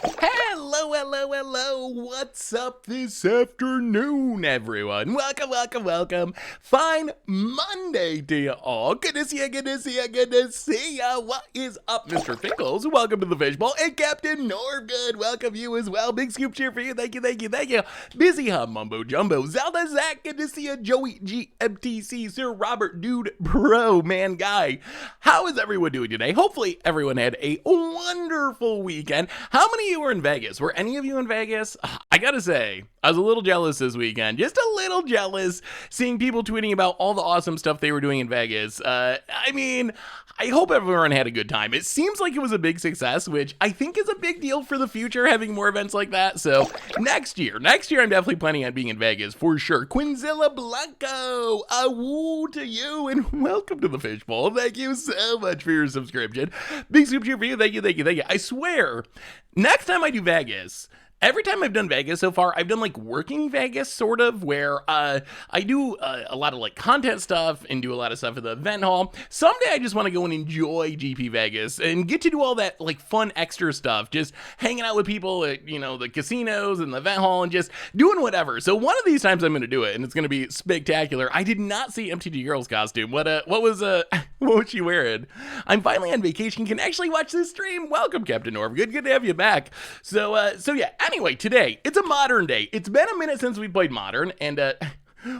Hello, hello, hello. What's up this afternoon, everyone? Welcome. Fine Monday to you all. Good to see ya. What is up, Mr. Finkles? Welcome to the Fishbowl. And Captain Norgood, welcome you as well. Big scoop cheer for you. Thank you. Busy Hub Mumbo Jumbo. Zelda Zach, good to see ya. Joey G, MTC, Sir Robert, Dude, Bro, Man Guy. How is everyone doing today? Hopefully everyone had a wonderful weekend. How many of you were in Vegas? Were any of you in Vegas? I gotta say, I was a little jealous this weekend. Just a little jealous seeing people tweeting about all the awesome stuff they were doing in Vegas. I hope everyone had a good time. It seems like it was a big success, which I think is a big deal for the future, having more events like that. So next year, I'm definitely planning on being in Vegas for sure. Quinzilla Blanco, awoo to you, and welcome to the Fishbowl. Thank you so much for your subscription. Big soup cheer for you. Thank you. I swear, next time I do Vegas, every time I've done Vegas so far, I've done like working Vegas sort of, where I do a lot of like content stuff and do a lot of stuff at the event hall. Someday I just want to go and enjoy GP Vegas and get to do all that like fun extra stuff, just hanging out with people at, the casinos and the event hall and just doing whatever. So one of these times I'm going to do it, and it's going to be spectacular. I did not see MTG Girl's costume. What was she wearing? I'm finally on vacation, can actually watch this stream. Welcome, Captain Norv. Good to have you back. So yeah. Anyway, today, it's a modern day. It's been a minute since we played Modern, and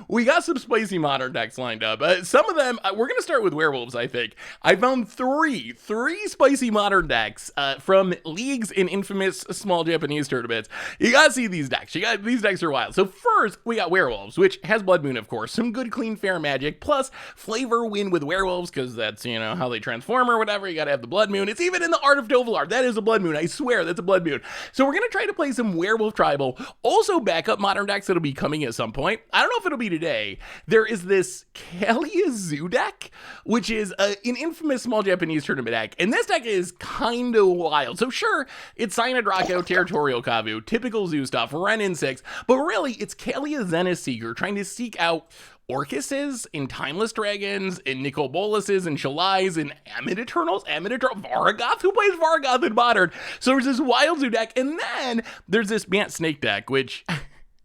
we got some spicy Modern decks lined up. Some of them, we're going to start with Werewolves, I think. I found three spicy Modern decks from leagues in infamous small Japanese tournaments. You got to see these decks. These decks are wild. So first, we got Werewolves, which has Blood Moon, of course. Some good, clean, fair magic, plus flavor win with Werewolves, because that's, how they transform or whatever. You got to have the Blood Moon. It's even in the Art of Tovalar. That is a Blood Moon. I swear, that's a Blood Moon. So we're going to try to play some Werewolf Tribal. Also, backup Modern decks that'll be coming at some point. I don't know if it'll be today. There is this Kalia Zoo deck, which is an infamous small Japanese tournament deck, and this deck is kind of wild. So sure, it's Cyanide Rocko, Territorial Kavu, typical Zoo stuff, Ren in 6, but really it's Kalia Zenith Seeker trying to seek out Orcuses and Timeless Dragons and Nicoboluses and Shalais and Amid Eternals, Vargoth. Who plays Vargoth in Modern? So there's this wild Zoo deck, and then there's this Bant Snake deck, which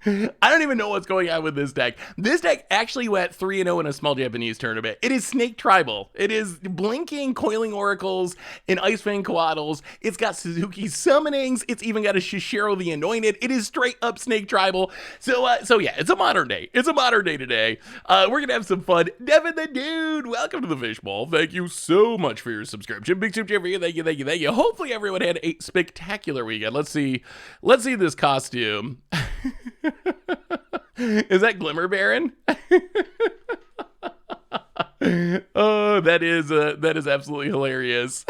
I don't even know what's going on with this deck. This deck actually went 3-0 in a small Japanese tournament. It is Snake Tribal. It is Blinking Coiling Oracles and Ice Fang Coatls. It's got Suzuki Summonings. It's even got a Shishiro the Anointed. It is straight up Snake Tribal. So yeah, it's a modern day. It's a modern day today. We're going to have some fun. Devin the Dude, welcome to the Fishbowl. Thank you so much for your subscription. Big soup cheer for you. Thank you. Hopefully everyone had a spectacular weekend. Let's see this costume. Is that Glimmer Baron? Oh, that is absolutely hilarious.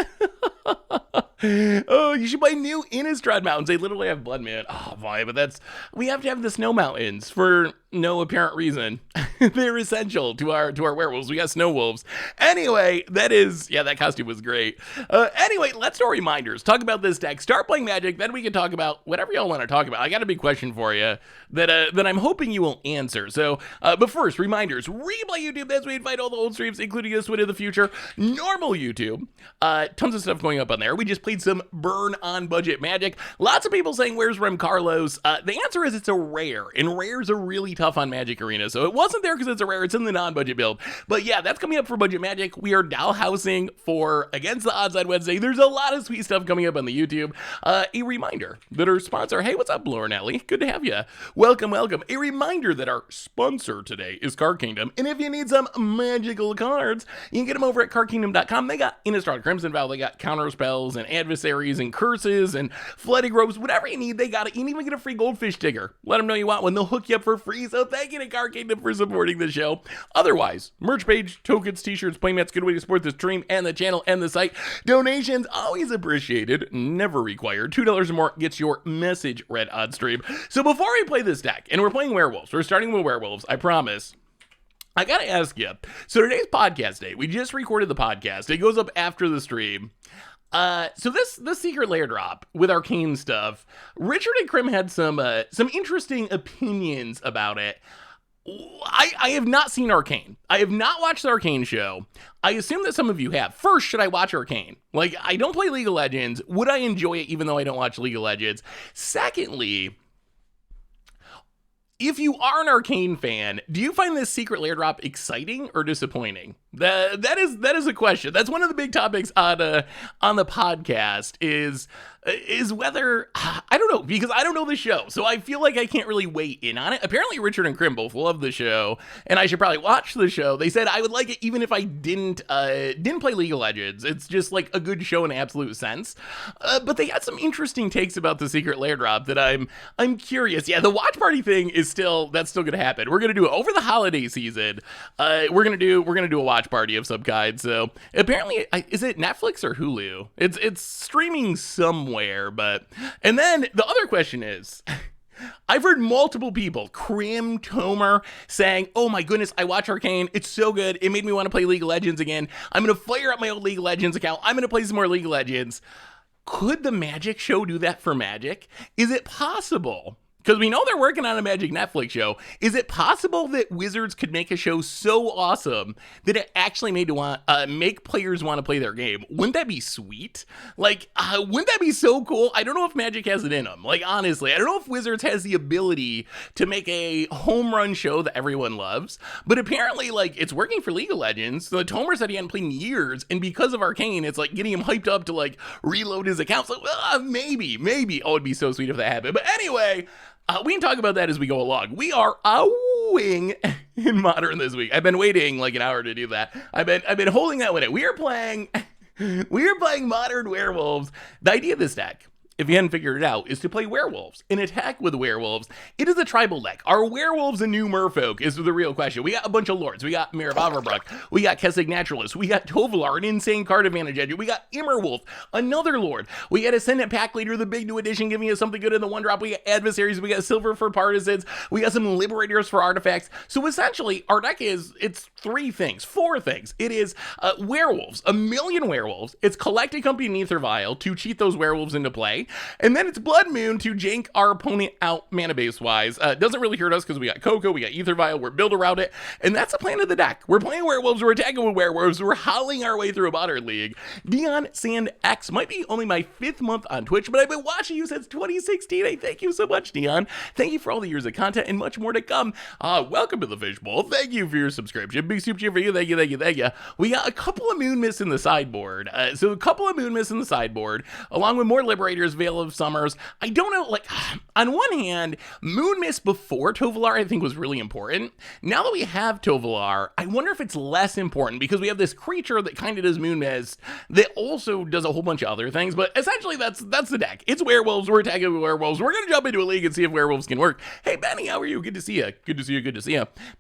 Oh, you should play new Innistrad mountains. They literally have Blood Moon. Oh boy, but we have to have the snow mountains for no apparent reason. They're essential to our werewolves. We got snow wolves. Anyway, that costume was great. Anyway, let's do our reminders. Talk about this deck. Start playing Magic, then we can talk about whatever y'all want to talk about. I got a big question for you that I'm hoping you will answer. So, but first, reminders. Replay YouTube. That's where you find all the old streams, including this one in the future. Normal YouTube. Tons of stuff going up on there. We just played some burn on budget Magic. Lots of people saying, where's Rem Carlos? The answer is it's a rare, and rares are really tough on Magic Arena. So it wasn't there because it's a rare. It's in the non-budget build. But yeah, that's coming up for budget Magic. We are dollhousing for Against the Odds on Wednesday. There's a lot of sweet stuff coming up on the YouTube. A reminder that our sponsor, hey, what's up, Lauren Ellie? Good to have you. Welcome. A reminder that our sponsor today is Card Kingdom. And if you need some magical cards, you can get them over at cardkingdom.com. They got Innistrad Crimson Vow. They got counter spells and adversaries and curses and flooding robes. Whatever you need, they got it. You can even get a free goldfish sticker. Let them know you want one. They'll hook you up for free. So thank you to Card Kingdom for supporting the show. Otherwise, merch page, tokens, t-shirts, playmats, good way to support the stream and the channel and the site. Donations always appreciated, never required. $2 or more gets your message read on stream. So before we play this deck, and we're playing Werewolves, we're starting with Werewolves, I promise. I gotta ask you, so today's podcast day, we just recorded the podcast. It goes up after the stream. So this Secret Lair drop with Arcane stuff, Richard and Krim had some interesting opinions about it. I have not seen Arcane. I have not watched the Arcane show. I assume that some of you have. First, should I watch Arcane? Like, I don't play League of Legends. Would I enjoy it even though I don't watch League of Legends? Secondly, if you are an Arcane fan, do you find this secret lair drop exciting or disappointing? That is a question. That's one of the big topics on the podcast is whether, I don't know, because I don't know the show, so I feel like I can't really weigh in on it. Apparently Richard and Krim both love the show, and I should probably watch the show. They said I would like it even if I didn't play League of Legends. It's just like a good show in absolute sense. But they had some interesting takes about the secret lair drop that I'm curious. Yeah, the watch party thing is still gonna happen. We're gonna do it over the holiday season. We're gonna do a watch party of some kind. So apparently, is it Netflix or Hulu? It's streaming somewhere. But and then the other question is, I've heard multiple people, Krim, Tomer, saying, "Oh my goodness, I watch Arcane. It's so good. It made me want to play League of Legends again. I'm gonna fire up my old League of Legends account. I'm gonna play some more League of Legends." Could the Magic show do that for Magic? Is it possible? Because we know they're working on a Magic Netflix show. Is it possible that Wizards could make a show so awesome that it actually make players want to play their game? Wouldn't that be sweet? Like, wouldn't that be so cool? I don't know if Magic has it in them. Like, honestly, I don't know if Wizards has the ability to make a home run show that everyone loves. But apparently, like, it's working for League of Legends. So Tomer said he hadn't played in years, and because of Arcane, it's like getting him hyped up to like reload his account. So maybe. Oh, it'd be so sweet if that happened. But anyway. We can talk about that as we go along. We are awooing in Modern this week. I've been waiting like an hour to do that. I've been holding that one in. We are playing Modern Werewolves. The idea of this deck, if you hadn't figured it out, is to play Werewolves and attack with Werewolves. It is a tribal deck. Are Werewolves a new merfolk is the real question. We got a bunch of lords. We got Mirror of Averbrook. We got Kessig Naturalist. We got Tovolar, an insane card advantage engine. We got Immerwolf, another lord. We got Ascendant Pack Leader, the big new edition, giving us something good in the one drop. We got Adversaries. We got Silver for Partisans. We got some Liberators for artifacts. So essentially, our deck it's four things. It is Werewolves, a million Werewolves. It's Collected Company and Aether Vial to cheat those Werewolves into play. And then it's Blood Moon to jank our opponent out mana base wise. Doesn't really hurt us because we got Coco, we got Aether Vial, we're built around it. And that's the plan of the deck. We're playing Werewolves, we're attacking with Werewolves, we're howling our way through a Modern League. Dion Sand X might be only my 5th month on Twitch, but I've been watching you since 2016. I thank you so much, Dion. Thank you for all the years of content and much more to come. Welcome to the Fishbowl. Thank you for your subscription. Big super cheer for you. Thank you. We got a couple of Moon Mists in the sideboard. So a couple of Moon Mists in the sideboard, along with more Liberators, Veil of Summers. I don't know, like, on one hand, Moon Mist before Tovolar I think was really important. Now that we have Tovolar, I wonder if it's less important because we have this creature that kind of does Moon Mist that also does a whole bunch of other things, but essentially that's the deck. It's Werewolves, we're attacking with Werewolves, we're gonna jump into a league and see if Werewolves can work. Hey Benny, how are you? Good to see you.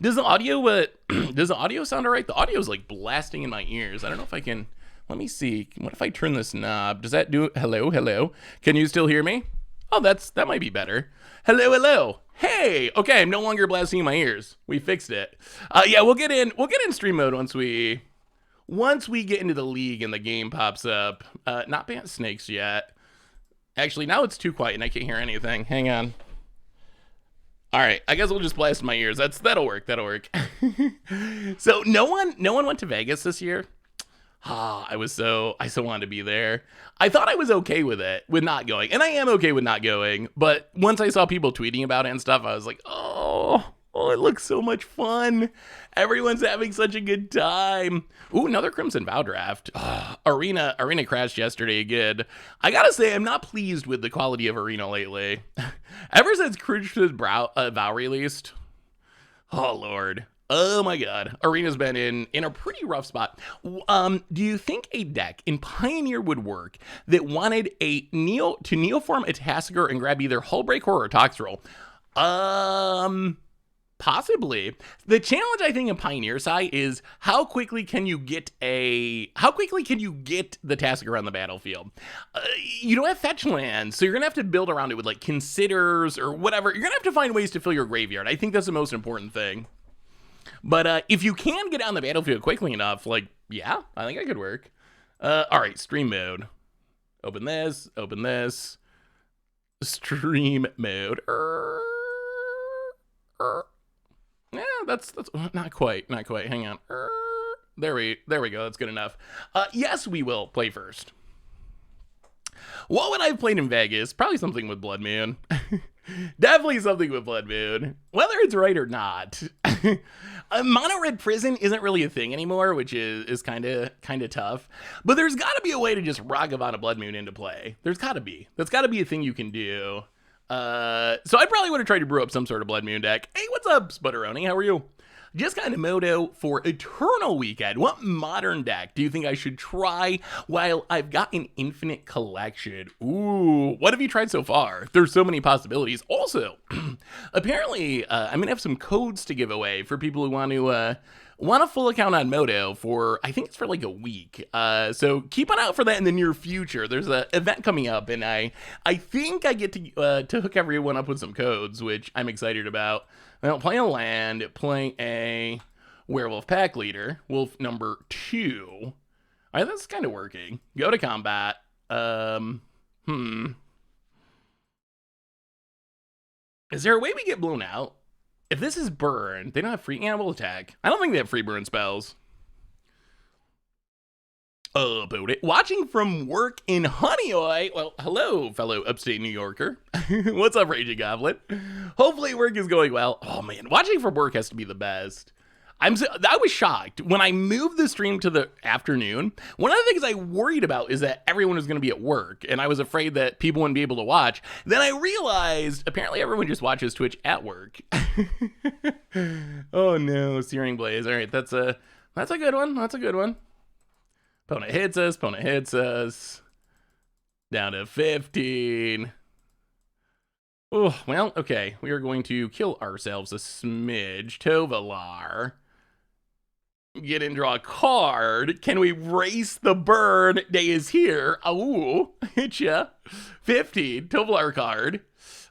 Does the audio sound alright? The audio's like blasting in my ears. I don't know if I can. Let me see. What if I turn this knob? Does that do? Hello? Can you still hear me? Oh, that might be better. Hello. Hey, okay, I'm no longer blasting in my ears. We fixed it. Yeah, we'll get in stream mode once we get into the league and the game pops up. Not Bant Snakes yet. Actually, now it's too quiet and I can't hear anything. Hang on. All right, I guess we'll just blast in my ears. That'll work. So no one went to Vegas this year. I so wanted to be there. I thought I was okay with not going, and I am okay with not going, but once I saw people tweeting about it and stuff, I was like, oh, it looks so much fun. Everyone's having such a good time. Ooh, another Crimson Vow draft. Arena crashed yesterday again. I gotta say, I'm not pleased with the quality of Arena lately. Ever since Crimson Vow released, oh lord. Oh my god, Arena's been in a pretty rough spot. Do you think a deck in Pioneer would work that wanted a neoform a Tasker and grab either Hullbreaker or Toxtrol? Possibly. The challenge I think in Pioneer side is how quickly can you get the Tasker on the battlefield? You don't have fetch lands, so you're gonna have to build around it with like Considers or whatever. You're gonna have to find ways to fill your graveyard. I think that's the most important thing. But if you can get on the battlefield quickly enough, like, yeah, I think I could work. All right, stream mode. Open this. Stream mode. That's not quite. Hang on. There we go. That's good enough. Yes, we will play first. What would I have played in Vegas? Probably something with Blood Moon. Definitely something with Blood Moon. Whether it's right or not. Mono Red Prison isn't really a thing anymore, which is kind of tough. But there's got to be a way to just rock a Blood Moon into play. There's got to be. That's got to be a thing you can do. So I probably would have tried to brew up some sort of Blood Moon deck. Hey, what's up, Sputteroni? How are you? Just got a moto for Eternal Weekend. What modern deck do you think I should try while I've got an infinite collection? Ooh, what have you tried so far? There's so many possibilities. Also, apparently, I'm going to have some codes to give away for people who want a full account on Moto for, I think it's for like a week. So keep an eye out for that in the near future. There's an event coming up, and I think I get to hook everyone up with some codes, which I'm excited about. Well, playing a land, playing a Werewolf Pack Leader, Wolf number 2. All right, that's kind of working. Go to combat. Is there a way we get blown out? If this is burn, they don't have free animal attack. I don't think they have free burn spells. About it. Watching from work in Honeyoy. Well, hello, fellow upstate New Yorker. What's up, Raging Goblin? Hopefully work is going well. Oh, man. Watching from work has to be the best. I was shocked. When I moved the stream to the afternoon, one of the things I worried about is that everyone was going to be at work, and I was afraid that people wouldn't be able to watch. Then I realized, apparently everyone just watches Twitch at work. Oh, no. Searing Blaze. All right, that's a good one. That's a good one. Opponent hits us. Down to 15. Oh, well, okay. We are going to kill ourselves a smidge. Tovalar. Get and draw a card. Can we race the burn? Day is here. Awoooo. Hit ya. 15. Tovalar card.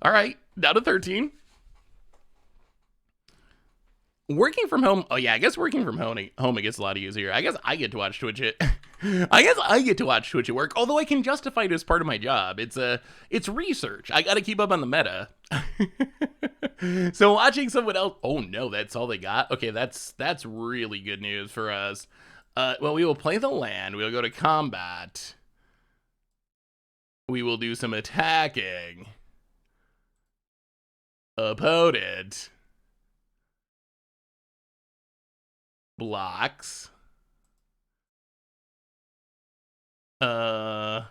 All right. Down to 13. Working from home. Oh, yeah. I guess working from home it gets a lot easier. I guess I get to watch Twitch it. I guess I get to watch Twitch at work, although I can justify it as part of my job. It's research. I got to keep up on the meta. So watching someone else. Oh no, that's all they got. Okay, that's really good news for us. Well, we will play the land. We'll go to combat. We will do some attacking. Opponent blocks. Are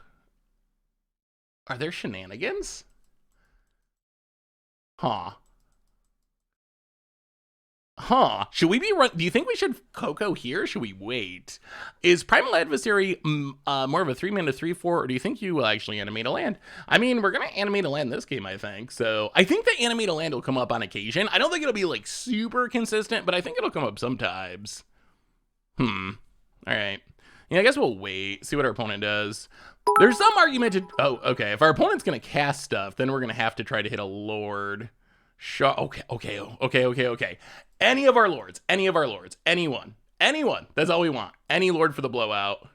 there shenanigans? Huh. Should we be do you think we should Coco here? Should we wait? Is Primal Adversary more of a 3-mana 3/4, or do you think you will actually animate a land? I mean, we're gonna animate a land this game, I think. So I think the animate a land will come up on occasion. I don't think it'll be like super consistent, but I think it'll come up sometimes. All right. Yeah, I guess we'll wait, see what our opponent does. There's some argument to... Oh, okay. If our opponent's going to cast stuff, then we're going to have to try to hit a lord. Okay. Any of our lords. Anyone. That's all we want. Any lord for the blowout.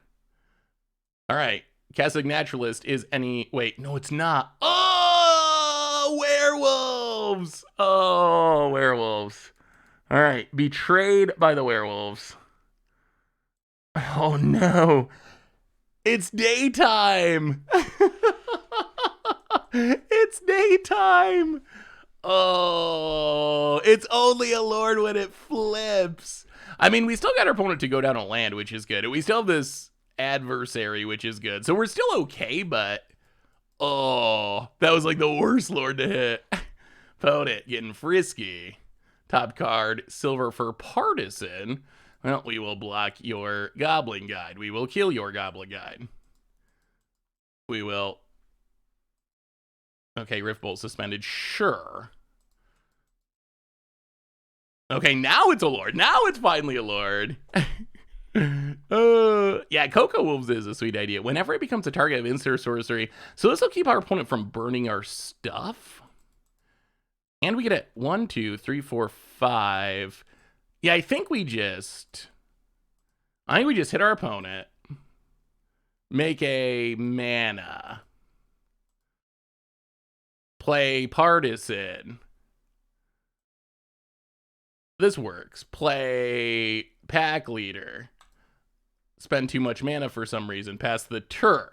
All right. Casting Naturalist is any... Wait, no, it's not. Oh, werewolves. Oh, werewolves. All right. Betrayed by the werewolves. Oh, no. It's daytime. It's daytime. Oh, it's only a lord when it flips. I mean, we still got our opponent to go down a land, which is good. We still have this adversary, which is good. So we're still okay, but... Oh, that was like the worst lord to hit. Opponent getting frisky. Top card, silver for partisan. Well, we will block your Goblin Guide. We will kill your Goblin Guide. We will... Okay, Rift Bolt suspended. Sure. Okay, now it's a lord. Now it's finally a lord. Yeah, Coco Wolves is a sweet idea. Whenever it becomes a target of instant sorcery, so this will keep our opponent from burning our stuff. And we get it 1, 2, 3, 4, 5... Yeah, I think we just hit our opponent. Make a mana. Play partisan. This works. Play pack leader. Spend too much mana for some reason. Pass the turn.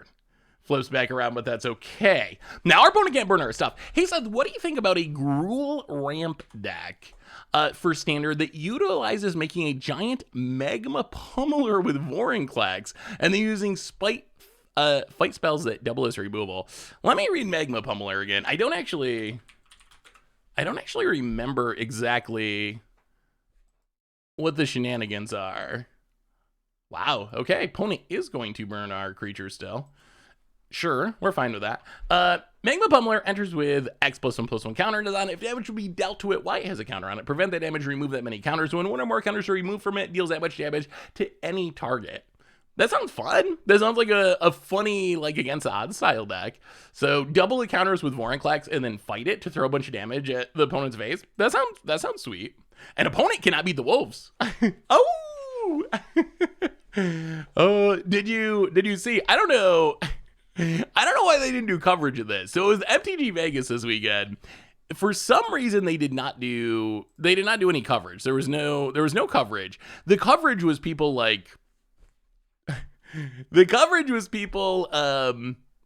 Flips back around, but that's okay. Now our opponent can't burn our stuff. Hey, Seth, what do you think about a Gruul ramp deck for standard that utilizes making a giant magma pummeler with Vorinclex and then using fight spells that double as removal? Let me read magma pummeler again. I don't actually remember exactly what the shenanigans are. Wow, okay, opponent is going to burn our creature still. Sure, we're fine with that. Magma Pummeler enters with X+1/+1 counter on it. If damage will be dealt to it, white has a counter on it. Prevent that damage, remove that many counters. When one or more counters are removed from it, deals that much damage to any target. That sounds fun. That sounds like a funny, like, against odds style deck. So double the counters with Vorinclex and then fight it to throw a bunch of damage at the opponent's face. That sounds sweet. An opponent cannot beat the wolves. Oh! Oh, did you see? I don't know why they didn't do coverage of this. So it was MTG Vegas this weekend. For some reason, they did not do any coverage. There was no coverage. The coverage was people like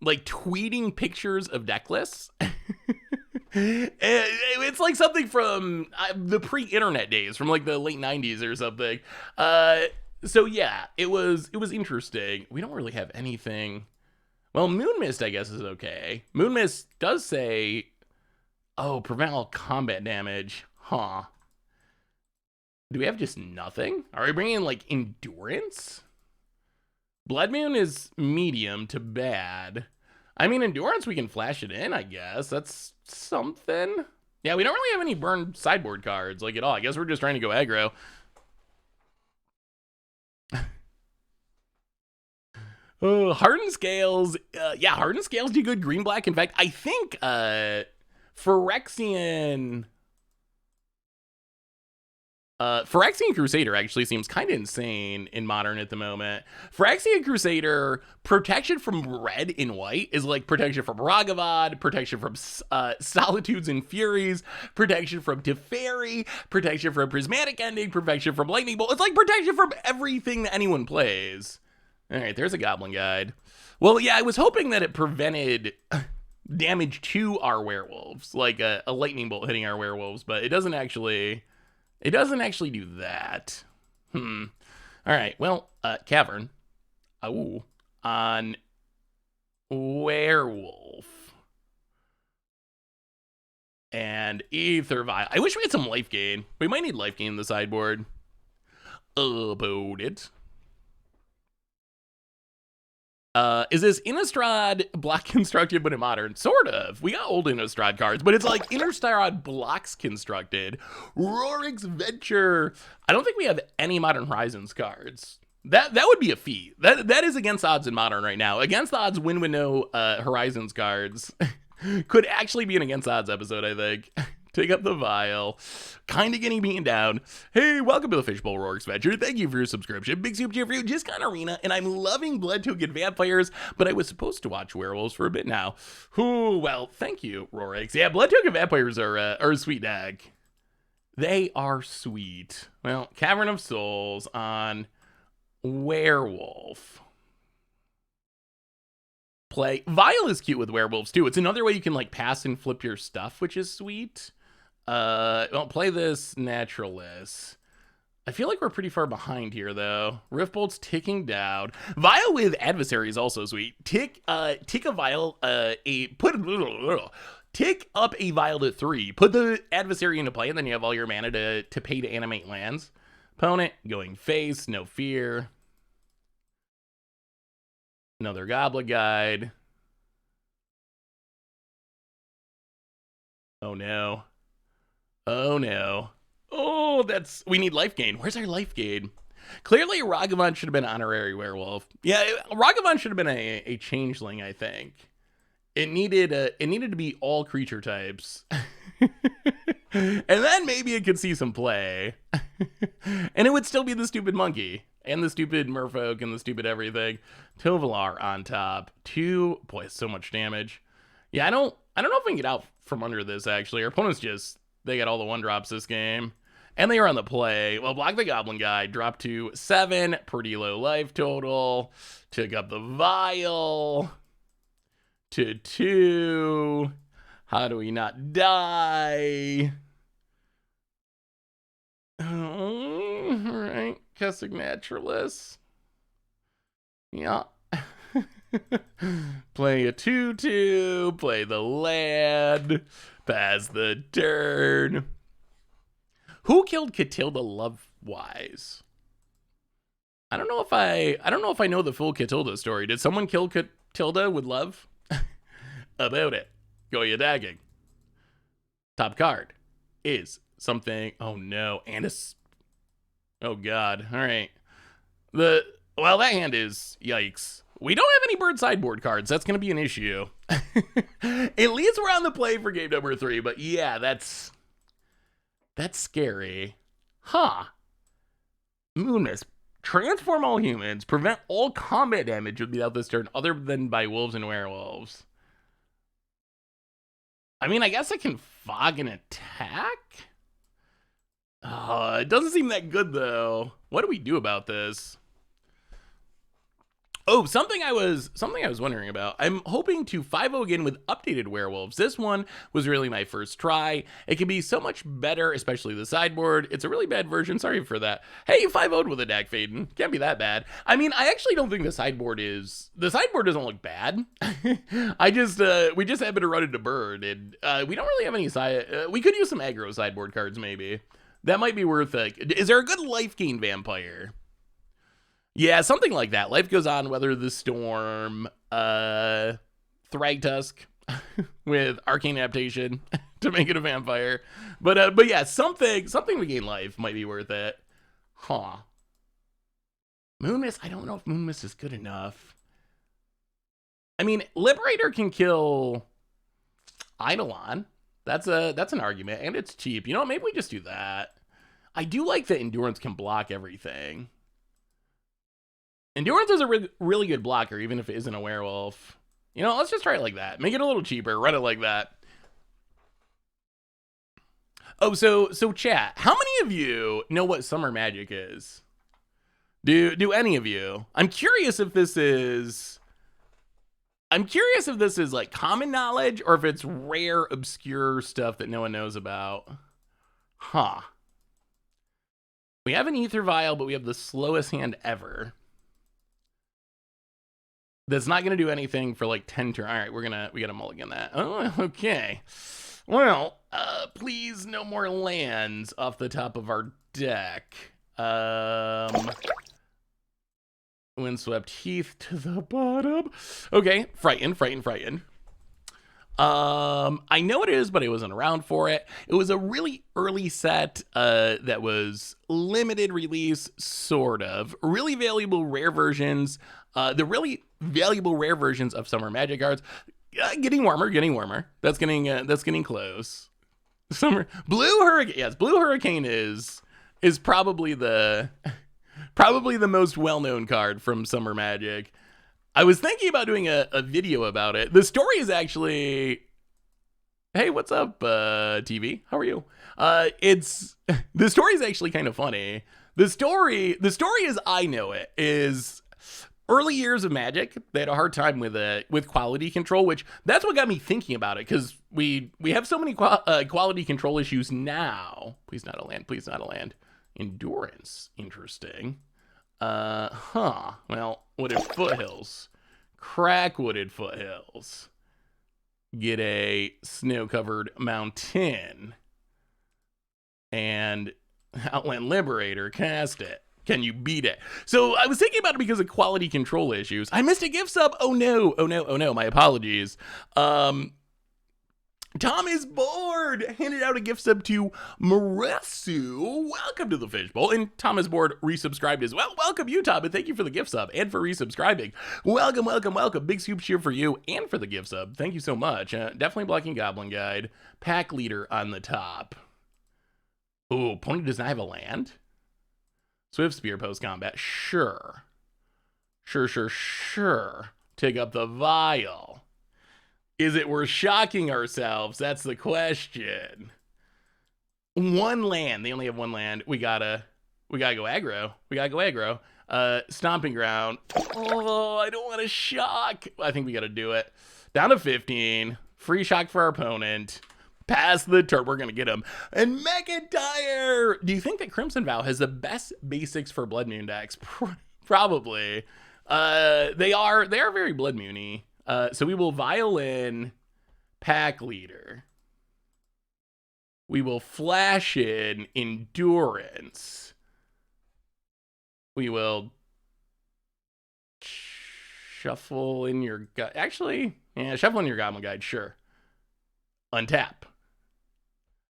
like tweeting pictures of deck lists. It's like something from the pre-internet days, from like the late 90s or something. So yeah, it was interesting. We don't really have anything. Well, Moon Mist, I guess, is okay. Moon Mist does say, oh, prevent all combat damage. Huh. Do we have just nothing? Are we bringing, like, Endurance? Blood Moon is medium to bad. I mean, Endurance, we can flash it in, I guess. That's something. Yeah, we don't really have any burned sideboard cards, like, at all. I guess we're just trying to go aggro. Hardened Scales. Yeah, Hardened Scales do good green-black. In fact, I think Phyrexian Crusader actually seems kind of insane in Modern at the moment. Phyrexian Crusader, protection from red and white is like protection from Ragavad, protection from Solitudes and Furies, protection from Teferi, protection from Prismatic Ending, protection from Lightning Bolt. It's like protection from everything that anyone plays. All right, there's a Goblin Guide. Well, yeah, I was hoping that it prevented damage to our werewolves, like a lightning bolt hitting our werewolves, but it doesn't actually do that. All right, well, Cavern. Awoooo. On Werewolf. And Aether Vial. I wish we had some life gain. We might need life gain in the sideboard. About it. Is this Innistrad block constructed but in Modern? Sort of. We got old Innistrad cards, but it's like Innistrad blocks constructed. Rorik's Venture. I don't think we have any Modern Horizons cards. That would be a feat. That is against odds in Modern right now. Against the odds, win with no Horizons cards. Could actually be an against odds episode, I think. Take up the vial. Kind of getting beaten down. Hey, welcome to the Fishbowl Rorik's Venture. Thank you for your subscription. Big super cheer for you. Just got Arena, and I'm loving Blood Token Vampires, but I was supposed to watch Werewolves for a bit now. Ooh, well, thank you, Rorik's. Yeah, Blood Token Vampires are a sweet deck. They are sweet. Well, Cavern of Souls on Werewolf. Play. Vial is cute with Werewolves, too. It's another way you can, like, pass and flip your stuff, which is sweet. Well, play this Naturalist. I feel like we're pretty far behind here, though. Riftbolt's ticking down. Vial with Adversary is also sweet. Tick a Vial, tick up a Vial to 3. Put the Adversary into play, and then you have all your mana to pay to animate lands. Opponent going face, no fear. Another Goblin Guide. Oh no. Oh no. Oh, we need life gain. Where's our life gain? Clearly, Ragavan should have been honorary werewolf. Yeah, Ragavan should have been a changeling, I think. It needed to be all creature types. And then maybe it could see some play. And it would still be the stupid monkey. And the stupid merfolk and the stupid everything. Tovalar on top. Boy, so much damage. Yeah, I don't know if we can get out from under this, actually. Our opponents they got all the 1-drops this game. And they are on the play. Well, block the Goblin guy, drop to 7, pretty low life total. Took up the Vial to 2. How do we not die? Oh, all right, Kessig Naturalist. Yeah. Play a 2/2, play the land, pass the turn. Who killed Catilda love-wise? I don't know if I know the full Catilda story. Did someone kill Catilda with love? About it. Go you dagging. Top card is something. Oh no, and oh god. All right. Well, that hand is yikes. We don't have any bird sideboard cards. That's going to be an issue. At least we're on the play for game number 3. But yeah, that's scary. Huh. Moonmist. Transform all humans. Prevent all combat damage without this turn other than by wolves and werewolves. I mean, I guess I can fog an attack? It doesn't seem that good, though. What do we do about this? Oh, something I was wondering about. I'm hoping to 5-0 again with updated werewolves. This one was really my first try. It can be so much better, especially the sideboard. It's a really bad version. Sorry for that. Hey, you 5-0'd with a Dak Faden. Can't be that bad. I mean, I actually don't think the sideboard doesn't look bad. We just happen to run into bird, and we don't really have any we could use some aggro sideboard cards maybe. That might be worth it. Is there a good life gain vampire? Yeah, something like that. Life goes on, weather the storm, Thragtusk with arcane adaptation to make it a vampire. But yeah, something to gain life might be worth it. Huh. Moonmist, I don't know if Moonmist is good enough. I mean, Liberator can kill Eidolon. That's an argument, and it's cheap. You know, maybe we just do that. I do like that Endurance can block everything. Endurance is a really good blocker, even if it isn't a werewolf. You know, let's just try it like that. Make it a little cheaper. Run it like that. Oh, so chat. How many of you know what Summer Magic is? Do any of you? I'm curious if this is like common knowledge or if it's rare, obscure stuff that no one knows about. Huh. We have an Ether Vial, but we have the slowest hand ever. That's not going to do anything for like 10 turns. All right, we got to mulligan that. Oh, okay. Well, please no more lands off the top of our deck. Windswept Heath to the bottom. Okay, frightened. I know it is, but I wasn't around for it. It was a really early set that was limited release, sort of. Really valuable rare versions. The really valuable rare versions of Summer Magic cards. Getting warmer. That's getting close. Summer Blue Hurricane. Yes, Blue Hurricane is probably the most well-known card from Summer Magic. I was thinking about doing a video about it. The story is actually, hey, what's up, TV? How are you? The story is actually kind of funny. The story as I know it is early years of Magic. They had a hard time with quality control, which that's what got me thinking about it, because we have so many quality control issues now. Please not a land. Endurance, interesting. Well, wooded foothills. Crack wooded foothills. Get a snow-covered mountain. And Outland Liberator, cast it. Can you beat it? So I was thinking about it because of quality control issues. I missed a gift sub. Oh no. My apologies. Tom is bored. Handed out a gift sub to Maresu. Welcome to the Fishbowl. And Tom is bored, resubscribed as well. Welcome you, Tom, and thank you for the gift sub and for resubscribing. Welcome. Big scoop cheer for you and for the gift sub. Thank you so much. Definitely blocking Goblin Guide. Pack leader on the top. Oh, opponent does not have a land? Swift Spear post combat. Sure. Take up the Vial. Is it worth shocking ourselves? That's the question. one land. They only have one land. We gotta go aggro. Stomping Ground. Oh, I don't want to shock. I think we gotta do it. Down to 15. Free shock for our opponent. Pass the turn. We're gonna get him. And McIntyre. Do you think that Crimson Vow has the best basics for Blood Moon decks? Probably. They are very Blood Moony. So we will Violin Pack Leader. We will flash in Endurance. We will shuffle in your gut. Actually, yeah, shuffle in your Goblin Guide, sure. Untap.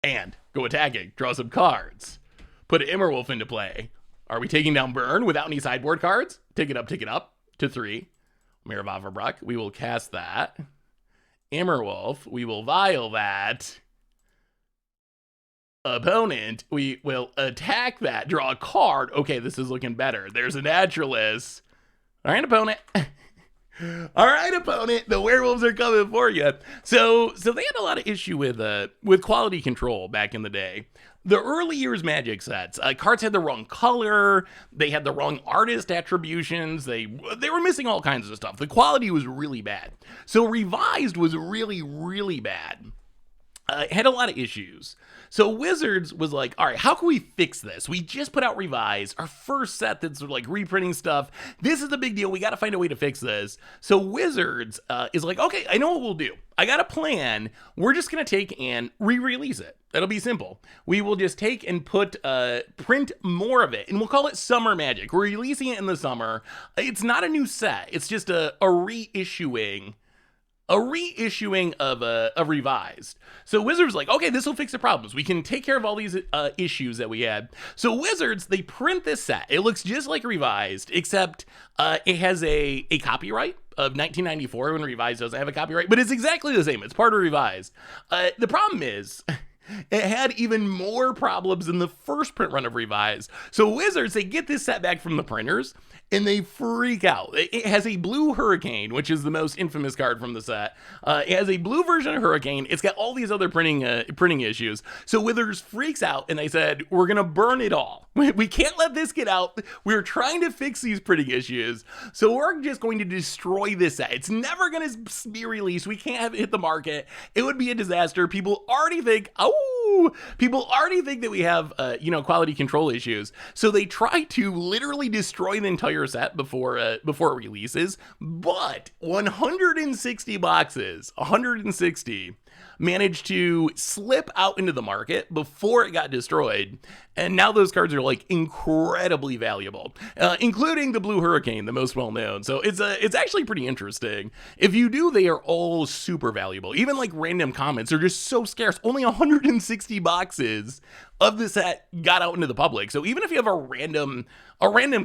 And go attacking. Draw some cards. Put an Immerwolf into play. Are we taking down Burn without any sideboard cards? Take it up to 3. Mirror of Averbruck. We will cast that. Immerwolf. We will Vial that. Opponent. We will attack that. Draw a card. Okay, this is looking better. There's a Naturalist. All right, opponent. All right, opponent. The werewolves are coming for you. So they had a lot of issue with quality control back in the day. The early years Magic sets, cards had the wrong color. They had the wrong artist attributions. They were missing all kinds of stuff. The quality was really bad. So Revised was really, really bad. It had a lot of issues. So Wizards was like, all right, how can we fix this? We just put out Revised, our first set that's like reprinting stuff. This is the big deal. We got to find a way to fix this. So Wizards is like, okay, I know what we'll do. I got a plan. We're just going to take and re-release it. That'll be simple. We will just take and print more of it, and we'll call it Summer Magic. We're releasing it in the summer. It's not a new set. It's just a reissuing of Revised. So Wizards like, okay, this will fix the problems. We can take care of all these issues that we had. So Wizards, they print this set. It looks just like Revised, except it has a copyright of 1994 when Revised doesn't have a copyright, but it's exactly the same. It's part of Revised. The problem is it had even more problems than the first print run of Revised. So Wizards, they get this set back from the printers, and they freak out. It has a blue Hurricane, which is the most infamous card from the set. It has a blue version of Hurricane. It's got all these other printing issues. So Wizards freaks out, and they said, we're going to burn it all. We can't let this get out. We're trying to fix these printing issues. So we're just going to destroy this set. It's never going to be released. We can't have it hit the market. It would be a disaster. People already think, that we have, quality control issues. So they try to literally destroy the entire set before it releases. But 160 boxes, 160, managed to slip out into the market before it got destroyed. And now those cards are like incredibly valuable, including the Blue Hurricane, the most well-known. So it's actually pretty interesting. If you do, they are all super valuable. Even like random comments are just so scarce. Only 160 boxes of the set got out into the public. So even if you have a random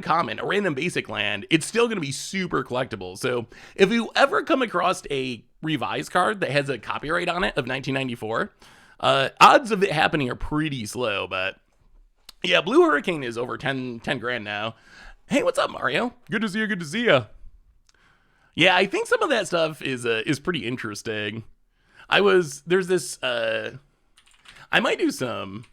comment, a random basic land, it's still going to be super collectible. So if you ever come across a Revised card that has a copyright on it of 1994, odds of it happening are pretty slow. But yeah, Blue Hurricane is over 10 grand now. Hey, what's up, Mario? Good to see you. Yeah, I think some of that stuff is pretty interesting. I might do some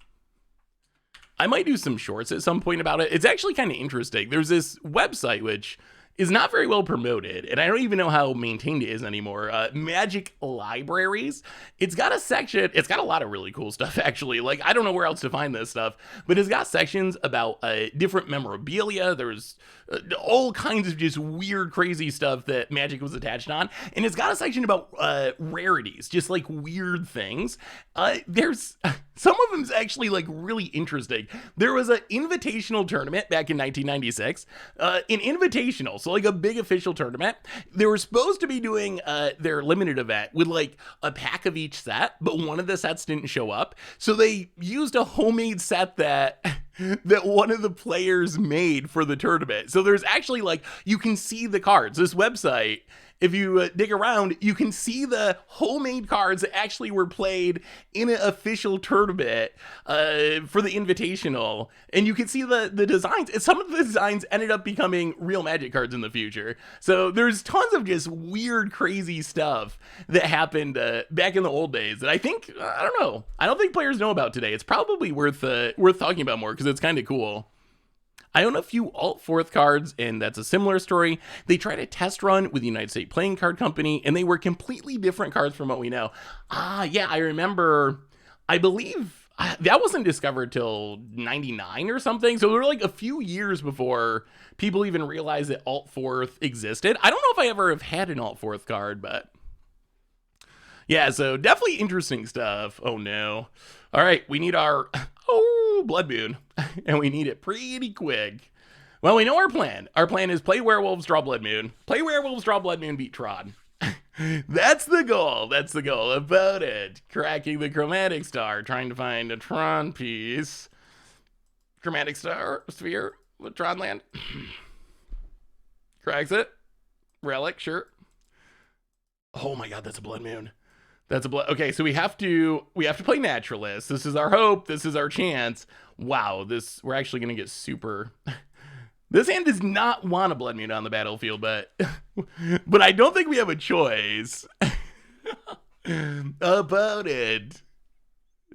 shorts at some point about it. It's actually kind of interesting. There's this website which is not very well promoted, and I don't even know how maintained it is anymore. Magic Libraries. It's got a section. It's got a lot of really cool stuff, actually. Like, I don't know where else to find this stuff, but it's got sections about different memorabilia. There's all kinds of just weird, crazy stuff that Magic was attached on, and it's got a section about rarities, just like weird things. There's some of them is actually like really interesting. There was an invitational tournament back in 1996. An invitational, so like a big official tournament. They were supposed to be doing their limited event with like a pack of each set, but one of the sets didn't show up. So they used a homemade set that one of the players made for the tournament. So there's actually like, you can see the cards. This website if you dig around, you can see the homemade cards that actually were played in an official tournament for the Invitational. And you can see the designs. And some of the designs ended up becoming real Magic cards in the future. So there's tons of just weird, crazy stuff that happened back in the old days that I think, I don't know, I don't think players know about today. It's probably worth talking about more because it's kind of cool. I own a few Alt-4th cards, and that's a similar story. They tried a test run with the United States Playing Card Company, and they were completely different cards from what we know. Yeah, I remember, I believe that wasn't discovered till 99 or something, so we were like a few years before people even realized that Alt-4th existed. I don't know if I ever have had an Alt-4th card, but yeah, so definitely interesting stuff. Oh no. All right, we need our Blood Moon, and we need it pretty quick. Well, we know our plan. Our plan is play Werewolves, draw Blood Moon. Play Werewolves, draw Blood Moon, beat Tron. That's the goal. That's the goal. About it. Cracking the Chromatic Star, trying to find a Tron piece. Chromatic Star, Sphere, with Tron land. Cracks it. Relic, sure. Oh my god, that's a Blood Moon. That's a blood. Okay, so we have to play Naturalist. This is our hope. This is our chance. Wow, we're actually gonna get super. This hand does not want a Blood Moon on the battlefield, but I don't think we have a choice about it.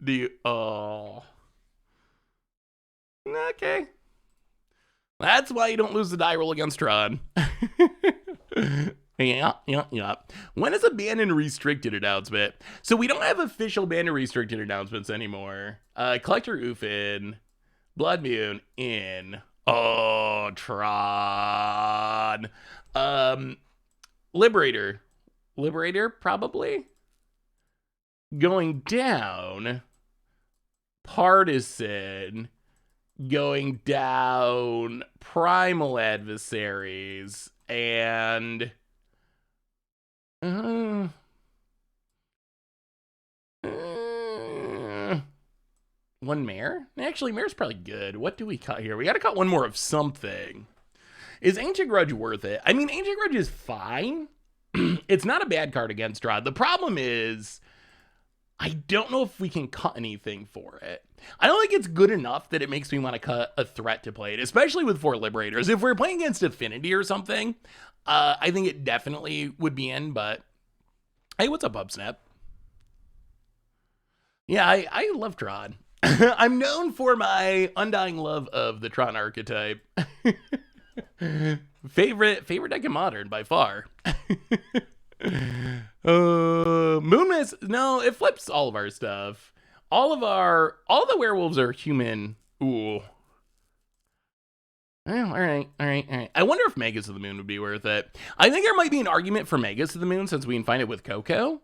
Do you? Oh, okay. That's why you don't lose the die roll against Tron. Yeah. When is a banned and restricted announcement? So we don't have official banned and restricted announcements anymore. Collector Oof in. Blood Moon in. Oh, Tron. Liberator. Liberator, probably. Going down. Partisan. Going down. Primal Adversaries. And one Mare? Actually, Mare's probably good. What do we cut here? We gotta cut one more of something. Is Ancient Grudge worth it? I mean, Ancient Grudge is fine. It's not a bad card against Strahd. The problem is, I don't know if we can cut anything for it. I don't think it's good enough that it makes me want to cut a threat to play it, especially with 4 Liberators. If we're playing against Affinity or something, I think it definitely would be in, but hey, what's up, Upsnap? Yeah, I love Tron. I'm known for my undying love of the Tron archetype. favorite deck in Modern by far. Moonmist, no, it flips all of our stuff. All the werewolves are human. Ooh. Oh, all right. I wonder if Magus of the Moon would be worth it. I think there might be an argument for Magus of the Moon since we can find it with Coco.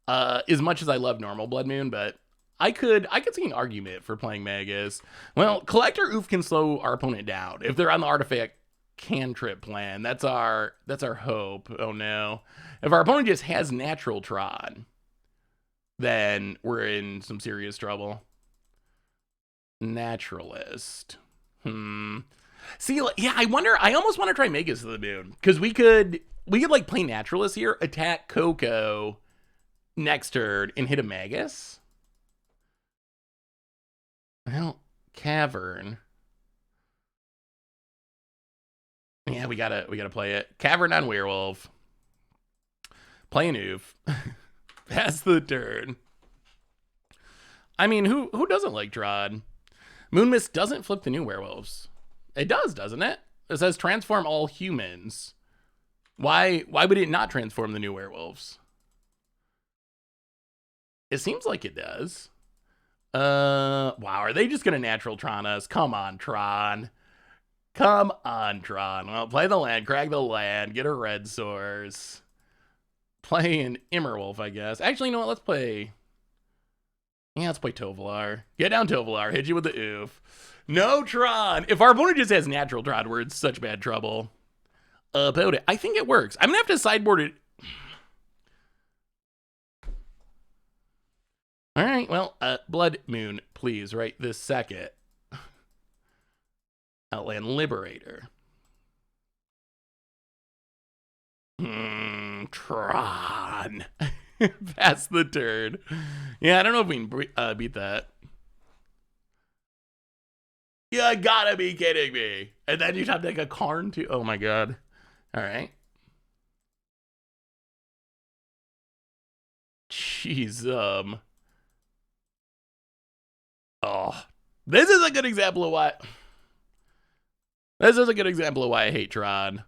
As much as I love normal Blood Moon, but I could see an argument for playing Magus. Well, Collector Oof can slow our opponent down if they're on the artifact cantrip plan. That's our hope. Oh no. If our opponent just has natural Tron, then we're in some serious trouble. Naturalist. See, yeah, I almost want to try Magus of the Moon, because we could like play Naturalist here, attack Coco next turn, and hit a Magus. Well, Cavern. Yeah, we gotta play it. Cavern on Werewolf. Play an Oof. Pass the turn. I mean, who doesn't like Tron? Moonmist doesn't flip the new Werewolves. It does, doesn't it? It says transform all humans. Why would it not transform the new Werewolves? It seems like it does. Wow, are they just gonna natural Tron us? Come on, Tron. Come on, Tron. Well, play the land, crack the land, get a red source. Play an Immerwolf, I guess. Actually, you know what? Let's play Tovolar. Get down, Tovolar. Hit you with the Oof. No Tron. If our opponent just has natural Tron, we're in such bad trouble. About it. I think it works. I'm gonna have to sideboard it. All right, well, Blood Moon, please, right this second. Outland Liberator. Tron. Pass the turn. Yeah, I don't know if we can beat that. You gotta be kidding me. And then you'd have like a Karn too. Oh my god. All right. Jeez. Oh, this is a good example of why. This is a good example of why I hate Tron.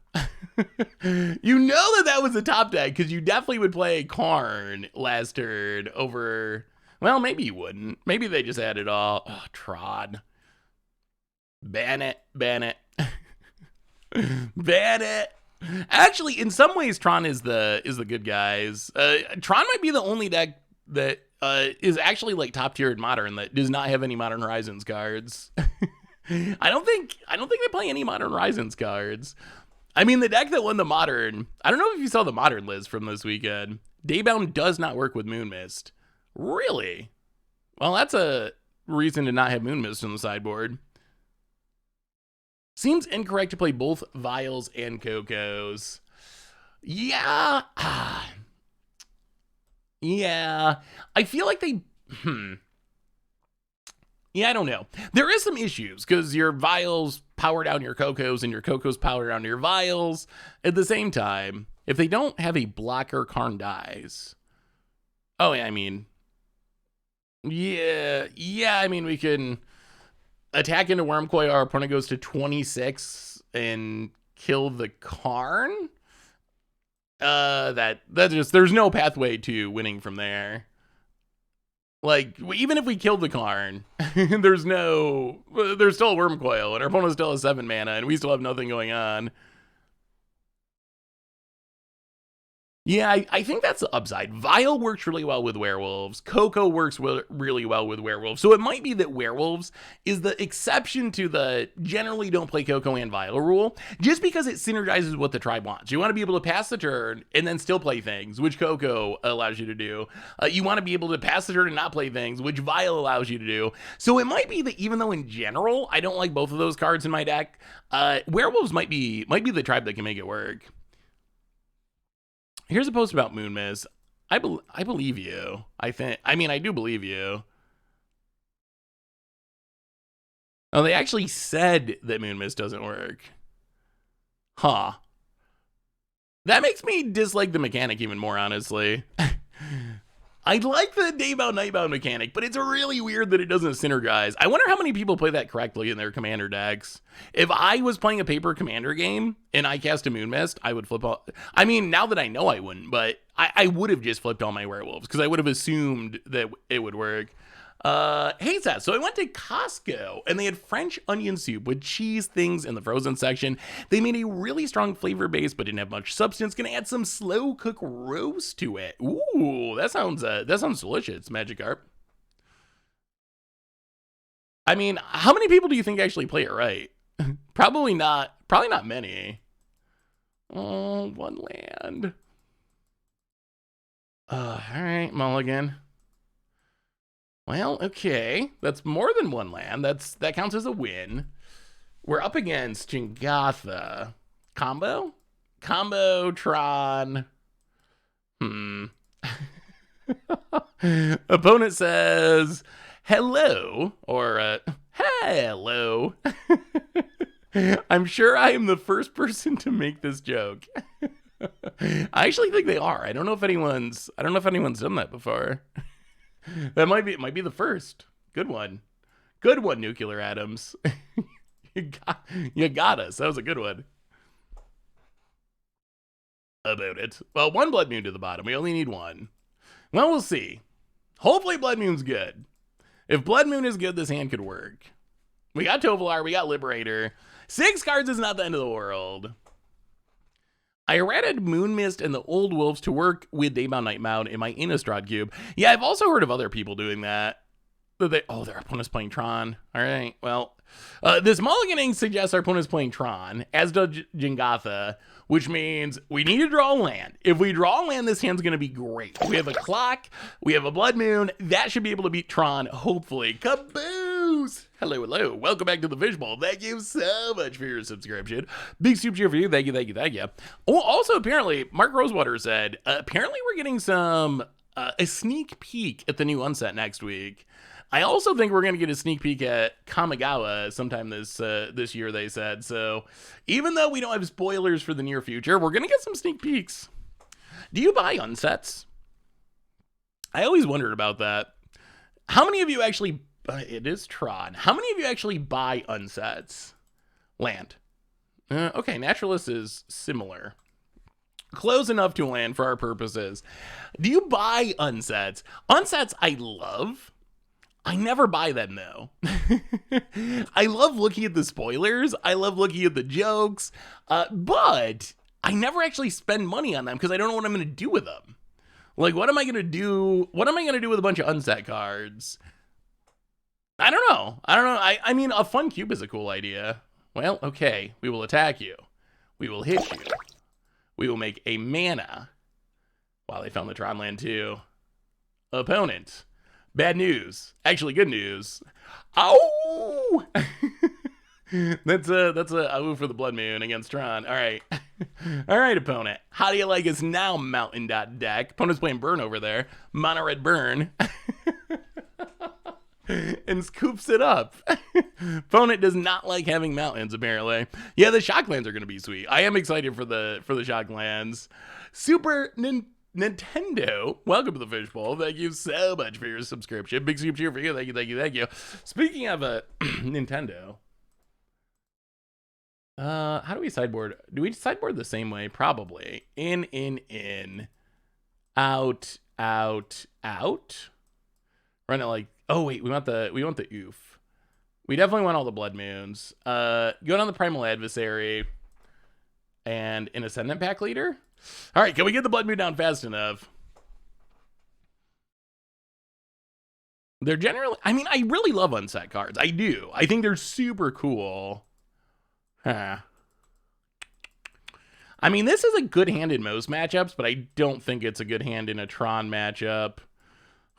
You know that was a top deck because you definitely would play Karn last turn over. Well, maybe you wouldn't. Maybe they just had it all. Oh, Tron. Ban it. Ban it. Ban it. Actually, in some ways, Tron is the good guys. Tron might be the only deck that is actually like top tier in Modern that does not have any Modern Horizons cards. I don't think they play any Modern Horizons cards. I mean, the deck that won the Modern, I don't know if you saw the Modern list from this weekend. Daybound does not work with Moonmist. Really? Well, that's a reason to not have Moonmist on the sideboard. Seems incorrect to play both Vials and Cocos. Yeah. Yeah. I feel like they... Yeah, I don't know. There is some issues because your Vials power down your Cocos and your Cocos power down your Vials. At the same time, if they don't have a blocker, Karn dies. Oh, yeah, I mean... Yeah, I mean, we can attack into Wormcoil. Our opponent goes to 26 and kill the Karn. That just, there's no pathway to winning from there. Like, even if we killed the Karn, there's still a Wormcoil, and our opponent still has 7 mana, and we still have nothing going on. Yeah, I think that's the upside. Vial works really well with Werewolves. Coco works really well with Werewolves. So it might be that Werewolves is the exception to the generally don't play Coco and Vial rule, just because it synergizes what the tribe wants. You want to be able to pass the turn and then still play things, which Coco allows you to do. You want to be able to pass the turn and not play things, which Vial allows you to do. So it might be that even though in general I don't like both of those cards in my deck, Werewolves might be the tribe that can make it work. Here's a post about Moonmist. I believe you. I do believe you. Oh, they actually said that Moonmist doesn't work. Huh. That makes me dislike the mechanic even more, honestly. I like the Daybound Nightbound mechanic, but it's really weird that it doesn't synergize. I wonder how many people play that correctly in their commander decks. If I was playing a paper commander game and I cast a Moonmist, I would flip all... I mean, now that I know I wouldn't, but I would have just flipped all my Werewolves because I would have assumed that it would work. Hey, Seth, so I went to Costco and they had French onion soup with cheese things in the frozen section. They made a really strong flavor base, but didn't have much substance. Gonna add some slow cook roast to it. Ooh, that sounds delicious, Magikarp. I mean, how many people do you think actually play it right? Probably not many. Oh, one land. All right, Mulligan. Well, okay. That's more than one land. That counts as a win. We're up against Jingatha. Combo? Combo, Tron. Opponent says, hello, or hello. I'm sure I am the first person to make this joke. I actually think they are. I don't know if anyone's done that before. That might be the first. Good one. Good one, Nuclear Atoms. You got us. That was a good one. About it. Well, one Blood Moon to the bottom. We only need one. Well, we'll see. Hopefully Blood Moon's good. If Blood Moon is good, this hand could work. We got Tovolar. We got Liberator. 6 cards is not the end of the world. I ratted Moonmist and the Old Wolves to work with Daybound Nightbound in my Innistrad cube. Yeah, I've also heard of other people doing that. Their opponent's playing Tron. All right, well, this mulliganing suggests our opponent's playing Tron, as does Jingatha, which means we need to draw a land. If we draw a land, this hand's going to be great. We have a clock. We have a Blood Moon. That should be able to beat Tron, hopefully. Kaboom! news. Hello. Welcome back to the Fishbowl. Thank you so much for your subscription. Big super cheer for you. Thank you. Oh, also, apparently, Mark Rosewater said, apparently we're getting a sneak peek at the new Unset next week. I also think we're going to get a sneak peek at Kamigawa sometime this year, they said. So even though we don't have spoilers for the near future, we're going to get some sneak peeks. Do you buy unsets? I always wondered about that. How many of you actually... it is Tron. How many of you actually buy unsets? Land. Okay, Naturalist is similar. Close enough to land for our purposes. Do you buy unsets? Unsets I love. I never buy them, though. I love looking at the spoilers. I love looking at the jokes. But I never actually spend money on them because I don't know what I'm going to do with them. Like, what am I going to do? What am I going to do with a bunch of unset cards? I don't know. I mean, a fun cube is a cool idea. Well, okay. We will attack you. We will hit you. We will make a mana. Wow, they found the Tron land too. Opponent. Bad news. Actually, good news. Oh! That's a Awoooo for the Blood Moon against Tron. All right. All right, opponent. How do you like us now, Mountain.deck? Opponent's playing Burn over there. Mono red Burn. And scoops it up. Opponent does not like having mountains, apparently. Yeah, the shock lands are going to be sweet. I am excited for the shock lands. Super Nintendo, welcome to the Fishbowl. Thank you so much for your subscription. Big super cheer for you. Thank you. Speaking of Nintendo, how do we sideboard? Do we sideboard the same way? Probably. In. Out. Run it like... Oh wait, we want the oof. We definitely want all the Blood Moons. Go down the Primal Adversary and an Ascendant Pack Leader. All right, can we get the Blood Moon down fast enough? They're generally... I mean, I really love unset cards. I do. I think they're super cool. Huh. I mean, this is a good hand in most matchups, but I don't think it's a good hand in a Tron matchup.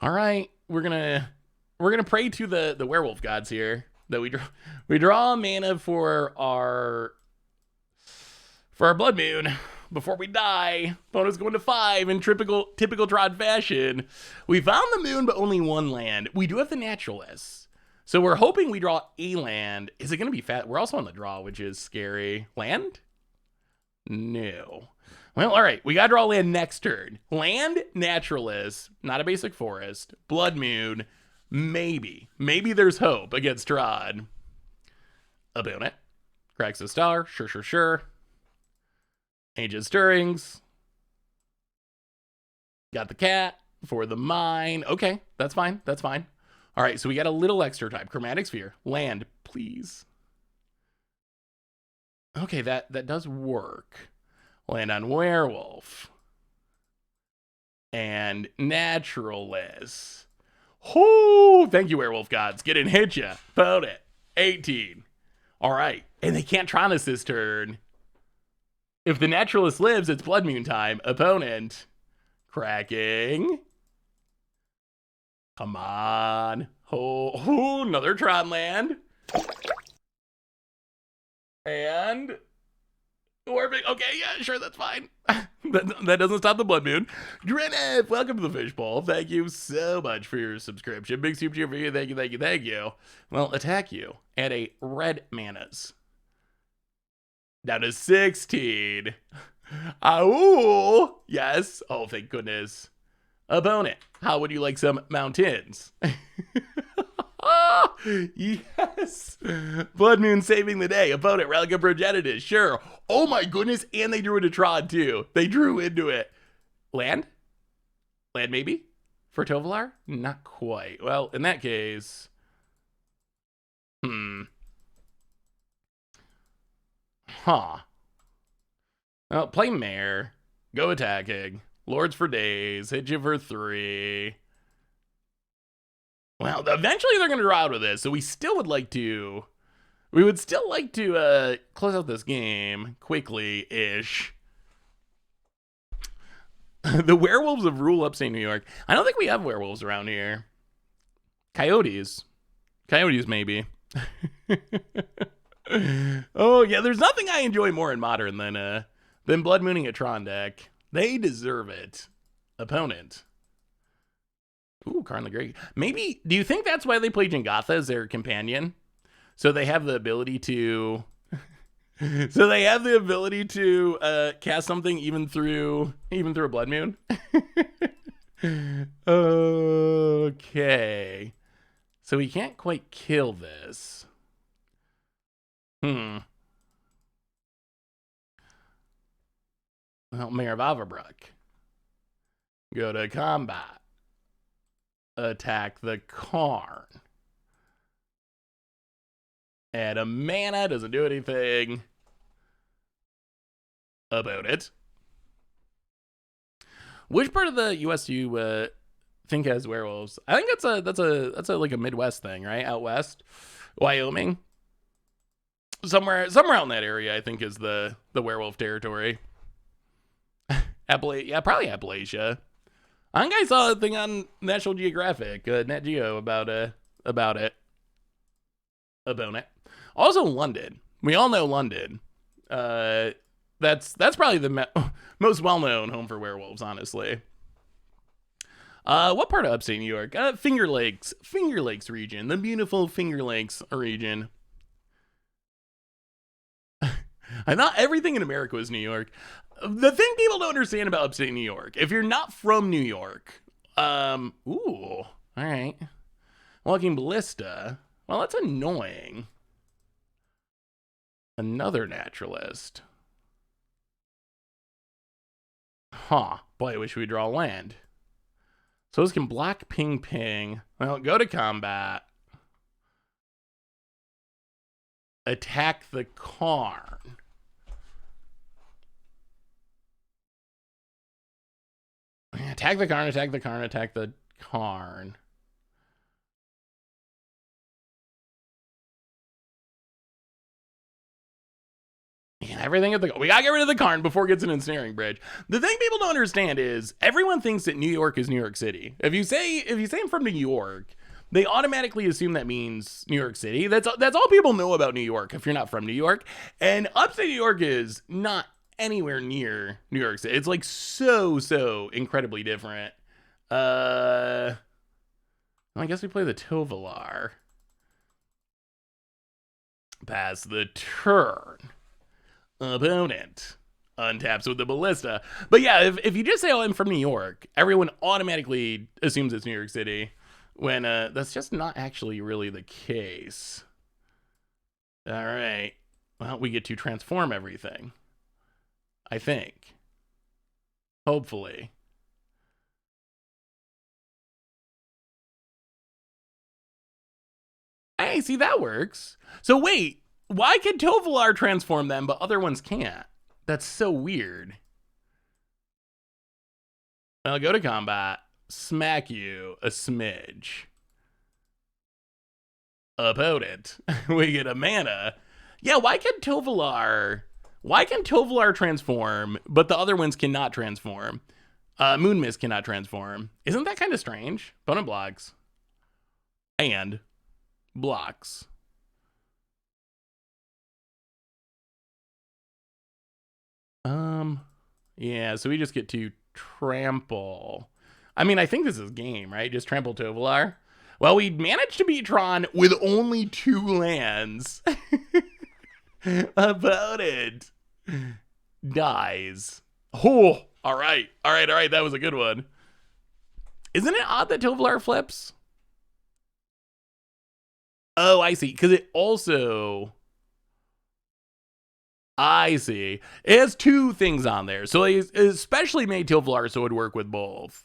All right, we're gonna pray to the werewolf gods here that we draw mana for our Blood Moon before we die. Opponent's going to 5 in typical Tron fashion. We found the moon, but only one land. We do have the Naturalists, so we're hoping we draw a land. Is it going to be fat? We're also on the draw, which is scary. Land? No. Well, all right. We got to draw land next turn. Land, Naturalist, not a basic forest. Blood Moon. Maybe there's hope against Tron. Opponent. Cracks a star. Sure. Ancient Stirrings. Got the cat for the mine. Okay, that's fine. All right, so we got a little extra type. Chromatic Sphere. Land, please. Okay, that does work. Land on Werewolf. And Naturalist. Oh, thank you, Werewolf gods. Get in, hit ya. Vote it. 18. All right, and they can't Tron us this turn. If the Naturalist lives, it's Blood Moon time. Opponent. Cracking. Come on. Oh, another Tron land. And... Orbit. Okay, yeah, sure, that's fine. that doesn't stop the Blood Moon. Drenef, welcome to the Fishbowl. Thank you so much for your subscription. Big super cheer for you. Thank you. Well, attack you at a red manas. Down to 16. Awoooo. Yes. Oh, thank goodness. Opponent, how would you like some mountains? Yes. Blood Moon saving the day. Opponent, Relic of Progenitus. Sure. Oh my goodness. And they drew into Tron too. They drew into it. Land? Land maybe? For Tovolar? Not quite. Well, in that case... Well, play Mare. Go attacking. Lords for days. Hit you for 3. Well, eventually they're going to draw out of this, so we would still like to close out this game quickly-ish. The Werewolves of Rule Upstate New York. I don't think we have werewolves around here. Coyotes Coyotes, maybe. Oh, yeah, there's nothing I enjoy more in Modern than Blood Mooning a Tron deck. They deserve it. Opponent. Ooh, Karn the Great. Maybe, do you think that's why they play Jengatha as their companion? So they have the ability to... So they have the ability to cast something even through a Blood Moon? Okay. So we can't quite kill this. Well, Mayor of Avabruck. Go to combat. Attack the Karn. Add a mana, doesn't do anything about it. Which part of the US do you think has werewolves? I think that's a like a Midwest thing, right? Out west, Wyoming, somewhere out in that area. I think is the werewolf territory. Yeah, probably Appalachia. I think I saw a thing on National Geographic, Nat Geo, about it. Also, London. We all know London. That's probably the most well-known home for werewolves, honestly. What part of upstate New York? Finger Lakes region, the beautiful Finger Lakes region. I thought everything in America was New York. The thing people don't understand about upstate New York, if you're not from New York, ooh, all right. Walking Ballista. Well, that's annoying. Another naturalist. Huh. Boy, I wish we'd draw land. So this can block ping. Well, go to combat. Attack the Karn. Attack the Karn, attack the Karn, attack the Karn. And everything at we gotta get rid of the Karn before it gets an ensnaring bridge. The thing people don't understand is everyone thinks that New York is New York City. If you say I'm from New York, they automatically assume that means New York City. That's all people know about New York if you're not from New York. And upstate New York is not anywhere near New York City. It's like so incredibly different. I guess we play the Tovolar. Pass the turn. Opponent untaps with the Ballista. But yeah, if you just say, oh, I'm from New York, everyone automatically assumes it's New York City, when that's just not actually really the case. All right. Well, we get to transform everything, I think. Hopefully. Hey, see, that works. So wait, why can Tovolar transform them, but other ones can't? That's so weird. I'll go to combat, smack you a smidge. Opponent. We get a mana. Yeah, why can Tovolar transform, but the other ones cannot transform? Moon Mist cannot transform. Isn't that kind of strange? Opponent blocks. And blocks. Yeah, so we just get to trample. I mean, I think this is game, right? Just trample Tovolar. Well, we managed to beat Tron with only 2 lands. Opponent dies. Oh, all right. That was a good one. Isn't it odd that Tovolar flips? Oh, I see. Because it also... I see. It has 2 things on there. So it especially made Tovolar so it would work with both.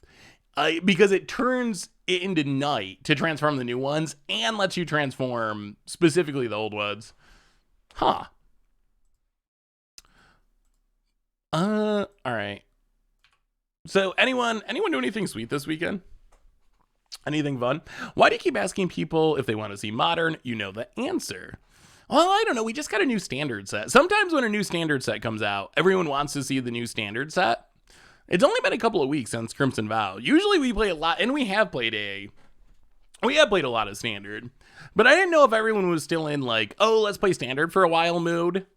Because it turns it into night to transform the new ones and lets you transform specifically the old ones. Huh. All right. So anyone do anything sweet this weekend? Anything fun? Why do you keep asking people if they want to see Modern? You know the answer. Well, I don't know. We just got a new standard set. Sometimes when a new standard set comes out, everyone wants to see the new standard set. It's only been a couple of weeks since Crimson Vow. Usually we play a lot, and we have played a We have played a lot of Standard, but I didn't know if everyone was still in like, oh, let's play Standard for a while mood,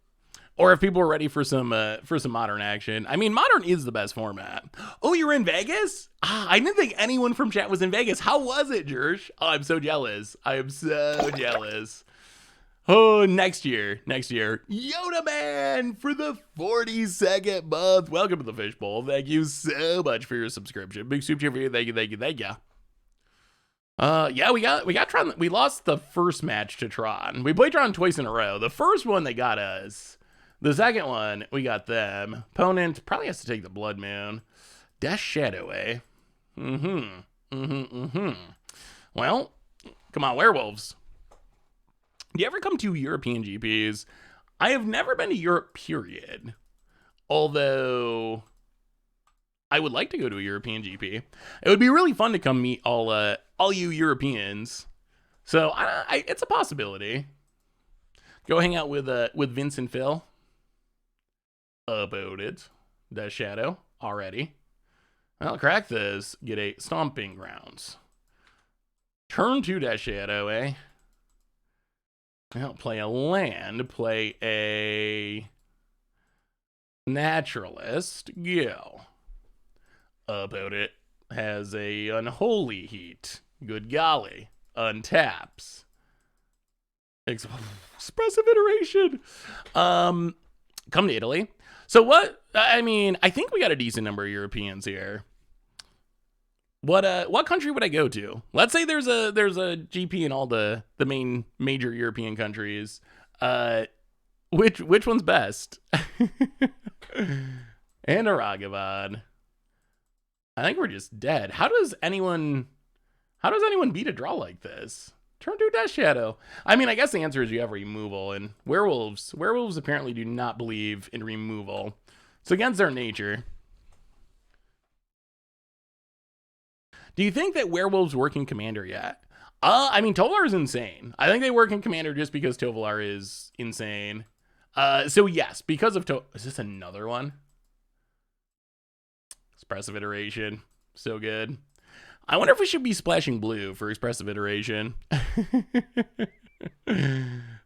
or if people were ready for some Modern action. I mean, Modern is the best format. Oh, you're in Vegas? I didn't think anyone from chat was in Vegas. How was it, Jersh? Oh, I'm so jealous. I am so jealous. Oh, next year. Yoda Man for the 42nd month. Welcome to the Fishbowl. Thank you so much for your subscription. Big soup cheer for you. Thank you. Yeah, we got Tron. We lost the first match to Tron. We played Tron twice in a row. The first one, they got us. The second one, we got them. Opponent probably has to take the Blood Moon. Death Shadow, eh? Well, come on, Werewolves. Do you ever come to European GPs? I have never been to Europe, period. Although I would like to go to a European GP. It would be really fun to come meet all you Europeans. So it's a possibility. Go hang out with Vince and Phil. About it. Death Shadow already. Well, crack this. Get a Stomping Grounds. Turn 2 Death Shadow, eh? Well, play a land. Play a Naturalist. Go. About it. Has a Unholy Heat. Good golly. Untaps. Expressive Iteration. Come to Italy. So what? I mean, I think we got a decent number of Europeans here. What country would I go to? Let's say there's a GP in all the main major European countries. Which one's best? And Aragavad. I think we're just dead. How does anyone beat a draw like this? Turn 2 Death Shadow. I mean, I guess the answer is you have removal, and werewolves apparently do not believe in removal. It's against their nature. Do you think that werewolves work in Commander yet? I mean, Tovolar is insane. I think they work in Commander just because Tovolar is insane. So yes, because of is this another one? Expressive Iteration. So good. I wonder if we should be splashing blue for Expressive Iteration.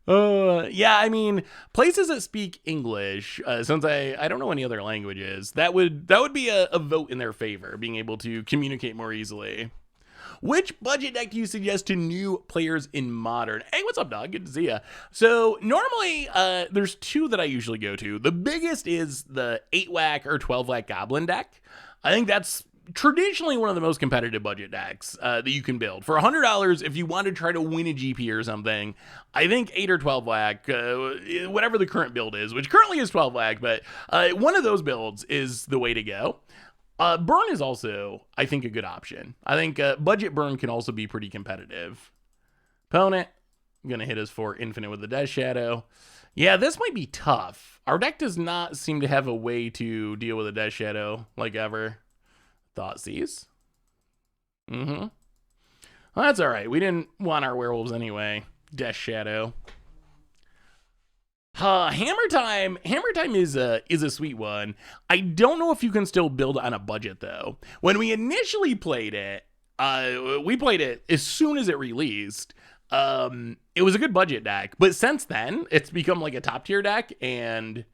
Yeah, I mean, places that speak English, since I don't know any other languages, that would be a vote in their favor, being able to communicate more easily. Which budget deck do you suggest to new players in Modern? Hey, what's up, dog? Good to see ya. So normally, there's two that I usually go to. The biggest is the 8-whack or 12-whack Goblin deck. I think that's traditionally one of the most competitive budget decks that you can build. For $100, if you want to try to win a GP or something, I think 8 or 12 whack, whatever the current build is, which currently is 12 whack, but one of those builds is the way to go. Burn is also, I think, a good option. I think budget burn can also be pretty competitive. Opponent, going to hit us for infinite with the Death Shadow. Yeah, this might be tough. Our deck does not seem to have a way to deal with a Death Shadow like ever. Thoughtseize. Well, that's all right. We didn't want our werewolves anyway. Death Shadow. Hammer Time is a sweet one. I don't know if you can still build on a budget though. When we initially played it, we played it as soon as it released. It was a good budget deck, but since then it's become like a top tier deck, and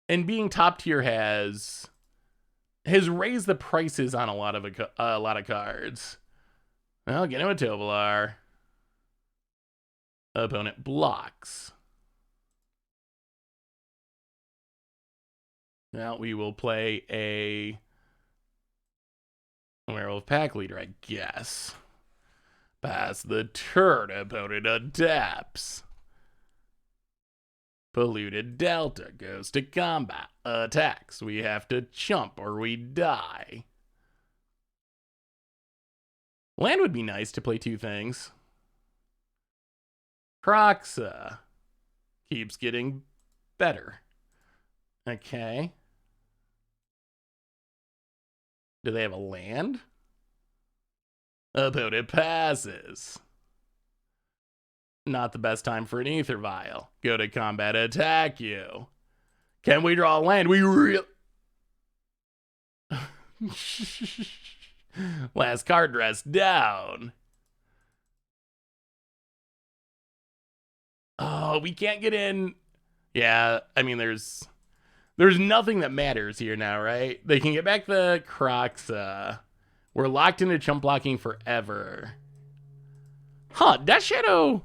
being top tier has raised the prices on a lot of cards. Well, get him a Tovolar. Opponent blocks. Now we will play a Werewolf Pack Leader, I guess. Pass the turn. Opponent adapts. Polluted Delta goes to combat. Attacks. We have to chump or we die. Land would be nice to play two things. Croxa keeps getting better. Okay. Do they have a land? Opponent passes. Not the best time for an Ether Vial. Go to combat, attack you. Can we draw a land? We Last card rest down. Oh, we can't get in. Yeah, I mean, there's nothing that matters here now, right? They can get back the Croxa. We're locked into chump blocking forever. Huh, Death Shadow.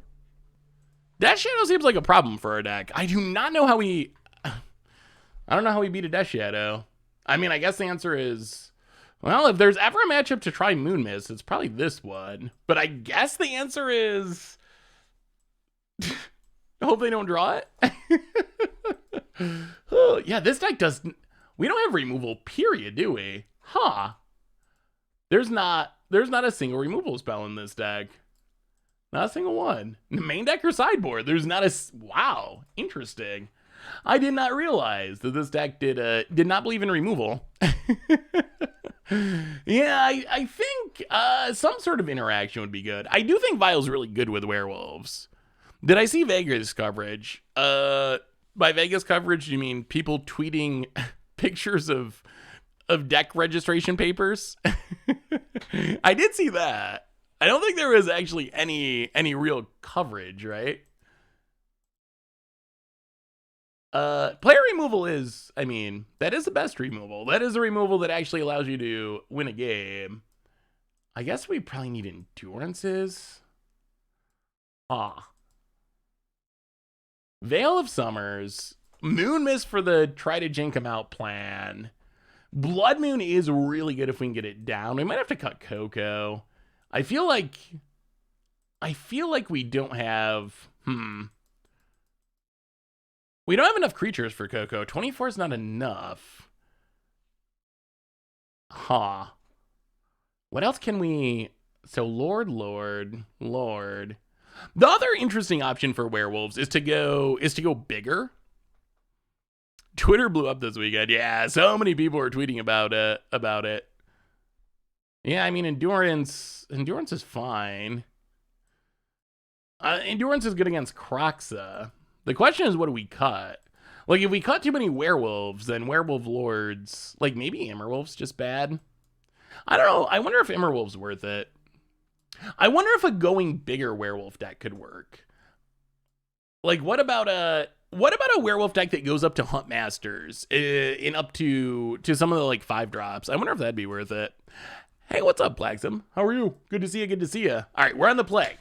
Death Shadow seems like a problem for our deck. I do not know how we... I don't know how we beat a Death Shadow. I mean, I guess the answer is... Well, if there's ever a matchup to try Moon Mist, it's probably this one. But I guess the answer is... I hope they don't draw it. Oh, yeah, this deck doesn't... We don't have removal, period, do we? Huh. There's not a single removal spell in this deck. Not a single one. The main deck or sideboard, there's not a... Wow, interesting. I did not realize that this deck did not believe in removal. Yeah, I think some sort of interaction would be good. I do think Vile's really good with Werewolves. Did I see Vegas coverage? By Vegas coverage, you mean people tweeting pictures of deck registration papers? I did see that. I don't think there was actually any real coverage, right? Player removal is, I mean, that is the best removal. That is a removal that actually allows you to win a game. I guess we probably need endurances. Veil of Summers, Moon Mist for the try to jink him out plan. Blood Moon is really good if we can get it down. We might have to cut Coco. I feel like we don't have, we don't have enough creatures for Coco. 24 is not enough. Huh. What else can we... So Lord. The other interesting option for Werewolves is to go bigger. Twitter blew up this weekend. Yeah, so many people are tweeting about it. Yeah, I mean, endurance is fine. Endurance is good against Croxa. The question is, what do we cut? Like, if we cut too many Werewolves, then Werewolf Lords, like, maybe Immerwolf's just bad. I don't know. I wonder if Immerwolf's worth it. I wonder if a going bigger Werewolf deck could work. Like, what about a Werewolf deck that goes up to Hunt Masters in up to some of the, like, 5-drops? I wonder if that'd be worth it. Hey, what's up, Plaxum? How are you? Good to see you. All right, we're on the play.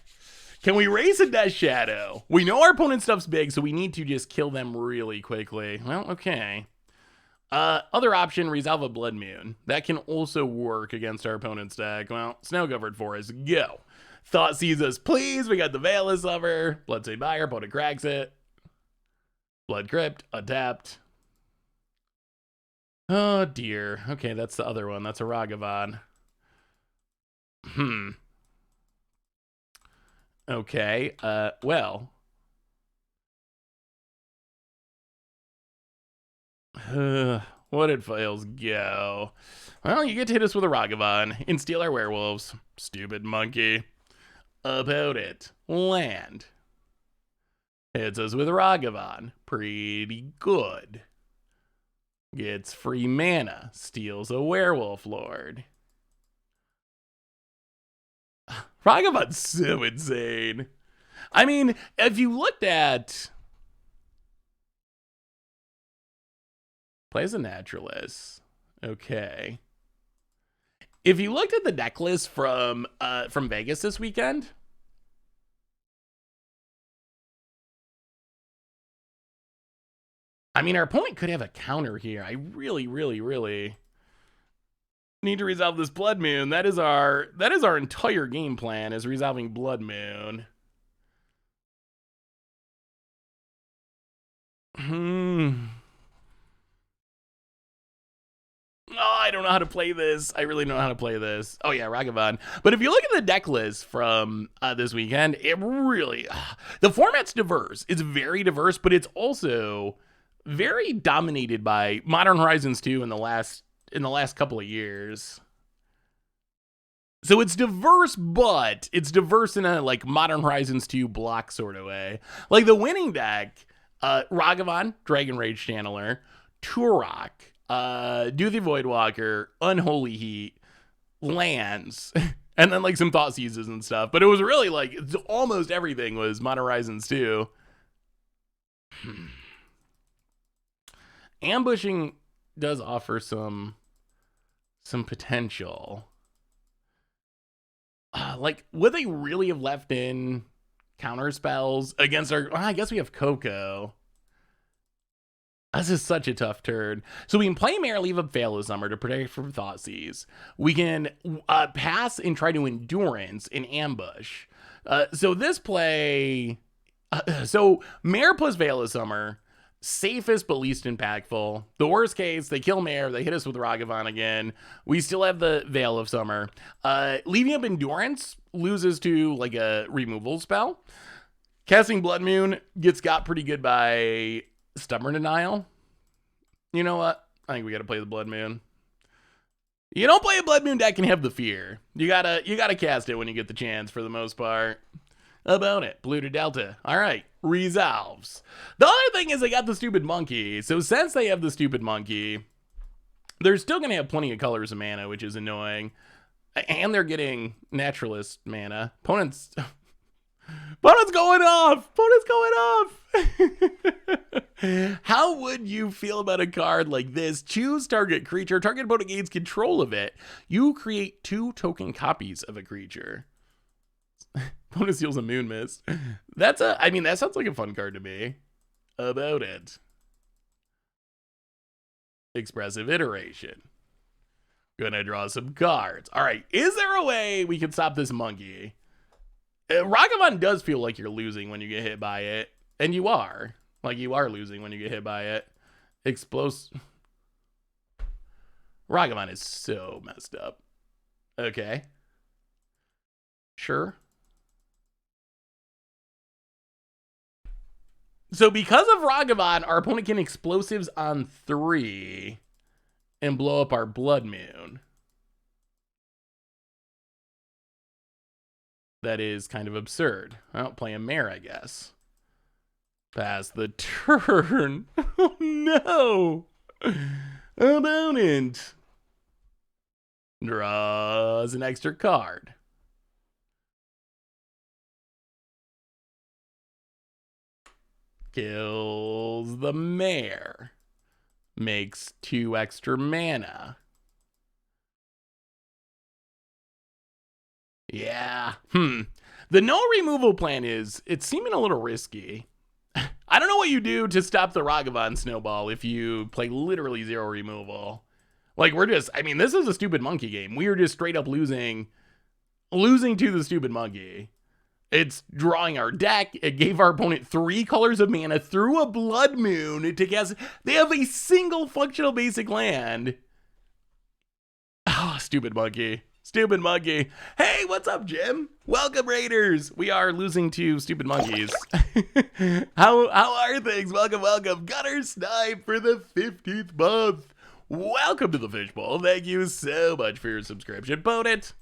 Can we raise a Death Shadow? We know our opponent's stuff's big, so we need to just kill them really quickly. Well, okay. Other option, Resolve a Blood Moon. That can also work against our opponent's deck. Well, Snow Covered Forest, go. Thought sees us, please. We got the Veilless Lover. Bloodstained Buyer, opponent cracks it. Blood Crypt, untapped. Oh, dear. Okay, that's the other one. That's a Ragavan. Okay, well. What did Fails go? Well, you get to hit us with a Ragavan and steal our Werewolves. Stupid monkey. About it. Land. Hits us with Ragavan. Pretty good. Gets free mana. Steals a Werewolf Lord. Ragavan's so insane. I mean, if you looked at... Plays a Naturalist. Okay. If you looked at the deck list from Vegas this weekend... I mean, our opponent could have a counter here. I really need to resolve this Blood Moon. That is our entire game plan, is resolving Blood Moon. Oh, I don't know how to play this. I really don't know how to play this. Oh yeah, Ragavan. But if you look at the deck list from this weekend, it really... the format's diverse. It's very diverse, but it's also very dominated by Modern Horizons 2 in the last couple of years. So it's diverse, but it's diverse in a like Modern Horizons 2 block sort of way. Like the winning deck, Ragavan, Dragon Rage Channeler, Turok, Doothy Voidwalker, Unholy Heat, lands, and then like some Thought Seizes and stuff. But it was really like almost everything was Modern Horizons 2. Ambushing does offer some potential. Like, would they really have left in counter spells against our... I guess we have Coco. This is such a tough turn. So we can play Mare, leave up Veil of Summer to protect from Thoughtseize. We can pass and try to Endurance in ambush. So this play... so Mare plus Veil of Summer, safest but least impactful. The worst case, they kill Mare, they hit us with Ragavan again. We still have the Veil of Summer. Leaving up Endurance loses to like a removal spell. Casting Blood Moon got pretty good by Stubborn Denial. You know what? I think we gotta play the Blood Moon. You don't play a Blood Moon deck and have the fear. You gotta cast it when you get the chance for the most part. About it. Blue to Delta. All right. Resolves. The other thing is they got the stupid monkey. So since they have the stupid monkey, they're still going to have plenty of colors of mana, which is annoying. And they're getting naturalist mana. Opponent's going off. Opponent's going off. How would you feel about a card like this? Choose target creature. Target opponent gains control of it. You create 2 token copies of a creature. Opponent steals a Moon Mist. That sounds like a fun card to me. About it. Expressive Iteration. Gonna draw some cards. All right, is there a way we can stop this monkey? Ragavan does feel like you're losing when you get hit by it. And you are. Like, you are losing when you get hit by it. Ragavan is so messed up. Okay. Sure. So because of Ragavan, our opponent can explosives on 3 and blow up our Blood Moon. That is kind of absurd. I'll play a Mare, I guess. Pass the turn. Oh no! Opponent draws an extra card. Kills the Mare. Makes 2 extra mana. Yeah. The no removal plan it's seeming a little risky. I don't know what you do to stop the Ragavan snowball if you play literally 0 removal. Like, this is a stupid monkey game. We are just straight up losing to the stupid monkey. It's drawing our deck. It gave our opponent 3 colors of mana through a Blood Moon to cast. They have a single functional basic land. Oh, stupid monkey. Stupid monkey. Hey, what's up, Jim? Welcome, Raiders. We are losing to stupid monkeys. How are things? Welcome. Gunner Snipe for the 15th month. Welcome to the Fishbowl. Thank you so much for your subscription, opponent.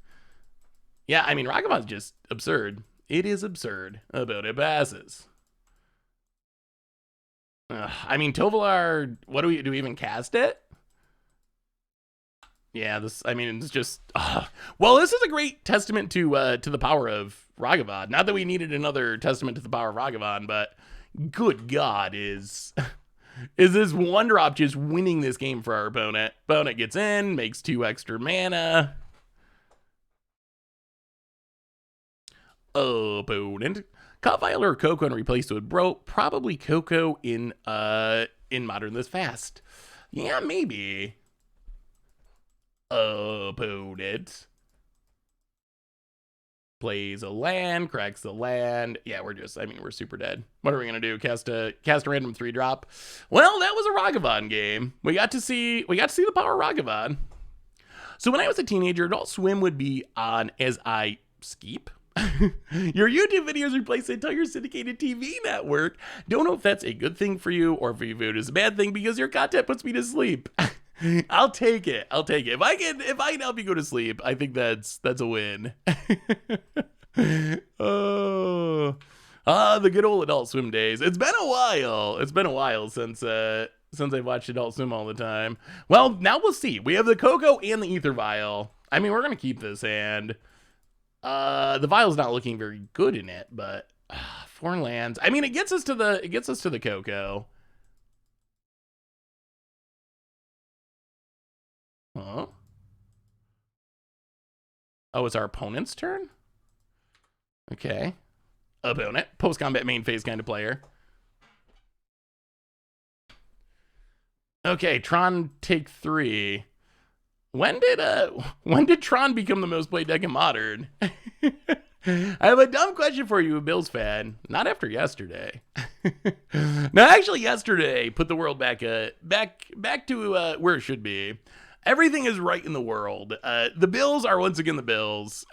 Yeah, Ragavan's just absurd. It is absurd. About it passes. Tovolar, what do we even cast it? Yeah, it's just... Well, this is a great testament to the power of Ragavan. Not that we needed another testament to the power of Ragavan, but good God, is this 1-drop just winning this game for our opponent. Opponent gets in, makes 2 extra mana. Opponent. Caught Violet or Coco and replaced with Bro. Probably Coco in Modern This Fast. Yeah, maybe. Opponent plays a land, cracks the land. Yeah, we're super dead. What are we gonna do? Cast a random 3-drop? Well, that was a Ragavan game. We got to see the power of Ragavan. So when I was a teenager, Adult Swim would be on as I skeep. Your YouTube videos replace the entire syndicated TV network. Don't know if that's a good thing for you or if you view it as a bad thing because your content puts me to sleep. I'll take it. If I can help you go to sleep, I think that's a win. The good old Adult Swim days. It's been a while since I've watched Adult Swim all the time. Well, now we'll see. We have the Coco and the Ether Vial. We're gonna keep this hand. The Vial's not looking very good in it, but 4 lands. I mean, it gets us to the Coco. Huh? Oh, it's our opponent's turn? Okay. Opponent. Post-combat main phase kind of player. Okay, Tron take 3. When did Tron become the most played deck in Modern? I have a dumb question for you, Bills fan. Not after yesterday. No, actually, yesterday put the world back to where it should be. Everything is right in the world. The Bills are once again the Bills.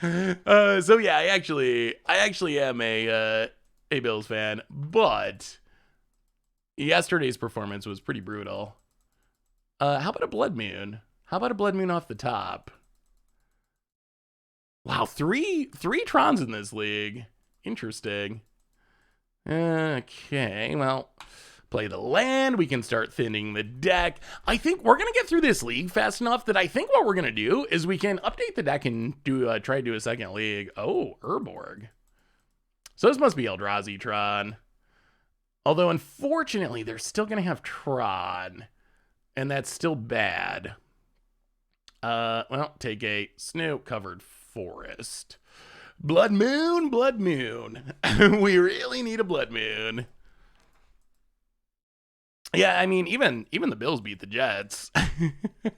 So yeah, I actually am a Bills fan, but yesterday's performance was pretty brutal. How about a Blood Moon? How about a Blood Moon off the top? Wow, three Trons in this league. Interesting. Okay, well, play the land. We can start thinning the deck. I think we're gonna get through this league fast enough that I think what we're gonna do is we can update the deck and try to do a second league. Oh, Urborg. So this must be Eldrazi Tron. Although unfortunately, they're still gonna have Tron, and that's still bad. Well, take a snow-covered forest. Blood Moon, Blood Moon. We really need a Blood Moon. Yeah, I mean, even the Bills beat the Jets.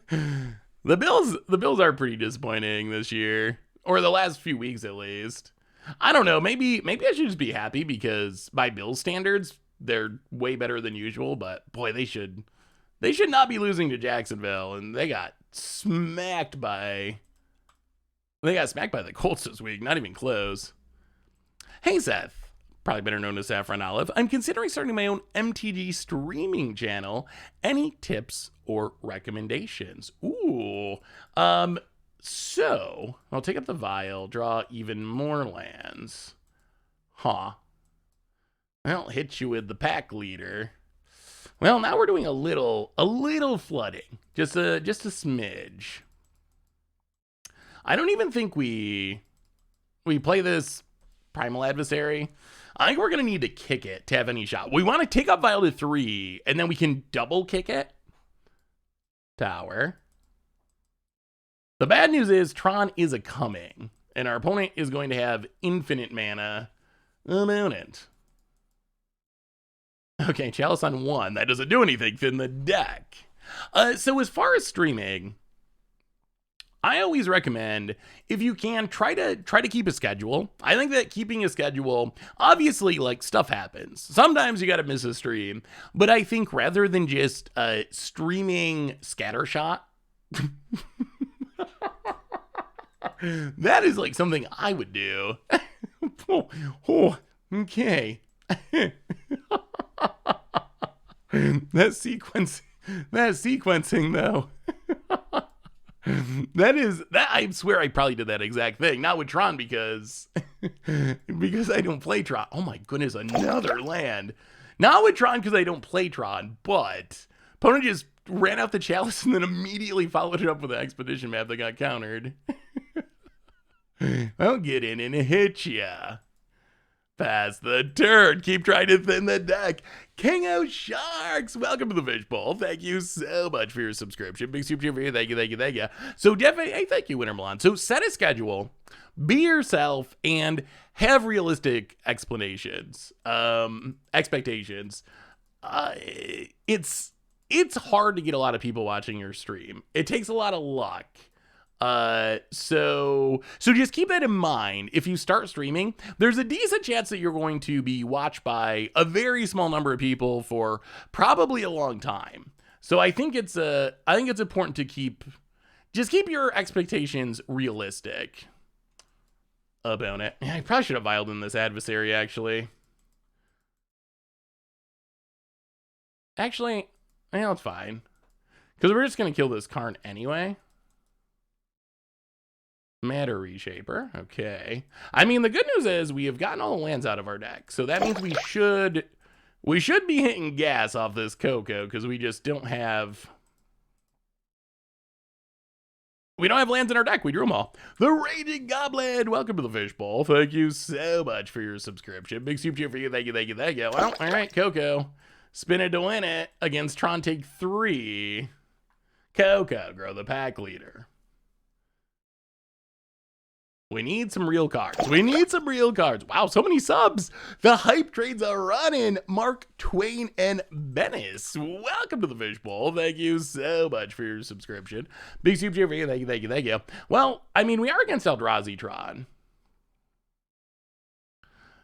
The Bills are pretty disappointing this year, or the last few weeks at least. I don't know. Maybe I should just be happy because by Bills standards, they're way better than usual. But boy, they should not be losing to Jacksonville, and they got smacked by the Colts this week. Not even close. Hey, Seth. Probably better known as Saffron Olive. I'm considering starting my own MTG streaming channel. Any tips or recommendations? Ooh. So, I'll take up the vial, draw even more lands. Huh. I'll hit you with the pack leader. Well, now we're doing a little flooding. Just a smidge. I don't even think we play this Primal Adversary. I think we're going to need to kick it to have any shot. We want to take up Vial to 3, and then we can double kick it. Tower. The bad news is Tron is a-coming, and our opponent is going to have infinite mana about it. Okay, Chalice on 1. That doesn't do anything in the deck. So as far as streaming, I always recommend, if you can, try to keep a schedule. I think that keeping a schedule, obviously, like, stuff happens. Sometimes you gotta miss a stream. But I think rather than just streaming scattershot, that is like something I would do. Okay. That sequencing though. that I swear I probably did that exact thing. Not with Tron because I don't play Tron. Oh my goodness, another land. Not with Tron because I don't play Tron, but opponent just ran out the Chalice and then immediately followed it up with an Expedition map that got countered. I'll get in and hit ya. Pass the turn. Keep trying to thin the deck. King O Sharks, welcome to the Fishbowl. Thank you so much for your subscription. Big super for you. Thank you. So definitely, hey, thank you, Winter Milan. So set a schedule, be yourself, and have realistic expectations. It's hard to get a lot of people watching your stream. It takes a lot of luck. So just keep that in mind. If you start streaming, there's a decent chance that you're going to be watched by a very small number of people for probably a long time. So I think it's important to keep your expectations realistic about it. I probably should have vialed in this adversary, actually. Actually, it's fine. Because we're just going to kill this Karn anyway. Matter Reshaper, okay. I mean, the good news is we have gotten all the lands out of our deck, so that means we should be hitting gas off this Coco because we just don't have We don't have lands in our deck. We drew them all. The Raging Goblin. Welcome to the Fishbowl. Thank you so much for your subscription. Big soup cheer for you. Thank you, thank you, thank you. Well, all right, Coco. Spin it to win it against Tron Take 3. Coco, grow the pack leader. We need some real cards. We need some real cards. Wow, so many subs. The hype trades are running. Mark Twain and Bennis. Welcome to the Fishbowl. Thank you so much for your subscription. Big soup cheer for you. Thank you, thank you, thank you. Well, I mean, we are against Eldrazi Tron.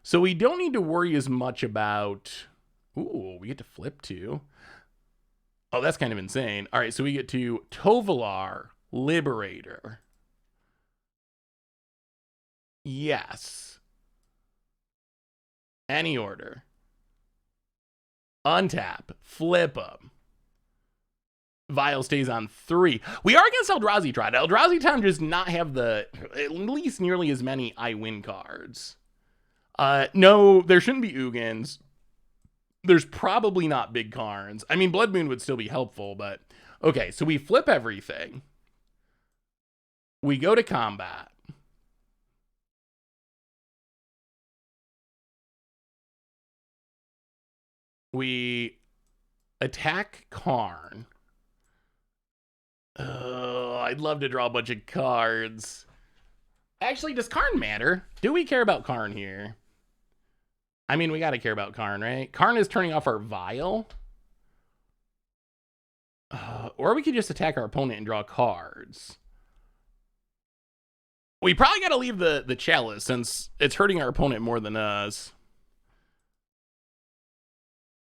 So we don't need to worry as much about... Ooh, we get to flip too. Oh, that's kind of insane. All right, so we get to Tovolar, Liberator. Yes. Any order. Untap. Flip them. Vial stays on 3. We are against Eldrazi Tron. Eldrazi Tron does not have at least nearly as many I win cards. No, there shouldn't be Ugins. There's probably not big Karns. I mean, Blood Moon would still be helpful, but... Okay, so we flip everything. We go to combat. We attack Karn. Oh, I'd love to draw a bunch of cards. Actually, does Karn matter? Do we care about Karn here? I mean, we got to care about Karn, right? Karn is turning off our Vial. Or we could just attack our opponent and draw cards. We probably got to leave the Chalice since it's hurting our opponent more than us.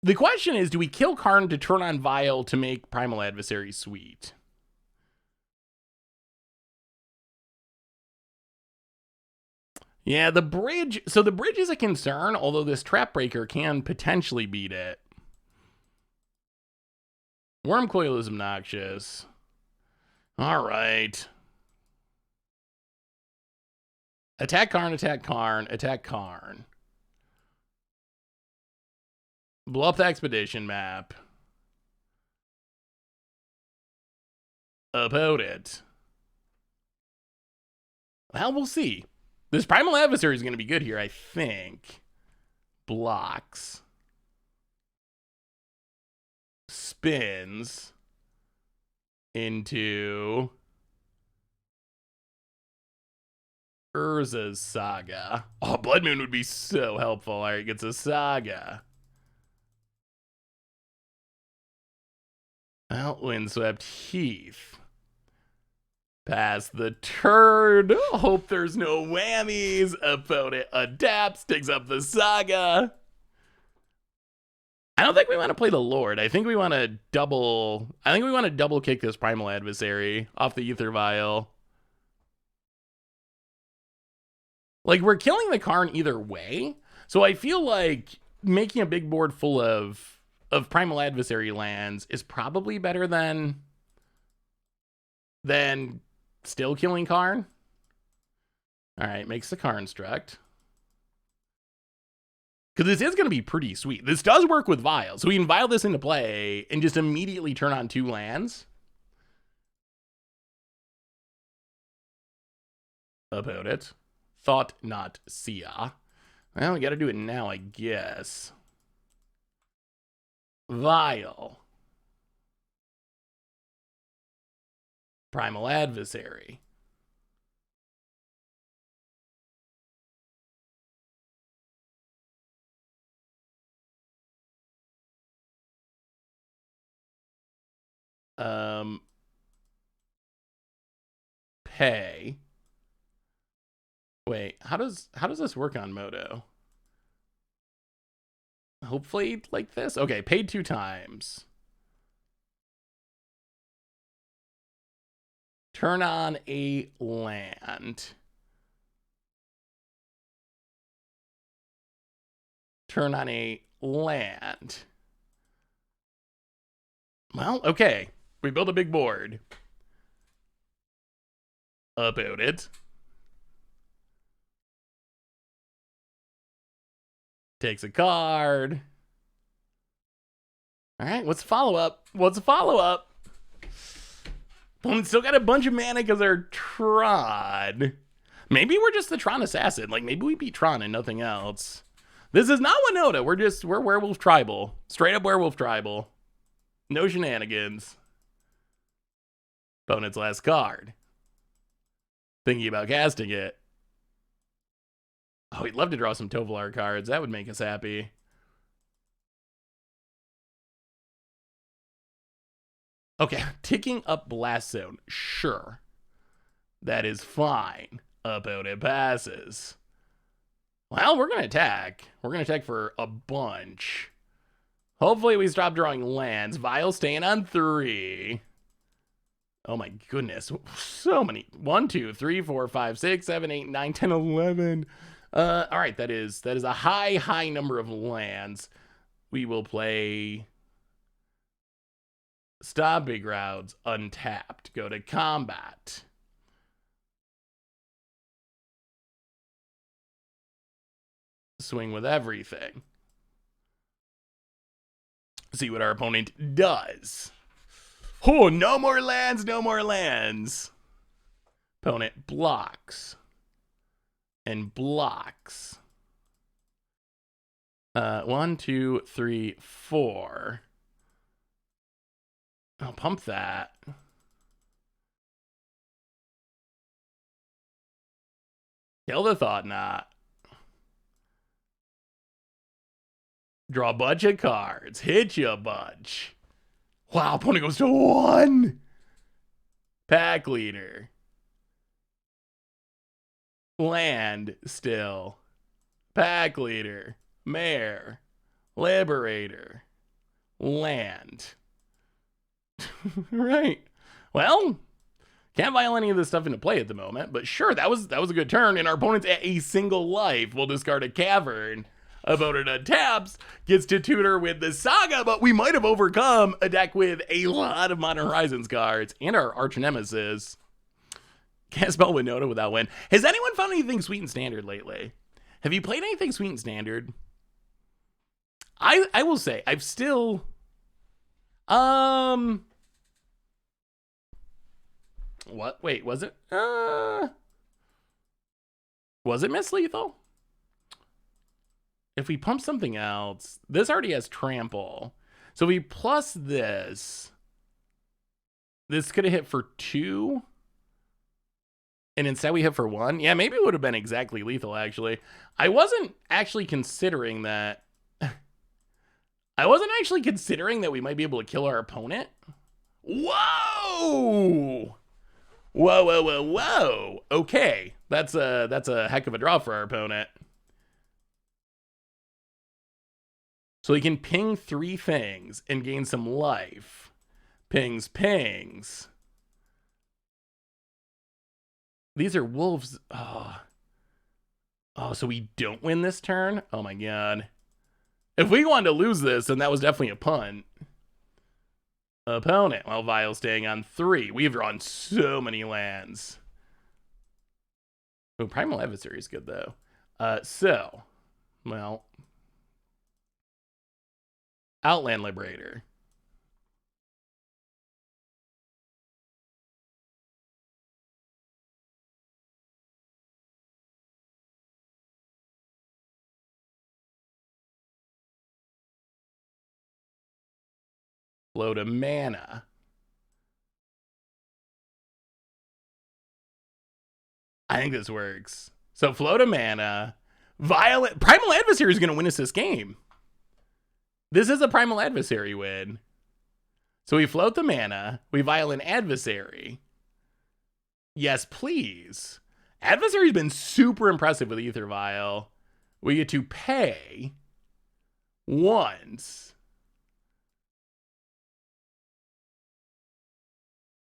The question is, do we kill Karn to turn on Vial to make Primal Adversary sweet? Yeah, the bridge. So the bridge is a concern, although this Trap Breaker can potentially beat it. Worm Coil is obnoxious. All right. Attack Karn, attack Karn, attack Karn. Blow up the Expedition map. Opponent. Well, we'll see. This Primal Adversary is going to be good here, I think. Blocks. Spins. Into... Urza's Saga. Oh, Blood Moon would be so helpful. All right, gets a Saga. Well, Windswept Heath. Pass the turn. Hope there's no whammies. Opponent adapts, takes up the Saga. I don't think we want to play the Lord. I think we want to double kick this Primal Adversary off the Ether Vial. Like, we're killing the Karn either way. So I feel like making a big board full of Primal Adversary lands is probably better than still killing Karn. All right, makes the Karn Struct. Because this is going to be pretty sweet. This does work with Vial. So we can Vial this into play and just immediately turn on 2 lands. Opponent. Thought not Sia. Well, we got to do it now, I guess. Vial. Primal Adversary. Pay. Wait, how does this work on Moto? Hopefully like this. Okay, paid 2 times. Turn on a land. Turn on a land. Well, okay. We built a big board. About it. Takes a card. All right, what's the follow-up? What's the follow-up? Opponent's still got a bunch of mana because they're Tron. Maybe we're just the Tron assassin. Like, maybe we beat Tron and nothing else. This is not Winota. We're Werewolf Tribal. Straight up Werewolf Tribal. No shenanigans. Opponent's last card. Thinking about casting it. Oh, we'd love to draw some Tovolar cards. That would make us happy. Okay, ticking up Blast Zone. Sure. That is fine. Opponent passes. Well, we're going to attack. We're going to attack for a bunch. Hopefully we stop drawing lands. Vial staying on 3. Oh my goodness. So many. 1, 2, 3, 4, 5, 6, 7, 8, 9, 10, 11. All right, that is a high number of lands. We will play Stomping Grounds untapped. Go to combat. Swing with everything. See what our opponent does. Oh, no more lands, no more lands. Opponent blocks. And blocks. 1, 2, 3, 4. I'll pump that. Kill the Thought Knot. Draw a bunch of cards. Hit you a bunch. Wow, opponent goes to 1. Pack Leader. Land still. Pack Leader. Mare. Liberator. Land. Right. Well, can't vial any of this stuff into play at the moment, but sure, that was a good turn, and our opponent's at a single life. We'll discard a Cavern. Opponent untaps, gets to tutor with the Saga, but we might have overcome a deck with a lot of Modern Horizons cards and our arch nemesis. Can't spell Winota without win. Has anyone found anything sweet and standard lately? Have you played anything sweet and standard? I will say, I've still... What? Wait, was it? Was it Miss Lethal? If we pump something else, this already has trample. So we plus this. This could have hit for 2. And instead we hit for 1. Yeah, maybe it would have been exactly lethal, actually. I wasn't actually considering that. I wasn't actually considering that we might be able to kill our opponent. Whoa! Whoa, whoa, whoa, whoa. Okay. That's a heck of a draw for our opponent. So he can ping 3 things and gain some life. Pings, pings. These are wolves. Oh, so we don't win this turn? Oh my god. If we wanted to lose this, then that was definitely a punt. Opponent. Well, Vial staying on 3. We've drawn so many lands. Oh, Primal Adversary is good, though. Well... Outland Liberator. Flow to mana. I think this works. So flow to mana. Primal Adversary is going to win us this game. This is a Primal Adversary win. So we float the mana. We vial an Adversary. Yes, please. Adversary's been super impressive with Ether Vial. We get to pay once.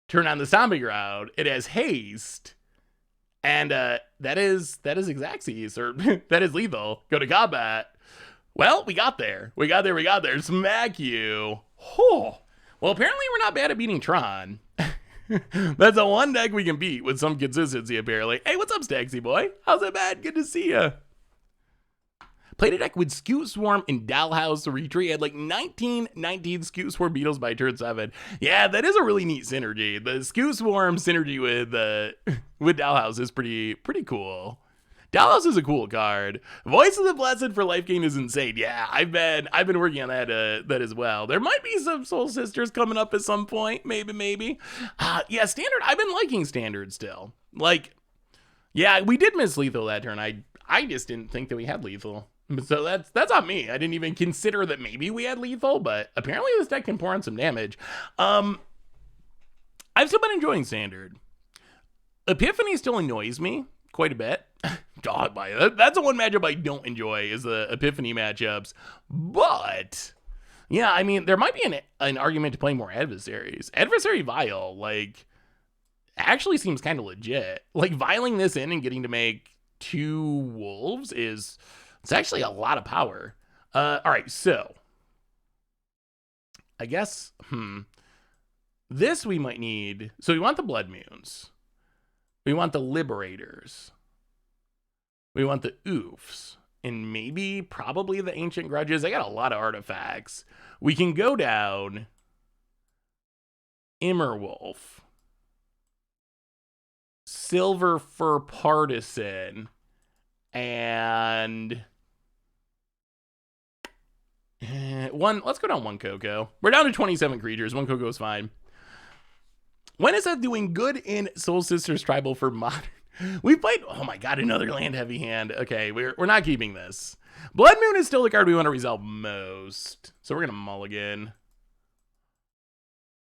Turn on the Stomping Ground. It has haste. And that is Xaxis, or that is lethal. Go to combat. Well, we got there. We got there. Smack you. Oh. Well, apparently we're not bad at beating Tron. That's a one deck we can beat with some consistency, apparently. Hey, what's up, Staxy boy? How's it, man? Good to see ya. Played a deck with Scoot Swarm and Dalhouse Retreat. Had like 19 Scoot Swarm Beetles by turn 7. Yeah, that is a really neat synergy. The Scoot Swarm synergy with Dalhouse is pretty cool. Dalhouse is a cool card. Voice of the Blessed for life gain is insane. Yeah, I've been working on that as well. There might be some Soul Sisters coming up at some point. Maybe. Yeah, Standard. I've been liking Standard still. Like, yeah, we did miss lethal that turn. I just didn't think that we had lethal. So that's on me. I didn't even consider that maybe we had lethal, but apparently this deck can pour on some damage. I've still been enjoying Standard. Epiphany still annoys me quite a bit. God, that's the one matchup I don't enjoy is the Epiphany matchups. But yeah, I mean, there might be an argument to playing more adversaries. Adversary Vile, like, actually seems kind of legit. Like, viling this in and getting to make 2 wolves it's actually a lot of power. All right, so I guess this we might need. So we want the Blood Moons. We want the Liberators. We want the Oofs. And maybe, probably the Ancient Grudges. I got a lot of artifacts. We can go down Immerwolf, Silver Fur Partisan, and let's go down 1 Coco. We're down to 27 creatures. 1 Coco is fine. When is that doing good in Soul Sisters Tribal for Modern? We played, oh my god, another land heavy hand. Okay, we're not keeping this. Blood Moon is still the card we want to resolve most. So we're going to mulligan.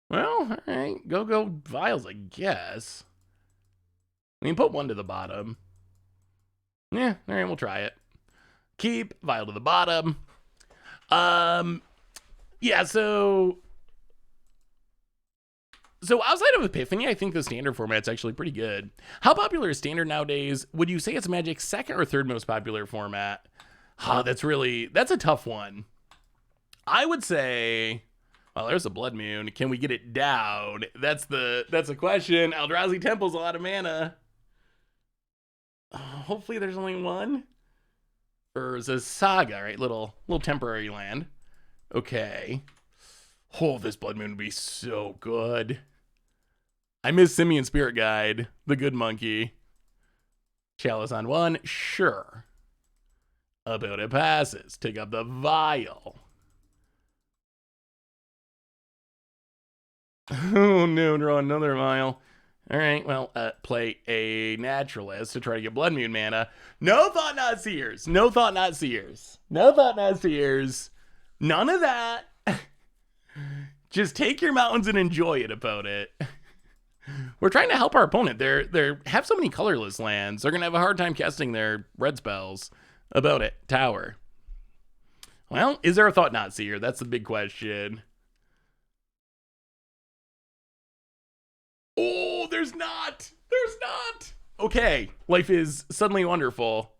Well, all right. Go Vials, I guess. We can put 1 to the bottom. Yeah, all right, we'll try it. Keep Vial to the bottom. Yeah, so outside of Epiphany, I think the Standard format's actually pretty good. How popular is Standard nowadays? Would you say it's Magic's 2nd or 3rd most popular format? That's a tough one. I would say, well, there's a Blood Moon. Can we get it down? That's the question. Eldrazi Temple's a lot of mana. Hopefully there's only 1. Or is a Saga, right? Little temporary land. Okay. Oh, this Blood Moon would be so good. I miss Simian Spirit Guide, the good monkey. Chalice on 1, sure. About it passes. Take up the Vial. Oh no, draw another Vial. All right, well, play a Naturalist to try to get Blood Moon mana. No Thought Not Seers. No Thought Not Seers. No Thought Not Seers. None of that. Just take your mountains and enjoy it, opponent. We're trying to help our opponent. They have so many colorless lands. They're going to have a hard time casting their red spells. About it. Tower. Well, is there a Thought Not Seer? That's the big question. Oh, there's not. There's not. Okay. Life is suddenly wonderful.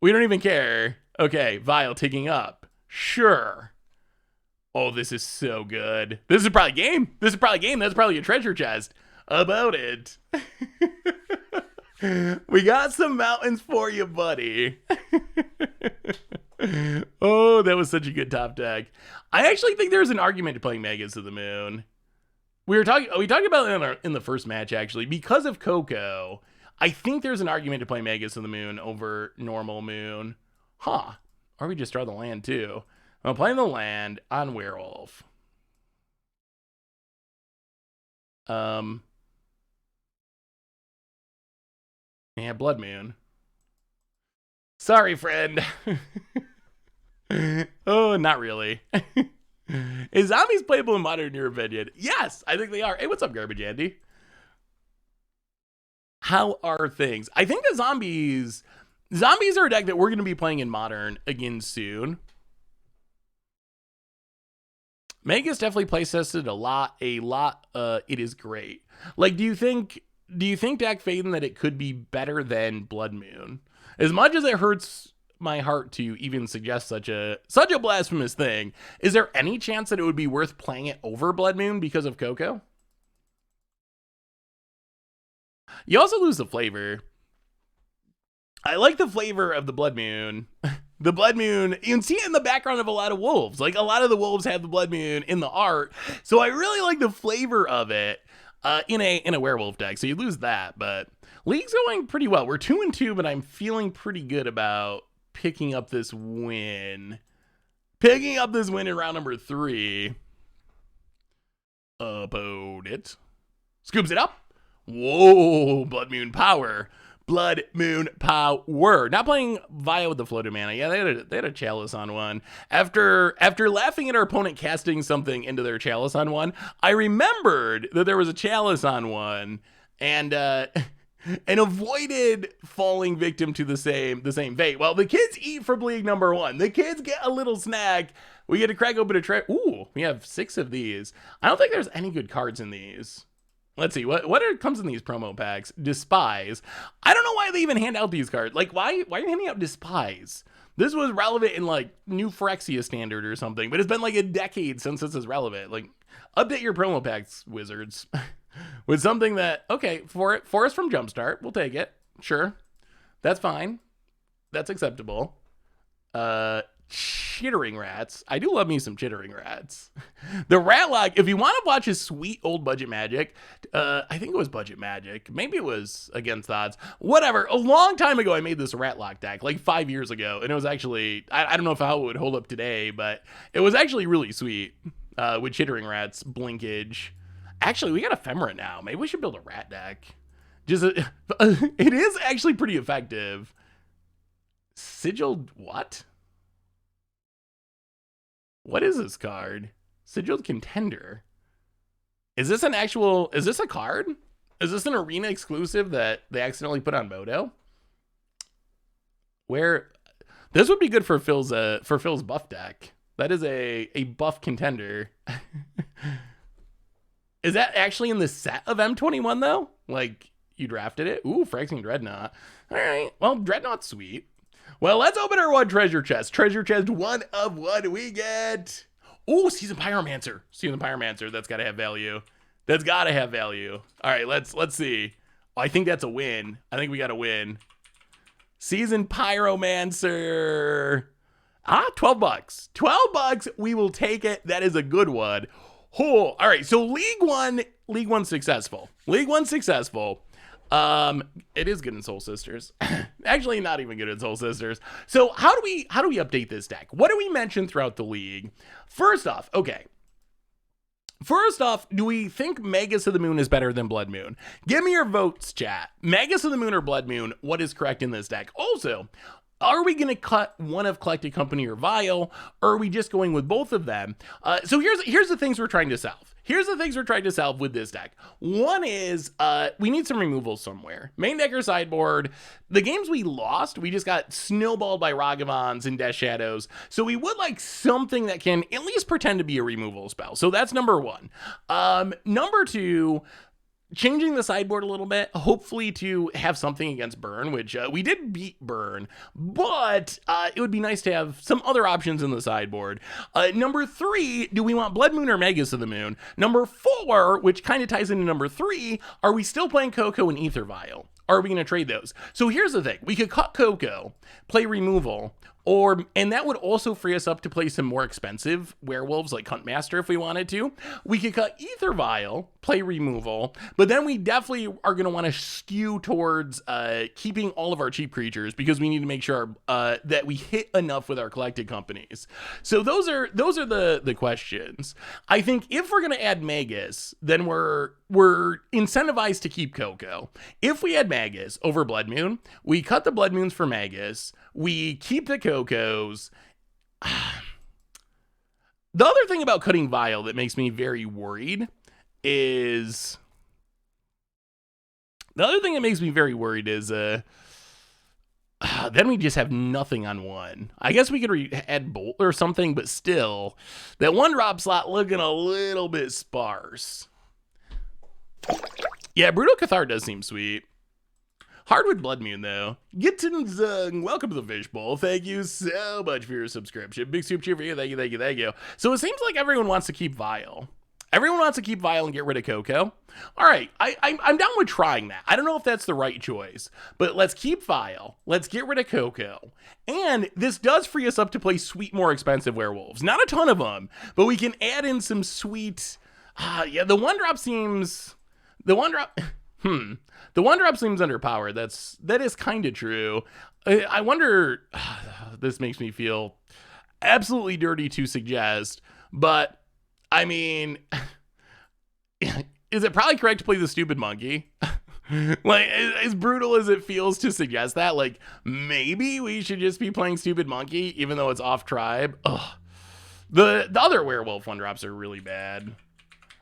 We don't even care. Okay. Vial taking up. Sure. Oh, this is so good. This is probably game. This is probably game. That's probably a treasure chest. About it. We got some mountains for you, buddy. Oh, that was such a good top deck. I actually think there's an argument to playing Magus of the Moon. We talked about it in the first match, actually. Because of Coco, I think there's an argument to play Magus of the Moon over normal Moon. Huh. Or we just draw the land, too. I'm playing the land on Werewolf. Yeah, Blood Moon. Sorry, friend. Oh, not really. Is Zombies playable in Modern in your opinion? Yes, I think they are. Hey, what's up, Garbage Andy? How are things? I think the Zombies are a deck that we're going to be playing in Modern again soon. Magus definitely play tested a lot. It is great. Like, do you think Dak Faden that it could be better than Blood Moon? As much as it hurts my heart to even suggest such a blasphemous thing, is there any chance that it would be worth playing it over Blood Moon because of Coco? You also lose the flavor. I like the flavor of the Blood Moon. The Blood Moon, you can see it in the background of a lot of wolves. Like, a lot of the wolves have the Blood Moon in the art. So I really like the flavor of it in a werewolf deck. So you lose that, but League's going pretty well. We're 2-2, but I'm feeling pretty good about picking up this win. Picking up this win in round number 3. Opponent scoops it up. Whoa, Blood Moon power. Blood Moon power. Not playing Vile with the floated mana. Yeah, they had a chalice on one. After laughing at our opponent casting something into their chalice on one, I remembered that there was a chalice on one, and avoided falling victim to the same fate. Well, the kids eat for League number 1. The kids get a little snack. We get to crack open a tray. Ooh, we have 6 of these. I don't think there's any good cards in these. Let's see, what comes in these promo packs? Despise. I don't know why they even hand out these cards. Like, why are you handing out Despise? This was relevant in, like, New Phyrexia Standard or something, but it's been, like, a decade since this is relevant. Like, update your promo packs, Wizards. With something that, okay, Forest from Jumpstart, we'll take it. Sure. That's fine. That's acceptable. Chittering Rats. I do love me some Chittering Rats. The Ratlock, if you want to watch his sweet old budget Magic, I think it was budget Magic. Maybe it was Against Odds. Whatever. A long time ago, I made this Ratlock deck, like 5 years ago, and it was actually, I don't know how it would hold up today, but it was actually really sweet with Chittering Rats, Blinkage. Actually, we got Ephemera now. Maybe we should build a rat deck. It is actually pretty effective. Sigiled what? What is this card? Sigiled Contender. Is this a card? Is this an arena exclusive that they accidentally put on Moto? Where this would be good for Phil's buff deck. That is a buff contender. Is that actually in the set of M21 though? Like, you drafted it? Ooh, Phyrexian Dreadnought. All right, well, Dreadnought's sweet. Well, let's open our one treasure chest. Treasure chest 1 of 1 we get. Ooh, Seasoned Pyromancer. Seasoned Pyromancer, that's gotta have value. That's gotta have value. All right, let's see. Oh, I think that's a win. I think we got a win. Seasoned Pyromancer. 12 bucks. 12 bucks, we will take it. That is a good one. Oh, all right, so League One successful. League One successful. It is good in Soul Sisters. Actually, not even good in Soul Sisters. So how do we update this deck? What do we mention throughout the league? First off, do we think Magus of the Moon is better than Blood Moon? Give me your votes, chat. Magus of the Moon or Blood Moon? What is correct in this deck? Also, are we going to cut one of Collected Company or Vile, or are we just going with both of them? So here's the things we're trying to solve. Here's the things we're trying to solve with this deck. One is we need some removals somewhere. Main deck or sideboard. The games we lost, we just got snowballed by Ragavans and Death Shadows. So we would like something that can at least pretend to be a removal spell. So that's number one. Number two, changing the sideboard a little bit, hopefully to have something against Burn, which we did beat Burn, but it would be nice to have some other options in the sideboard. Number three, do we want Blood Moon or Magus of the Moon? Number four, which kind of ties into number three, are we still playing Coco and Aether Vial? Are we going to trade those? So here's the thing. We could cut Coco, play removal, and that would also free us up to play some more expensive werewolves like Huntmaster if we wanted to. We could cut Aether Vial, play removal, but then we definitely are going to want to skew towards keeping all of our cheap creatures because we need to make sure that we hit enough with our Collected Companies. So those are the questions. I think if we're going to add Magus, then we're incentivized to keep Coco. If we had Magus over Blood Moon, we cut the Blood Moons for Magus, we keep the Cocos. The other thing about cutting Vile that makes me very worried is then we just have nothing on one. I guess we could add Bolt or something, but still, that one drop slot looking a little bit sparse. Yeah, Brutal Cathar does seem sweet. Hardwood Blood Moon, though. Gittin, welcome to the Fishbowl. Thank you so much for your subscription. Big soup cheer for you. Thank you. So it seems like everyone wants to keep Vile. Everyone wants to keep Vile and get rid of Coco. All right, I'm down with trying that. I don't know if that's the right choice, but let's keep Vile. Let's get rid of Coco. And this does free us up to play sweet, more expensive werewolves. Not a ton of them, but we can add in some sweet... yeah, the one drop seems... The one drop... The one drop seems underpowered. That is kind of true. I wonder... this makes me feel absolutely dirty to suggest, but I mean... Is it probably correct to play the stupid monkey? Like, as brutal as it feels to suggest that, like, maybe we should just be playing stupid monkey, even though it's off tribe. Ugh. The other werewolf one drops are really bad.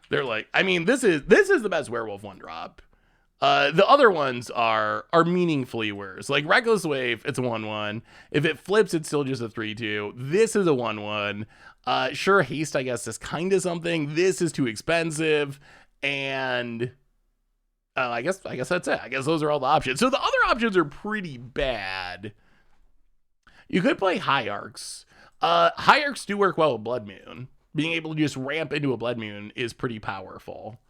They're like, I mean, this is the best werewolf one drop. The other ones are meaningfully worse. Like Reckless Wave, it's a 1/1. If it flips, it's still just a 3/2. This is a 1/1. Sure, Haste, I guess, is kind of something. This is too expensive. And I guess that's it. I guess those are all the options. So the other options are pretty bad. You could play Hierarchs. Hierarchs do work well with Blood Moon. Being able to just ramp into a Blood Moon is pretty powerful.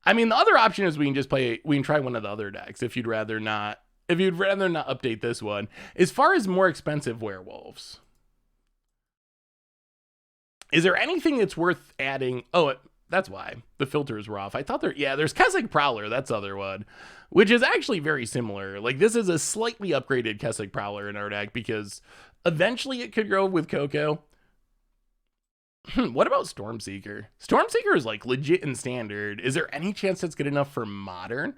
I mean, the other option is we can try one of the other decks if you'd rather not update this one. As far as more expensive werewolves, is there anything that's worth adding? Oh, that's why the filters were off. I thought there's Keswick Prowler. That's the other one, which is actually very similar. Like, this is a slightly upgraded Keswick Prowler in our deck because eventually it could grow with Coco. What about Stormseeker? Stormseeker is like legit in standard. Is there any chance that's good enough for modern?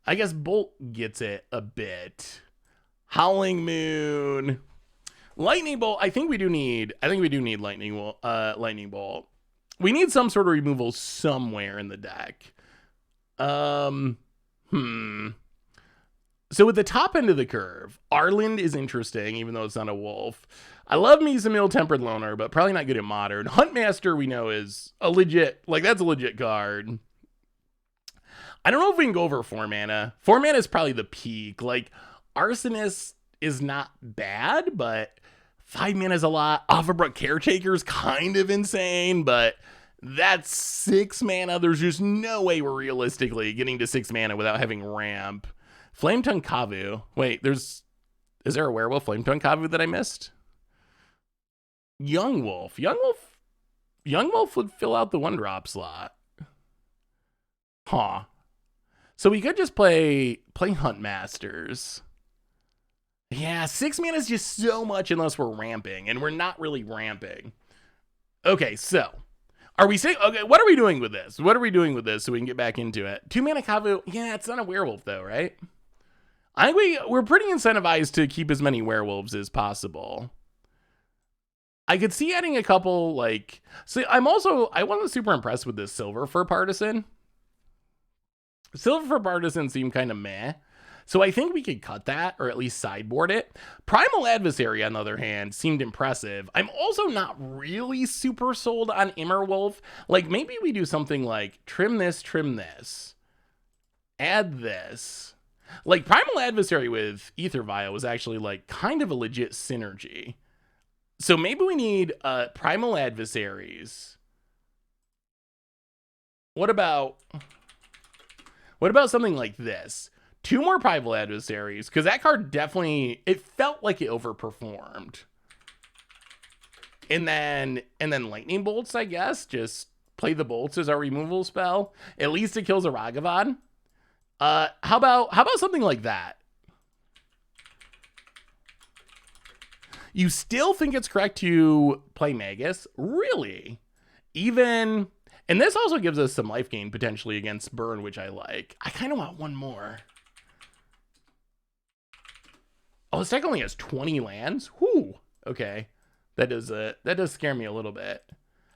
I guess Bolt gets it a bit. Howling Moon, Lightning Bolt. I think we do need Lightning Bolt. We need some sort of removal somewhere in the deck. So with the top end of the curve, Arland is interesting, even though it's not a wolf. I love me some Ill-Tempered Loner, but probably not good at modern. Huntmaster, we know, is a legit, like, that's a legit card. I don't know if we can go over 4 mana. 4 mana is probably the peak. Like, Arsonist is not bad, but 5 mana is a lot. Offerbrook Caretaker is kind of insane, but that's 6 mana. There's just no way we're realistically getting to 6 mana without having ramp. Flametongue Kavu. Wait, is there a werewolf Flametongue Kavu that I missed? Young Wolf would fill out the 1-drop slot. Huh. So we could just play Huntmasters. Yeah, 6 mana is just so much unless we're ramping, and we're not really ramping. Okay, so are we saying, okay, what are we doing with this? So we can get back into it? 2 mana Kavu. Yeah, it's not a werewolf though, right? I think we're pretty incentivized to keep as many werewolves as possible. I could see adding a couple, like... So I wasn't super impressed with this Silver Fur Partisan. Silver Fur Partisan seemed kind of meh. So I think we could cut that, or at least sideboard it. Primal Adversary, on the other hand, seemed impressive. I'm also not really super sold on Immerwolf. Like, maybe we do something like, trim this, add this. Like, Primal Adversary with Ether Vial was actually, like, kind of a legit synergy. So maybe we need Primal Adversaries. What about something like this? 2 more Primal Adversaries, because that card definitely, it felt like it overperformed. And then Lightning Bolts, I guess. Just play the bolts as our removal spell. At least it kills a Ragavan. How about something like that? You still think it's correct to play Magus? Really? And this also gives us some life gain potentially against Burn, which I like. I kind of want one more. Oh, this deck only has 20 lands? Whew. Okay. That does scare me a little bit.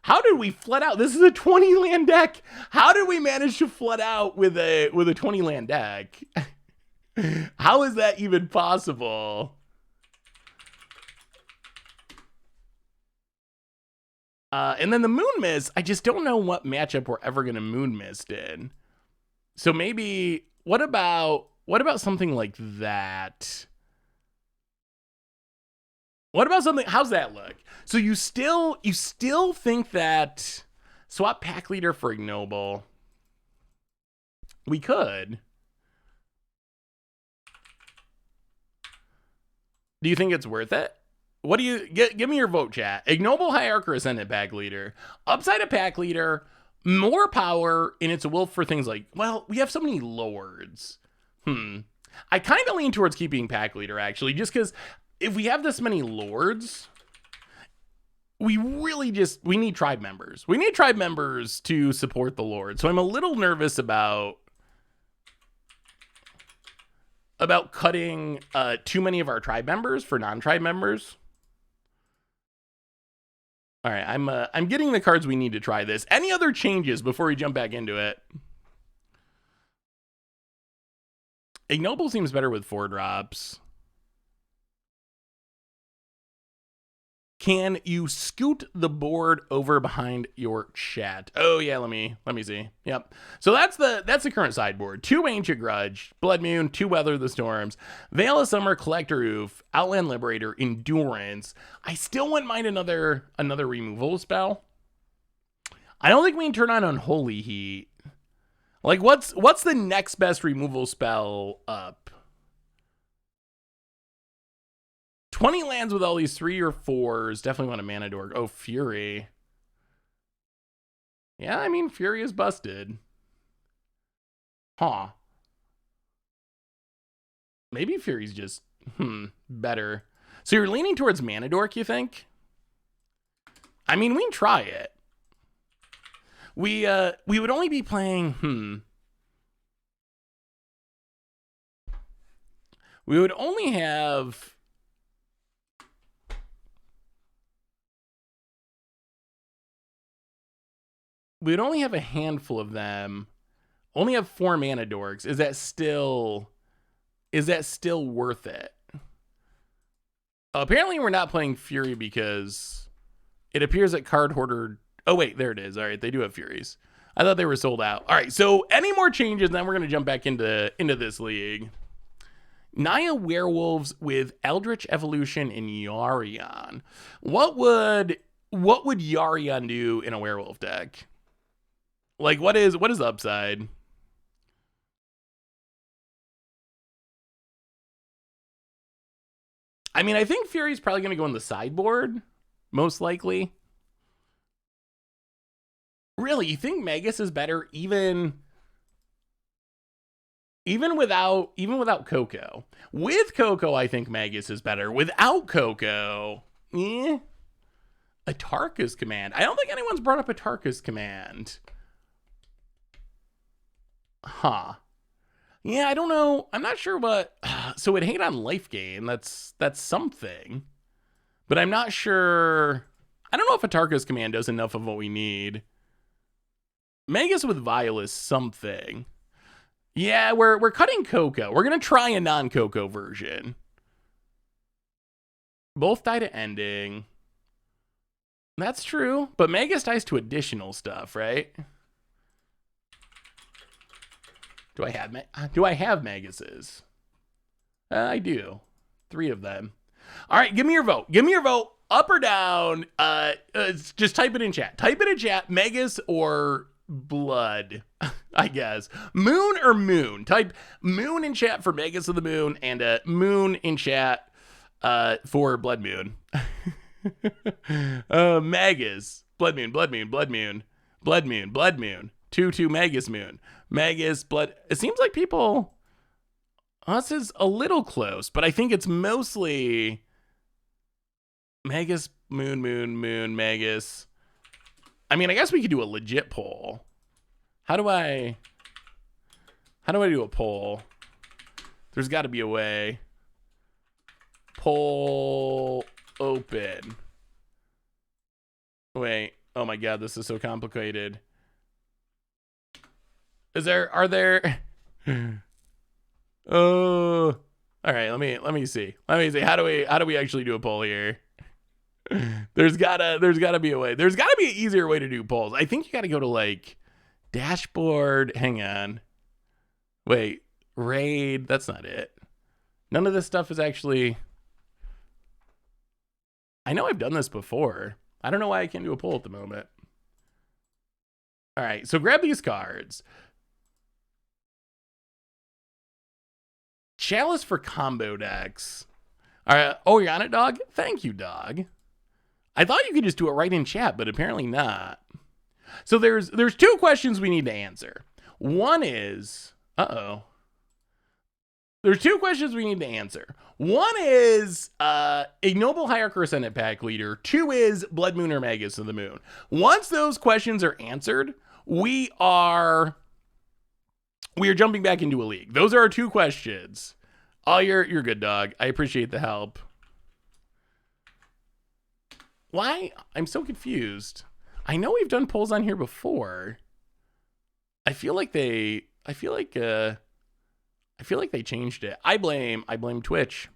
How did we flood out? This is a 20 land deck. How did we manage to flood out with a 20 land deck? How is that even possible? And then the Moon Mist, I just don't know what matchup we're ever going to Moon Mist in. So maybe, what about something like that? What about something, how's that look? So you still think that Swap pack leader for ignoble. We could. Do you think it's worth it? What do you give me your vote, chat? Ignoble Hierarch or Ascendant pack leader? Upside of pack leader, more power, and it's a wolf for things like, well, we have so many lords. I kind of lean towards keeping pack leader, actually, just because if we have this many lords, we really we need tribe members. We need tribe members to support the lord. So I'm a little nervous about cutting too many of our tribe members for non-tribe members. All right, I'm getting the cards we need to try this. Any other changes before we jump back into it? Ignoble seems better with 4 drops. Can you scoot the board over behind your chat? Oh yeah, let me see. Yep. So that's the current sideboard. 2 Ancient Grudge, Blood Moon, 2 Weather the Storms, Veil of Summer, Collector Oof, Outland Liberator, Endurance. I still wouldn't mind another removal spell. I don't think we can turn on Unholy Heat. Like what's the next best removal spell up? 20 lands with all these 3 or 4s. Definitely want a mana dork. Oh, Fury. Yeah, I mean, Fury is busted. Huh. Maybe Fury's just, better. So you're leaning towards mana dork, you think? I mean, we can try it. We would only be playing, We would only have... We would only have a handful of them. Only have 4 mana dorks. Is that still worth it? Apparently we're not playing Fury because it appears that Card Hoarder... Oh wait, there it is. All right, they do have Furies. I thought they were sold out. All right, so any more changes, then we're going to jump back into this league. Naya Werewolves with Eldritch Evolution and Yarion. What would Yarion do in a werewolf deck? Like, what is the upside? I mean, I think Fury's probably going to go in the sideboard, most likely. Really, you think Magus is better even without Coco? With Coco, I think Magus is better. Without Coco, Atarka's Command. I don't think anyone's brought up Atarka's Command. Huh. Yeah, I don't know. I'm not sure what... So it hate on life gain. That's something. But I'm not sure... I don't know if Atarka's Command does enough of what we need. Magus with Vial is something. Yeah, we're cutting Coco. We're going to try a non-Coco version. Both die to ending. That's true. But Magus dies to additional stuff, right? Do I have Maguses? I do. 3 of them. All right, give me your vote. Give me your vote. Up or down. Just type it in chat. Type it in chat. Magus or Blood, I guess. Moon or Moon? Type Moon in chat for Magus of the Moon and Moon in chat for Blood Moon. Magus. Blood Moon, Blood Moon, Blood Moon. Blood Moon, Blood Moon. 2/2 Magus Moon. Magus, Blood. It seems like people... Us is a little close, but I think it's mostly... Magus, Moon, Moon, Moon, Magus. I mean, I guess we could do a legit poll. How do I do a poll? There's got to be a way. Poll open. Wait. Oh my God, this is so complicated. Are there Oh, all right, let me see. How do we actually do a poll here? There's gotta be a way. There's gotta be an easier way to do polls. I think you gotta go to like dashboard. Hang on. Wait, raid. That's not it. None of this stuff is actually... I know I've done this before. I don't know why I can't do a poll at the moment. All right, so grab these cards. Chalice for combo decks. All right. Oh, you're on it, dog? Thank you, dog. I thought you could just do it right in chat, but apparently not. So there's two questions we need to answer. One is, there's two questions we need to answer. One is Ignoble Hierarch or Ascendant Pack Leader. Two is Blood Moon or Magus of the Moon. Once those questions are answered, we are jumping back into a league. Those are our two questions. Oh, you're good, dog. I appreciate the help. Why? I'm so confused. I know we've done polls on here before. I feel like they changed it. I blame Twitch.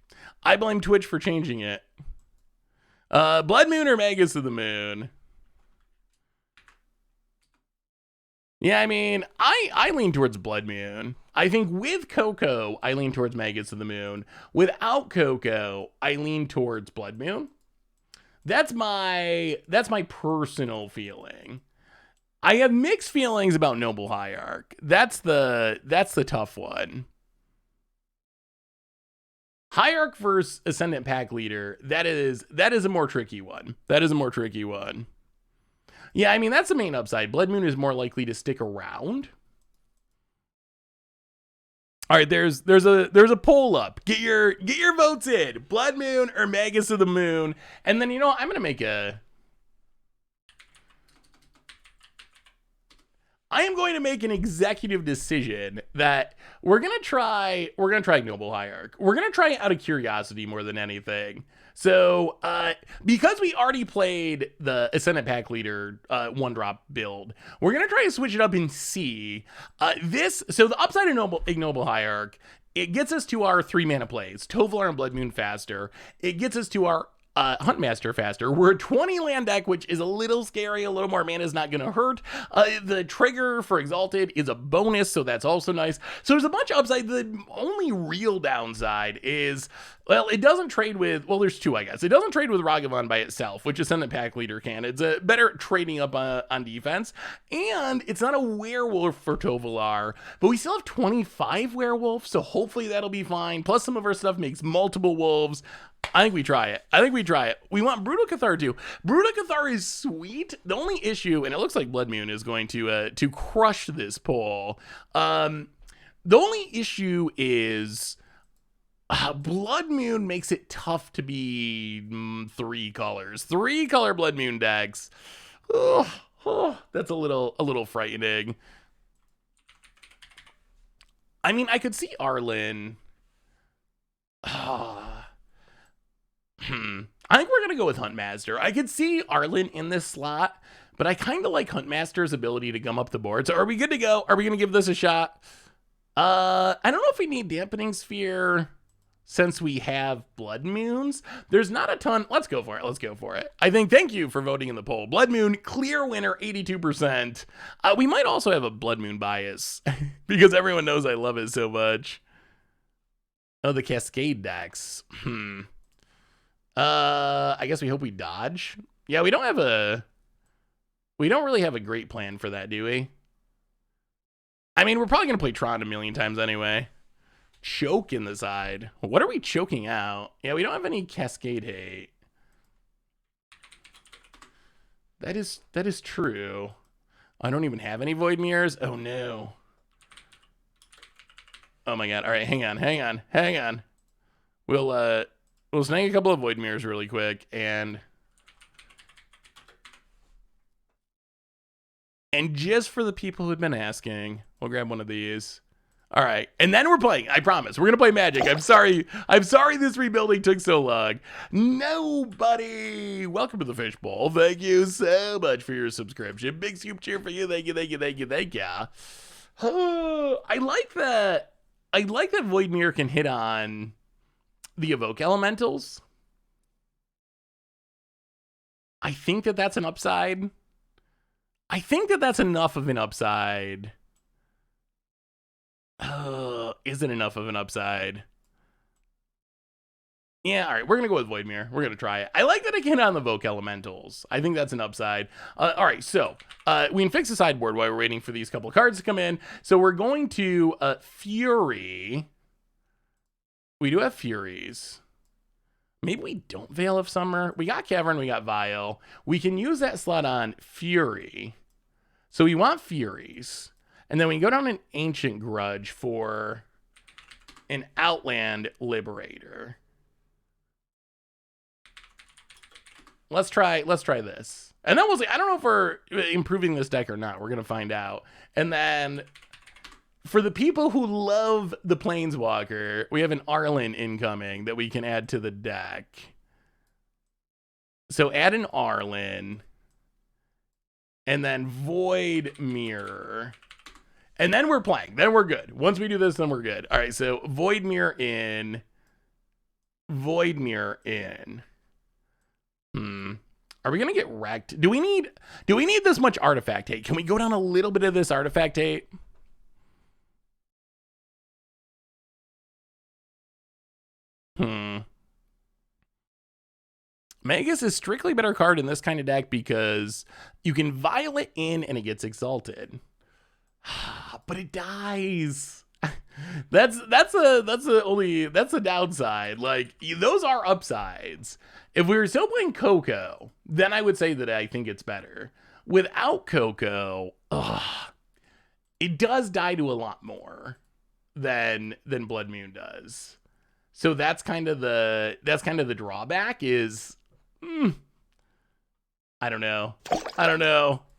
I blame Twitch for changing it. Blood Moon or Magus of the Moon? Yeah, I mean, I lean towards Blood Moon. I think with Coco, I lean towards Magus of the Moon. Without Coco, I lean towards Blood Moon. That's my personal feeling. I have mixed feelings about Noble Hierarch. That's the tough one. Hierarch versus Ascendant Pack Leader, that is a more tricky one. Yeah, I mean, that's the main upside. Blood Moon is more likely to stick around. All right, there's a poll up. Get your votes in. Blood Moon or Magus of the Moon. And then, I'm going to I am going to make an executive decision that we're going to try Noble Hierarch. We're going to try it out of curiosity more than anything. So, because we already played the Ascendant Pack Leader one drop build, we're going to try to switch it up and see. So the upside of Ignoble Hierarch, it gets us to our 3-mana plays, Tovolar and Blood Moon faster. It gets us to our Huntmaster faster. We're a 20 land deck, which is a little scary. A little more mana is not going to hurt. The trigger for Exalted is a bonus, so that's also nice. So there's a bunch of upside. The only real downside is, well, it doesn't trade with, well, there's two, I guess. It doesn't trade with Ragavan by itself, which Ascendant Pack Leader can. It's a better trading up on defense. And it's not a werewolf for Tovolar, but we still have 25 werewolves, so hopefully that'll be fine. Plus some of our stuff makes multiple wolves. I think we try it. We want Brutal Cathar too. Brutal Cathar is sweet. The only issue, and it looks like Blood Moon is going to crush this poll. The only issue is Blood Moon makes it tough to be 3 colors. 3-color Blood Moon decks. That's a little frightening. I mean, I could see Arlen. I think we're going to go with Huntmaster. I could see Arlen in this slot, but I kind of like Huntmaster's ability to gum up the board. So are we good to go? Are we going to give this a shot? I don't know if we need Dampening Sphere since we have Blood Moons. There's not a ton. Let's go for it. I think, thank you for voting in the poll. Blood Moon, clear winner, 82%. We might also have a Blood Moon bias because everyone knows I love it so much. Oh, the Cascade decks. I guess we hope we dodge. Yeah, we don't really have a great plan for that, do we? I mean, we're probably going to play Tron a million times anyway. Choke in the side. What are we choking out? Yeah, we don't have any Cascade hate. That is true. I don't even have any Void Mirrors. Oh, no. Oh, my God. All right, hang on. We'll snag a couple of Void Mirrors really quick, and just for the people who've been asking, we'll grab one of these. All right, and then we're playing. I promise, we're gonna play Magic. I'm sorry this rebuilding took so long. Nobody, welcome to the Fishbowl. Thank you so much for your subscription. Big scoop cheer for you. Thank you. I like that Void Mirror can hit on the Evoke Elementals. I think that's an upside. I think that's enough of an upside. Isn't enough of an upside. Yeah, all right, we're going to go with Voidmere. We're going to try it. I like that I can hit on the Voke Elementals. I think that's an upside. All right, so we can fix the sideboard while we're waiting for these couple of cards to come in. So we're going to Fury. We do have Furies. Maybe we don't Veil of Summer. We got Cavern, we got Vial. We can use that slot on Fury. So we want Furies. And then we go down an Ancient Grudge for an Outland Liberator. Let's try this. And then we'll see. I don't know if we're improving this deck or not. We're going to find out. And then for the people who love the Planeswalker, we have an Arlen incoming that we can add to the deck. So add an Arlen. And then Void Mirror. And then we're playing. Then we're good. Once we do this, then we're good. All right, so Void Mirror in. Void Mirror in. Are we going to get wrecked? Do we need this much artifact hate? Can we go down a little bit of this artifact hate? Magus is strictly better card in this kind of deck because you can vial it in and it gets exalted. But it dies. That's a downside. Like, those are upsides. If we were still playing Coco, then I would say that I think it's better. Without Coco, it does die to a lot more than Blood Moon does. So that's kind of the drawback is I don't know.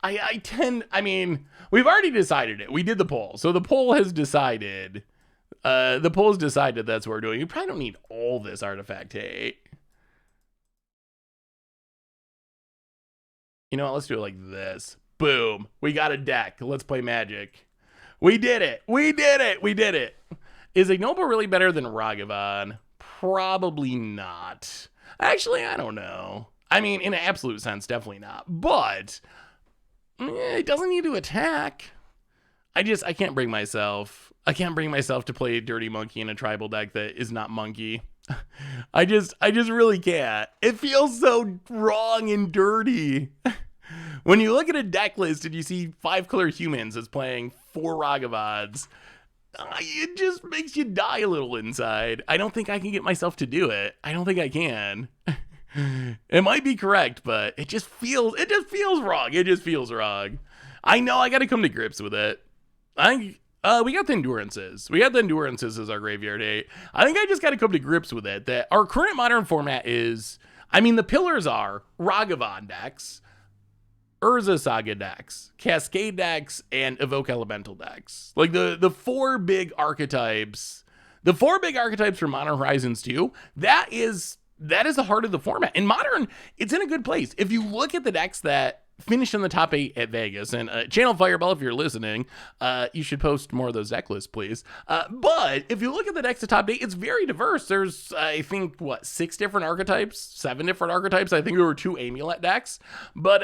I mean, we've already decided it. We did the poll. So the poll has decided. The poll's decided that's what we're doing. You probably don't need all this artifact hate. You know what? Let's do it like this. Boom. We got a deck. Let's play Magic. We did it. We did it. We did it. Is Ignoble really better than Ragavan? Probably not. Actually, I don't know. I mean, in an absolute sense, definitely not. But it doesn't need to attack. I can't bring myself. I can't bring myself to play Dirty Monkey in a tribal deck that is not Monkey. I just really can't. It feels so wrong and dirty. When you look at a deck list and you see 5-color humans as playing 4 Ragavans, it just makes you die a little inside. I don't think I can get myself to do it. I don't think I can. It might be correct, but it just feels wrong. It just feels wrong. I know I got to come to grips with it. We got the Endurances. We got the Endurances as our graveyard hate. I think I just got to come to grips with it. That our current modern format is, I mean, the pillars are Ragavan decks, Urza Saga decks, Cascade decks, and Evoke Elemental decks. Like the 4 big archetypes. The 4 big archetypes for Modern Horizons 2, that is the heart of the format. In Modern, it's in a good place. If you look at the decks that finished in the top 8 at Vegas, and Channel Fireball, if you're listening, you should post more of those deck lists, please. But if you look at the decks at top 8, it's very diverse. There's, I think, 6 different archetypes, 7 different archetypes. I think there were 2 Amulet decks. But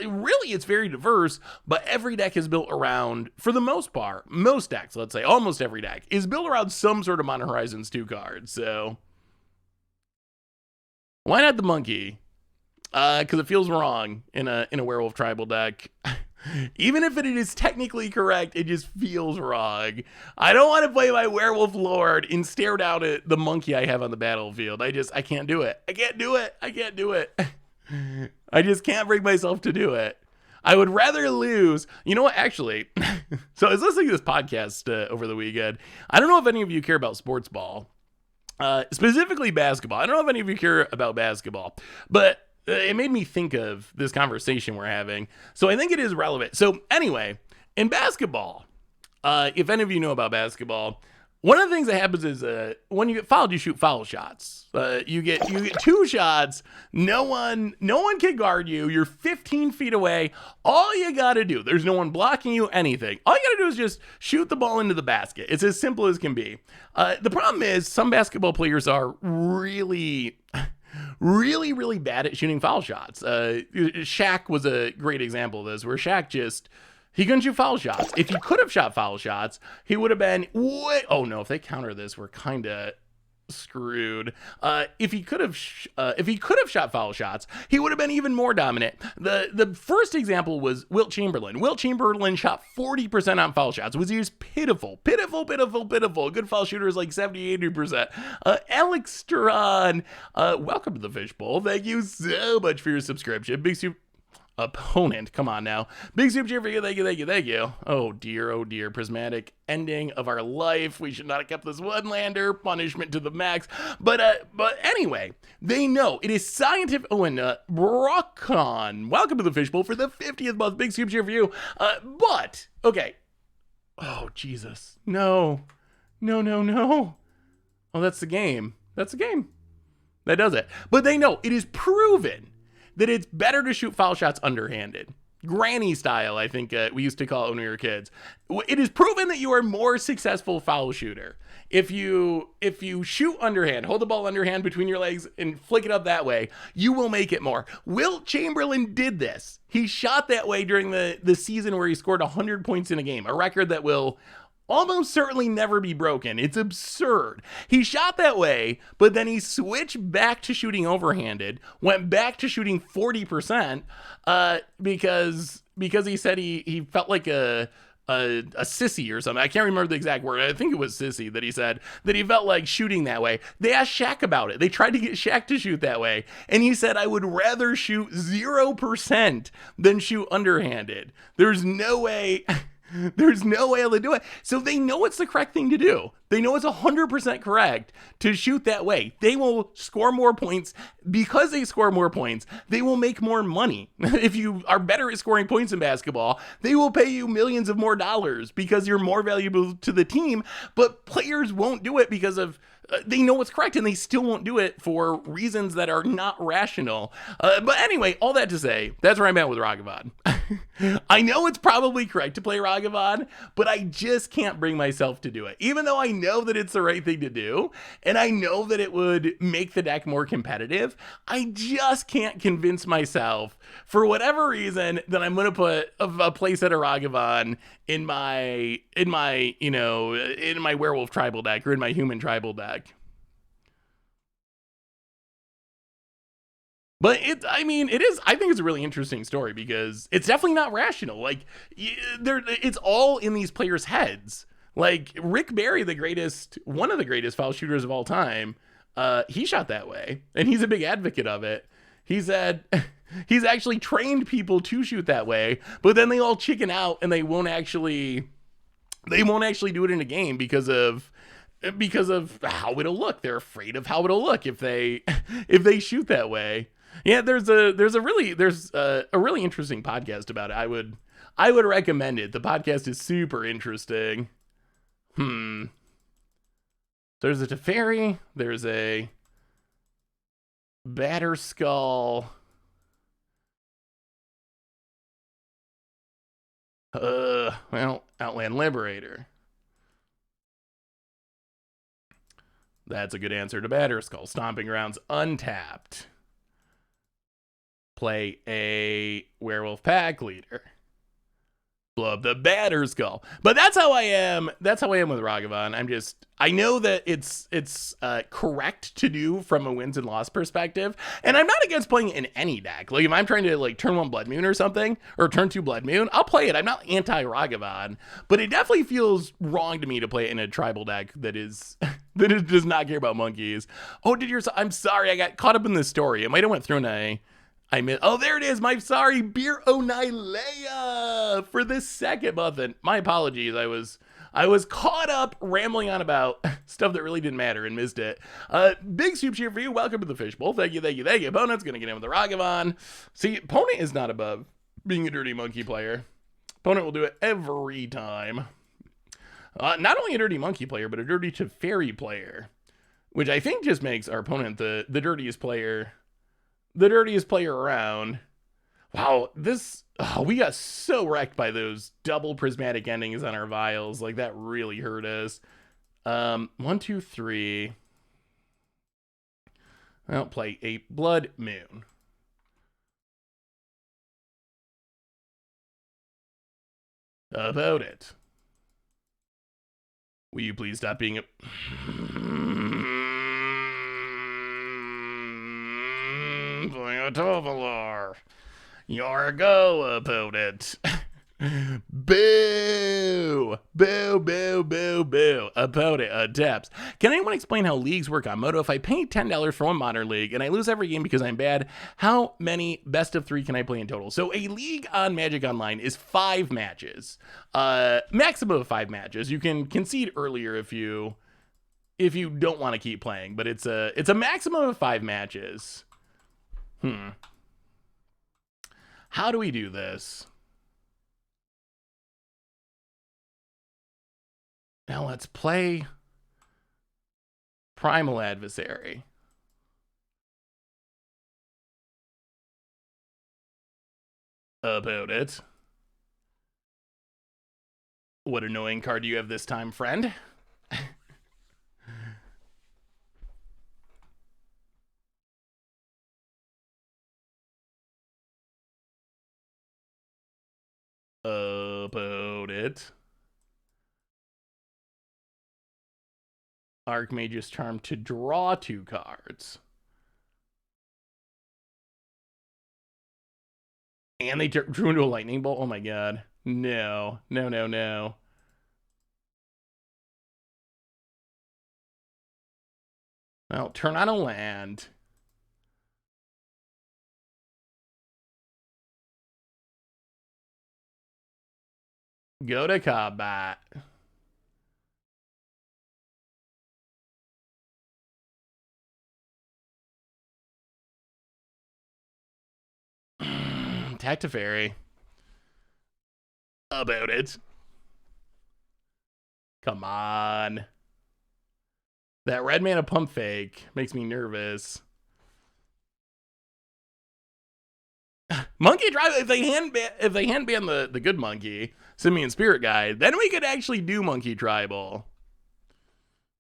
really, it's very diverse, but every deck is built around, for the most part, most decks, let's say, almost every deck, is built around some sort of Modern Horizons 2 card. So why not the Monkey? Because it feels wrong in a Werewolf tribal deck. Even if it is technically correct, it just feels wrong. I don't want to play my Werewolf Lord and stare down at the Monkey I have on the battlefield. I can't do it. I can't do it. I just can't bring myself to do it. I would rather lose. You know what? Actually, so I was listening to this podcast over the weekend. I don't know if any of you care about sports ball, specifically basketball. I don't know if any of you care about basketball, but it made me think of this conversation we're having. So I think it is relevant. So anyway, in basketball, if any of you know about basketball, one of the things that happens is when you get fouled, you shoot foul shots. You get 2 shots. No one can guard you. You're 15 feet away. All you got to do, there's no one blocking you, anything. All you got to do is just shoot the ball into the basket. It's as simple as can be. The problem is some basketball players are really bad at shooting foul shots. Shaq was a great example of this, where Shaq he couldn't shoot foul shots. If he could have shot foul shots, he would have been oh no, if they counter this, we're kind of screwed. If he could have shot foul shots, he would have been even more dominant. The first example was Wilt Chamberlain. Wilt Chamberlain shot 40% on foul shots. Was he just pitiful. Good foul shooter is like 70-80%. Alex Strawn, welcome to the Fishbowl. Thank you so much for your subscription. Big super opponent, come on now. Big super cheer for you. Thank you. Oh dear, prismatic ending of our life. We should not have kept this one lander. Punishment to the max. But anyway, they know it is scientific. Oh, and Brockcon, welcome to the Fishbowl for the 50th month. Big super cheer for you. But okay. Oh Jesus, no. Oh, that's the game. That does it. But they know it is proven that it's better to shoot foul shots underhanded. Granny style, I think we used to call it when we were kids. It is proven that you are more successful foul shooter if you shoot underhand, hold the ball underhand between your legs and flick it up that way. You will make it more. Wilt Chamberlain did this. He shot that way during the season where he scored 100 points in a game, a record that will almost certainly never be broken. It's absurd. He shot that way, but then he switched back to shooting overhanded, went back to shooting 40%, because he said he felt like a sissy or something. I can't remember the exact word. I think it was sissy that he said that he felt like shooting that way. They asked Shaq about it. They tried to get Shaq to shoot that way, and he said, I would rather shoot 0% than shoot underhanded. There's no way I'll do it. So they know it's the correct thing to do. They know it's 100% correct to shoot that way. They will score more points. Because they score more points, they will make more money. If you are better at scoring points in basketball, they will pay you millions of more dollars because you're more valuable to the team. But players won't do it because of they know what's correct, and they still won't do it for reasons that are not rational. But anyway, all that to say, that's where I'm at with Ragavan. I know it's probably correct to play Ragavan, but I just can't bring myself to do it. Even though I know that it's the right thing to do, and I know that it would make the deck more competitive, I just can't convince myself, for whatever reason, that I'm going to put a playset of Ragavan in my werewolf tribal deck or in my human tribal deck. But I think it's a really interesting story because it's definitely not rational. Like, it's all in these players' heads. Like, Rick Barry, one of the greatest foul shooters of all time, he shot that way, and he's a big advocate of it. He said he's actually trained people to shoot that way, but then they all chicken out and they won't actually do it in a game because of how it'll look. They're afraid of how it'll look if they shoot that way. Yeah, there's a really interesting podcast about it. I would recommend it. The podcast is super interesting. There's a Teferi, there's a Batterskull. Outland Liberator. That's a good answer to Batterskull. Stomping Grounds untapped. Play a Werewolf Pack Leader. Blow up the Batterskull. But that's how I am with Ragavan. I know that it's correct to do from a wins and loss perspective, and I'm not against playing it in any deck. Like, if I'm trying to like turn 1 Blood Moon or something, or turn 2 Blood Moon, I'll play it. I'm not anti Ragavan, but it definitely feels wrong to me to play it in a tribal deck that does not care about monkeys. Oh, I'm sorry, I got caught up in this story. It might have went through there it is. Beer Onilea for this second month. And my apologies. I was caught up rambling on about stuff that really didn't matter and missed it. Big soup cheer for you. Welcome to the Fishbowl. Thank you. Opponent's going to get in with the Ragavan. See, opponent is not above being a dirty monkey player. Opponent will do it every time. Not only a dirty monkey player, but a dirty Teferi player, which I think just makes our opponent the dirtiest player around. Wow, we got so wrecked by those double prismatic endings on our vials. Like, that really hurt us. 1, 2, 3. I'll play a Blood Moon. About it. Will you please stop being a... Playing a Tovalar. Your go, opponent. Boo! Boo, boo, boo, boo. Opponent adapts. Can anyone explain how leagues work on Moto? If I pay $10 for one modern league and I lose every game because I'm bad, how many best of 3 can I play in total? So a league on Magic Online is 5 matches. Maximum of 5 matches. You can concede earlier if you don't want to keep playing, but it's a maximum of 5 matches. How do we do this? Now let's play Primal Adversary. About it. What annoying card do you have this time, friend? About it. Archmage's Charm to draw 2 cards. And they drew into a lightning bolt? Oh my god. No. No, no, no. Well, turn on a land. Go to combat. Tactifairy. About it. Come on. That red mana pump fake makes me nervous. Monkey Drive, if they hand ban the good monkey, Simian Spirit Guide, then we could actually do Monkey Tribal.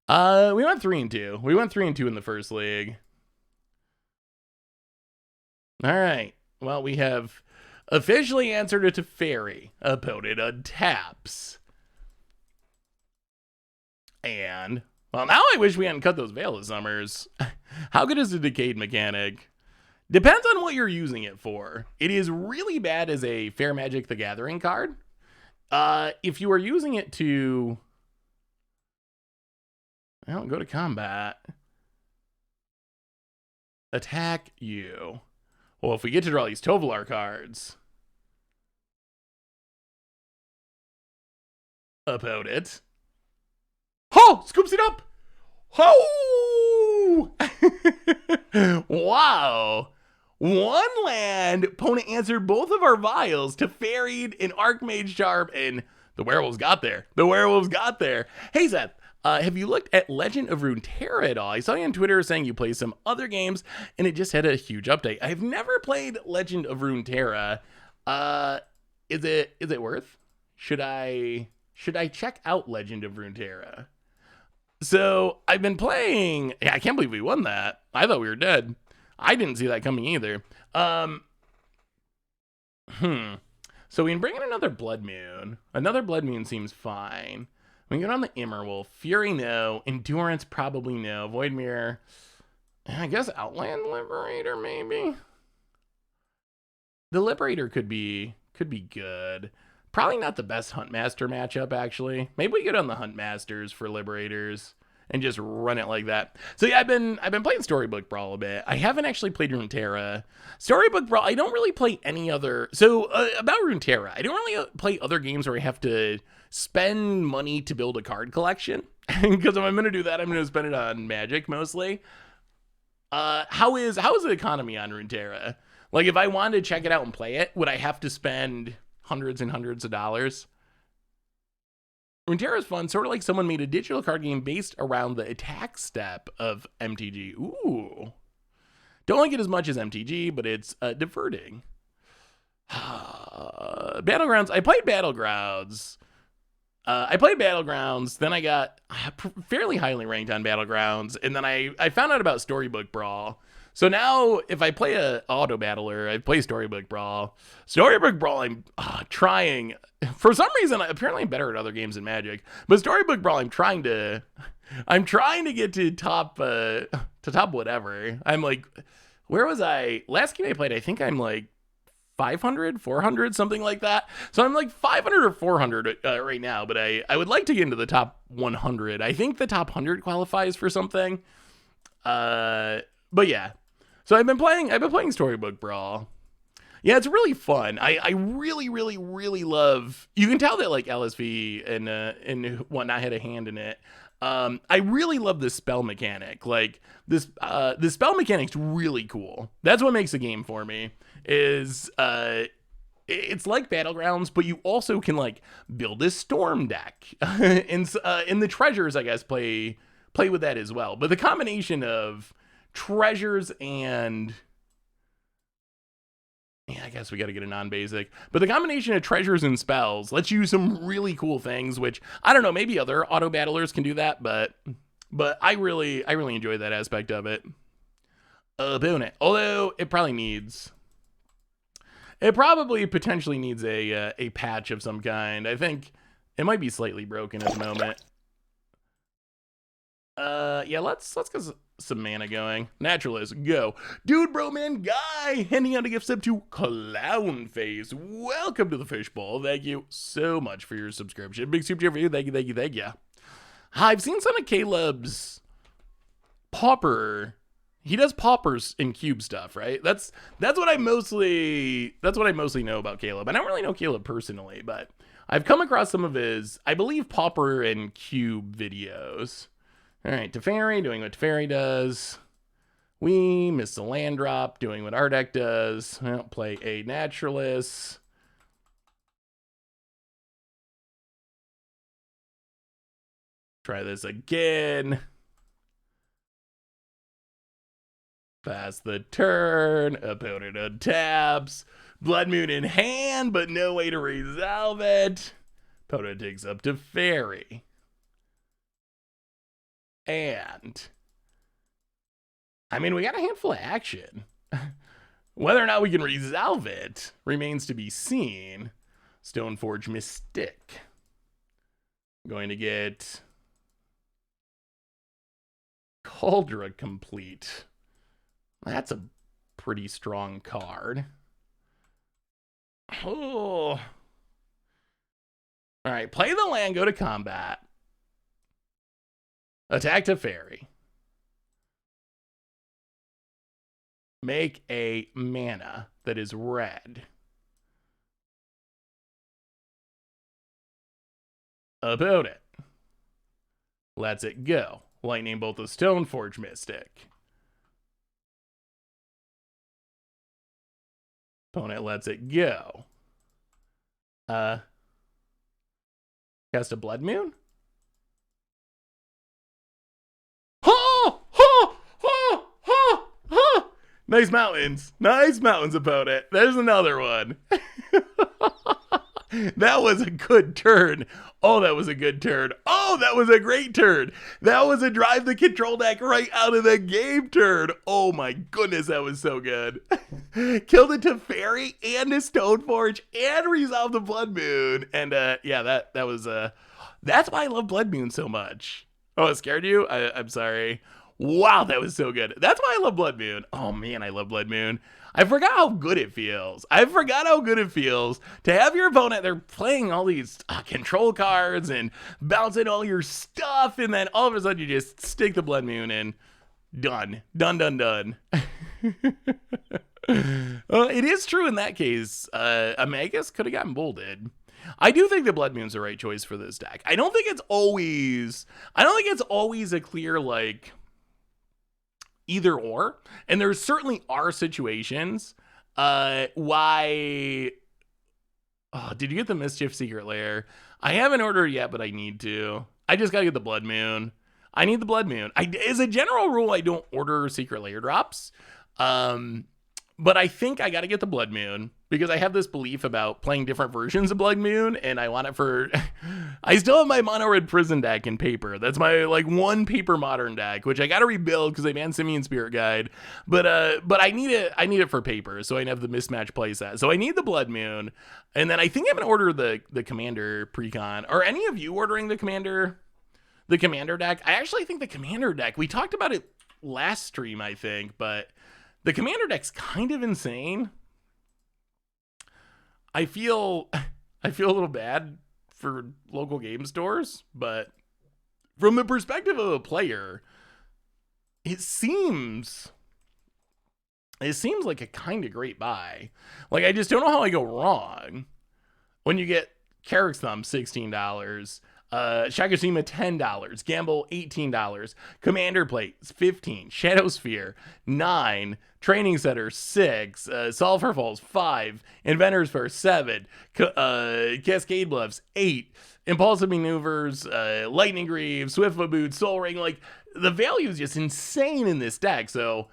We went 3-2. We went 3-2 in the first league. All right. Well, we have officially answered it to Fairy. Opponent untaps. And, well, now I wish we hadn't cut those Veil of Summers. How good is the Decayed mechanic? Depends on what you're using it for. It is really bad as a Fair Magic the Gathering card. If you are using it to... Well, go to combat. Attack you. Well, if we get to draw these Tovalar cards... About it. Oh! Scoops it up! Oh! Wow! 1 land, opponent answered both of our vials to Fairy and Archmage Charm, and the Werewolves got there. The Werewolves got there. Hey, Seth, have you looked at Legend of Runeterra at all? I saw you on Twitter saying you play some other games, and it just had a huge update. I've never played Legend of Runeterra. Is it worth? Should I check out Legend of Runeterra? So I've been playing. Yeah, I can't believe we won that. I thought we were dead. I didn't see that coming either. So we can bring in another Blood Moon. Another Blood Moon seems fine. We can get on the Immerwolf. Fury, no. Endurance, probably no. Void Mirror. I guess Outland Liberator, maybe. The Liberator could be good. Probably not the best Huntmaster matchup, actually. Maybe we get on the Huntmasters for Liberators and just run it like that. So yeah, I've been playing Storybook Brawl a bit. I haven't actually played Runeterra. Storybook Brawl, I don't really play any other... So, about Runeterra, I don't really play other games where I have to spend money to build a card collection. Because if I'm going to do that, I'm going to spend it on Magic, mostly. How is the economy on Runeterra? Like, if I wanted to check it out and play it, would I have to spend hundreds and hundreds of dollars? Runeterra is fun, sort of like someone made a digital card game based around the attack step of MTG. Ooh. Don't like it as much as MTG, but it's diverting. Battlegrounds. I played Battlegrounds. Then I got fairly highly ranked on Battlegrounds, and then I found out about Storybook Brawl. So now, if I play a auto battler, I play Storybook Brawl. Storybook Brawl, I'm trying. For some reason, apparently I'm better at other games than Magic. But Storybook Brawl, I'm trying to get to top whatever. I'm like, Where was I? Last game I played, I think I'm like 500, 400, something like that. So I'm like 500 or 400 right now, but I would like to get into the top 100. I think the top 100 qualifies for something. But yeah. So I've been playing Storybook Brawl. Yeah, it's really fun. I really, really, really love. You can tell that like LSV and whatnot had a hand in it. I really love the spell mechanic. Like the spell mechanic's really cool. That's what makes the game for me. Is it's like Battlegrounds, but you also can like build this storm deck. In the treasures, I guess play with that as well. But the combination of treasures and yeah, I guess we got to get a non-basic. But the combination of treasures and spells lets you some really cool things, which I don't know, maybe other auto battlers can do that, but I really enjoy that aspect of it. Opponent, although it probably potentially needs a patch of some kind. I think it might be slightly broken at the moment. Yeah, let's get some mana going. Naturalist, go. Dude, bro, man, guy, handing out a gift sub to Clown Face. Welcome to the Fishbowl. Thank you so much for your subscription. Big super chat for you. Thank you. I've seen some of Caleb's Pauper. He does Paupers in cube stuff, right? That's what I mostly know about Caleb. I don't really know Caleb personally, but I've come across some of his, I believe, Pauper and cube videos. All right, Teferi doing what Teferi does. We miss the land drop, doing what our deck does. Well, play a Naturalist. Try this again. Pass the turn. Opponent untaps. Blood Moon in hand, but no way to resolve it. Opponent takes up Teferi. And I mean, we got a handful of action. Whether or not we can resolve it remains to be seen. Stoneforge Mystic. Going to get Cauldra Complete. That's a pretty strong card. Oh. All right, play the land, go to combat. Attack Teferi. Make a mana that is red. Opponent lets it go. Lightning Bolt the Stoneforge Mystic. Opponent lets it go. Cast a Blood Moon? Nice mountains. Nice mountains, opponent. There's another one. That was a good turn. Oh, that was a good turn. Oh, that was a great turn. That was a drive the control deck right out of the game turn. Oh my goodness, that was so good. Killed a Teferi and a Stoneforge and resolved the Blood Moon. And yeah, that was that's why I love Blood Moon so much. Oh, it scared you? I'm sorry. Wow, that was so good. That's why I love Blood Moon. Oh man, I love Blood Moon. I forgot how good it feels. To have your opponent, they're playing all these control cards and bouncing all your stuff, and then all of a sudden you just stick the Blood Moon and done. It is true in that case. Amagus could have gotten bolded. I do think the Blood Moon's the right choice for this deck. I don't think it's always a clear like either or, and there certainly are situations why did you get the Mischief Secret Lair? I haven't ordered yet, but I need to. I just gotta get the Blood Moon. I need the Blood Moon. As a general rule, I don't order Secret Lair drops, but I think I gotta get the Blood Moon because I have this belief about playing different versions of Blood Moon, and I want it for I still have my mono red prison deck in paper. That's my like one paper modern deck, which I gotta rebuild because I banned Simian Spirit Guide. But I need it for paper, so I have the mismatch playset. So I need the Blood Moon, and then I think I'm gonna order the Commander Precon. Are any of you ordering the Commander deck? I actually think the Commander deck, we talked about it last stream, I think, but The commander deck's kind of insane. I feel a little bad for local game stores, but from the perspective of a player, it seems like a kind of great buy. Like, I just don't know how I go wrong when you get Carrick's Thumb $16, Shakashima $10, Gamble $18, Commander Plates $15, Shadowsphere $9, Training Center $6, Solve for Falls $5, Inventor's Fair $7, Cascade Bluffs $8, Impulsive Maneuvers, Lightning Greaves, Swiftfoot Boots, Soul Ring. Like, the value is just insane in this deck. So,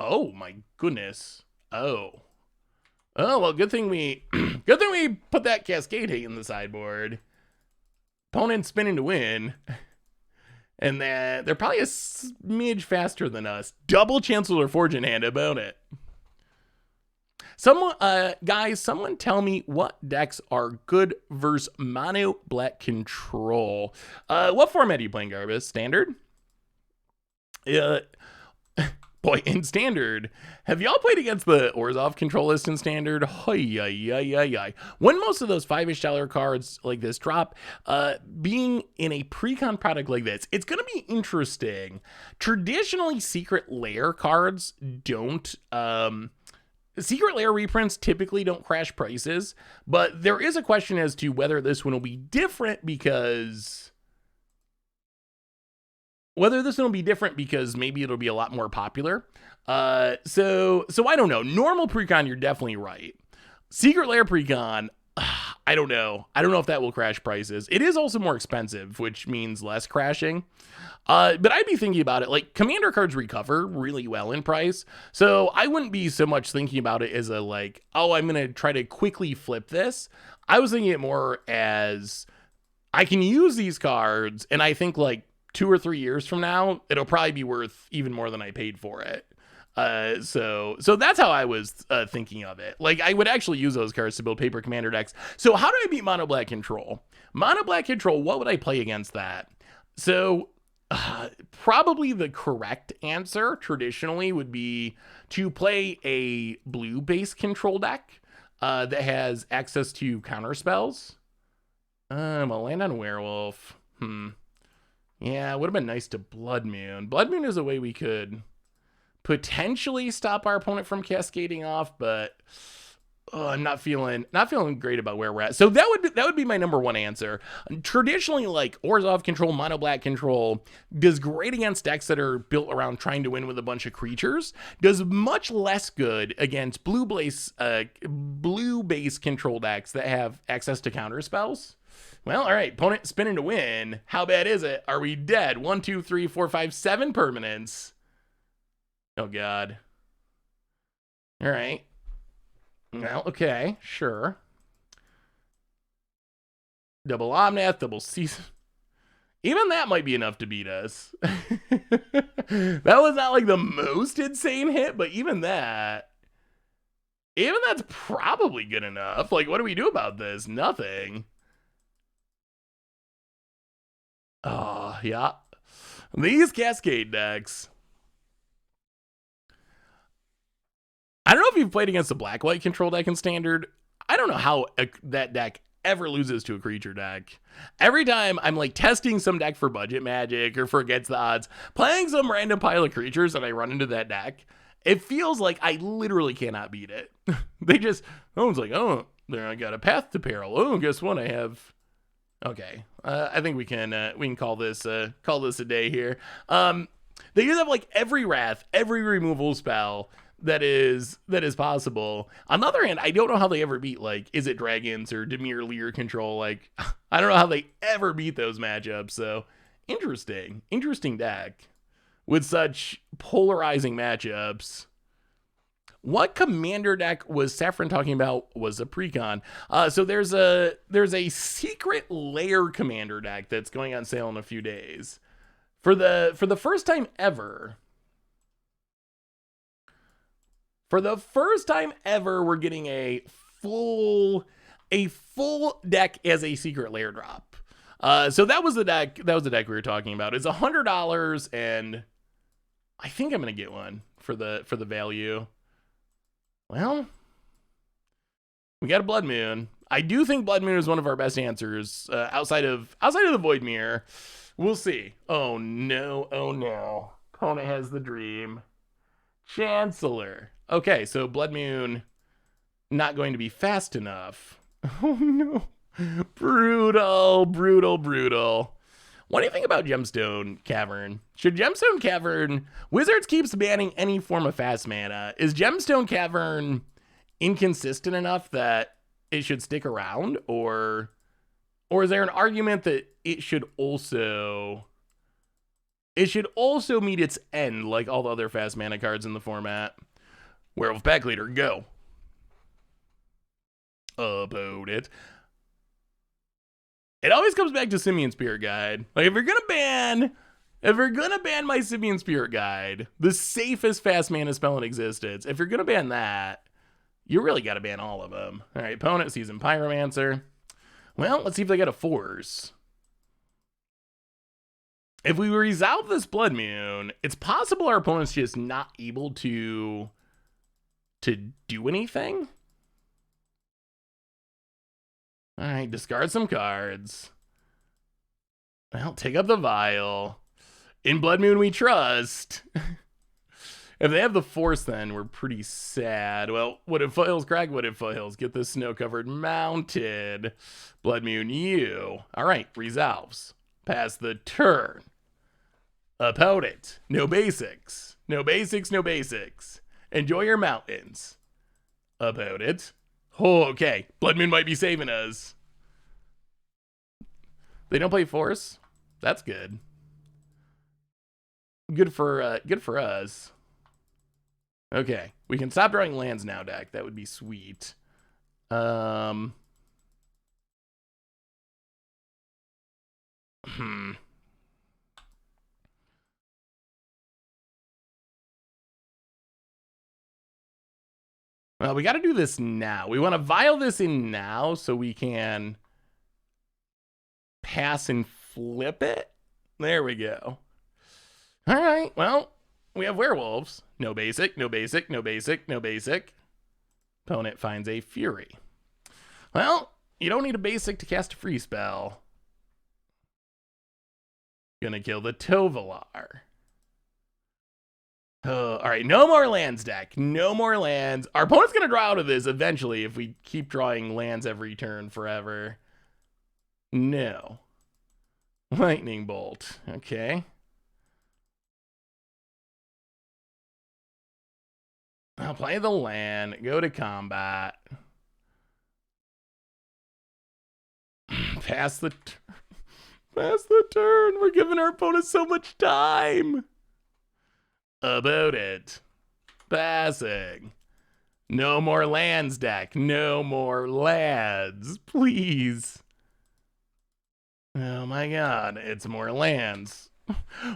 oh my goodness. Oh, well, good thing we put that Cascade hit in the sideboard. Opponent spinning to win. And they're probably a smidge faster than us. Double Chancellor Fortune hand about it. Guys, someone tell me what decks are good versus mono black control. What format are you playing, Garbus? Standard? Boy, in Standard, have y'all played against the Orzhov control list in Standard? When most of those $5-ish cards like this drop, being in a pre-con product like this, it's going to be interesting. Traditionally, Secret Lair cards don't... Secret Lair reprints typically don't crash prices, but there is a question as to whether this one will be different because... maybe it'll be a lot more popular. So I don't know. Normal precon, you're definitely right. Secret Lair precon, I don't know. I don't know if that will crash prices. It is also more expensive, which means less crashing. But I'd be thinking about it, like, commander cards recover really well in price. So I wouldn't be so much thinking about it as a, like, oh, I'm going to try to quickly flip this. I was thinking it more as I can use these cards, and I think, like, 2 or 3 years from now, it'll probably be worth even more than I paid for it. So that's how I was thinking of it. Like, I would actually use those cards to build paper commander decks. So how do I beat mono black control? Mono black control, what would I play against that? So probably the correct answer traditionally would be to play a blue based control deck that has access to counter spells. I'll land on Werewolf. Yeah, it would have been nice to Blood Moon. Blood Moon is a way we could potentially stop our opponent from cascading off, but I'm not feeling great about where we're at. So that would be my number one answer. Traditionally, like, Orzhov control, mono black control does great against decks that are built around trying to win with a bunch of creatures. Does much less good against blue base control decks that have access to counter spells. Well, all right, opponent spinning to win. How bad is it? Are we dead? 1, 2, 3, 4, 5, 7 permanents. Oh, God. All right. Well, okay, sure. Double Omnath, double Season. Even that might be enough to beat us. That was not like the most insane hit, but even that's probably good enough. Like, what do we do about this? Nothing. Oh, yeah. These Cascade decks. I don't know if you've played against a black-white control deck in Standard. I don't know how that deck ever loses to a creature deck. Every time I'm, like, testing some deck for budget magic or for against the odds, playing some random pile of creatures and I run into that deck, it feels like I literally cannot beat it. One's like, oh, there, I got a Path to Peril. Oh, guess what? I have... Okay, I think we can call this a day here. They use up, like, every wrath, every removal spell that is possible. On the other hand, I don't know how they ever beat, like, Is It Dragons or Dimir Lear control. Like, I don't know how they ever beat those matchups. So interesting deck with such polarizing matchups. What commander deck was Saffron talking about was a precon? So there's a Secret Lair commander deck that's going on sale in a few days. For the first time ever, we're getting a full deck as a Secret Lair drop. So that was the deck we were talking about. It's $100 and I think I'm gonna get one for the value. Well, we got a Blood Moon. I do think Blood Moon is one of our best answers outside of the Void Mirror. We'll see. Oh no! Oh no! Opponent has the dream. Chancellor. Okay, so Blood Moon not going to be fast enough. Oh no! Brutal, brutal, brutal. What do you think about Gemstone Cavern? Should Gemstone Cavern... Wizards keeps banning any form of fast mana. Is Gemstone Cavern inconsistent enough that it should stick around? Or is there an argument that it should also meet its end like all the other fast mana cards in the format? Werewolf Pack Leader, go. About it. It always comes back to Simian Spirit Guide. Like, if you're gonna ban my Simian Spirit Guide, the safest fast mana spell in existence, if you're gonna ban that, you really gotta ban all of them. All right, opponent Seasoned Pyromancer. Well, let's see if they got a force. If we resolve this Blood Moon, it's possible our opponent's just not able to do anything. All right, discard some cards. Well, take up the vial. In Blood Moon we trust. If they have the force, then we're pretty sad. Well, what if Foothills crack? What if Foothills get this snow-covered mountain? Blood Moon, you. All right, resolves. Pass the turn. Opponent. No basics. No basics, no basics. Enjoy your mountains. Opponent. Oh, okay. Blood Moon might be saving us. They don't play force? That's good. Good for us. Okay. We can stop drawing lands now, deck. That would be sweet. Well, we got to do this now. We want to vial this in now so we can pass and flip it. There we go. All right. Well, we have werewolves. No basic, no basic, no basic, no basic. Opponent finds a fury. Well, you don't need a basic to cast a free spell. Gonna kill the Tovalar. Oh, all right, no more lands, deck. No more lands. Our opponent's going to draw out of this eventually if we keep drawing lands every turn forever. No. Lightning Bolt. Okay. I'll play the land. Go to combat. Pass the turn. We're giving our opponent so much time. About it. Passing. No more lands, deck. No more lands. Please. Oh my god. It's more lands.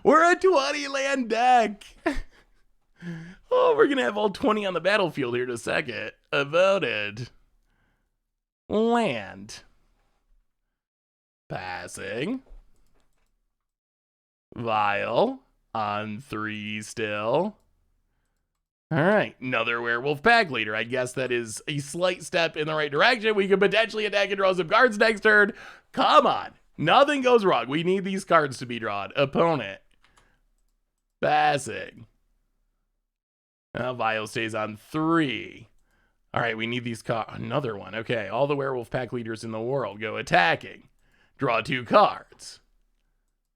We're a 20 land deck. Oh, we're going to have all 20 on the battlefield here in a second. About it. Land. Passing. Vial. On 3 still. All right, another Werewolf Pack Leader. I guess that is a slight step in the right direction. We could potentially attack and draw some cards next turn. Come on. Nothing goes wrong. We need these cards to be drawn. Opponent. Passing. Vial stays on 3. All right, we need these cards. Another one. Okay, all the Werewolf Pack Leaders in the world go attacking. Draw 2 cards.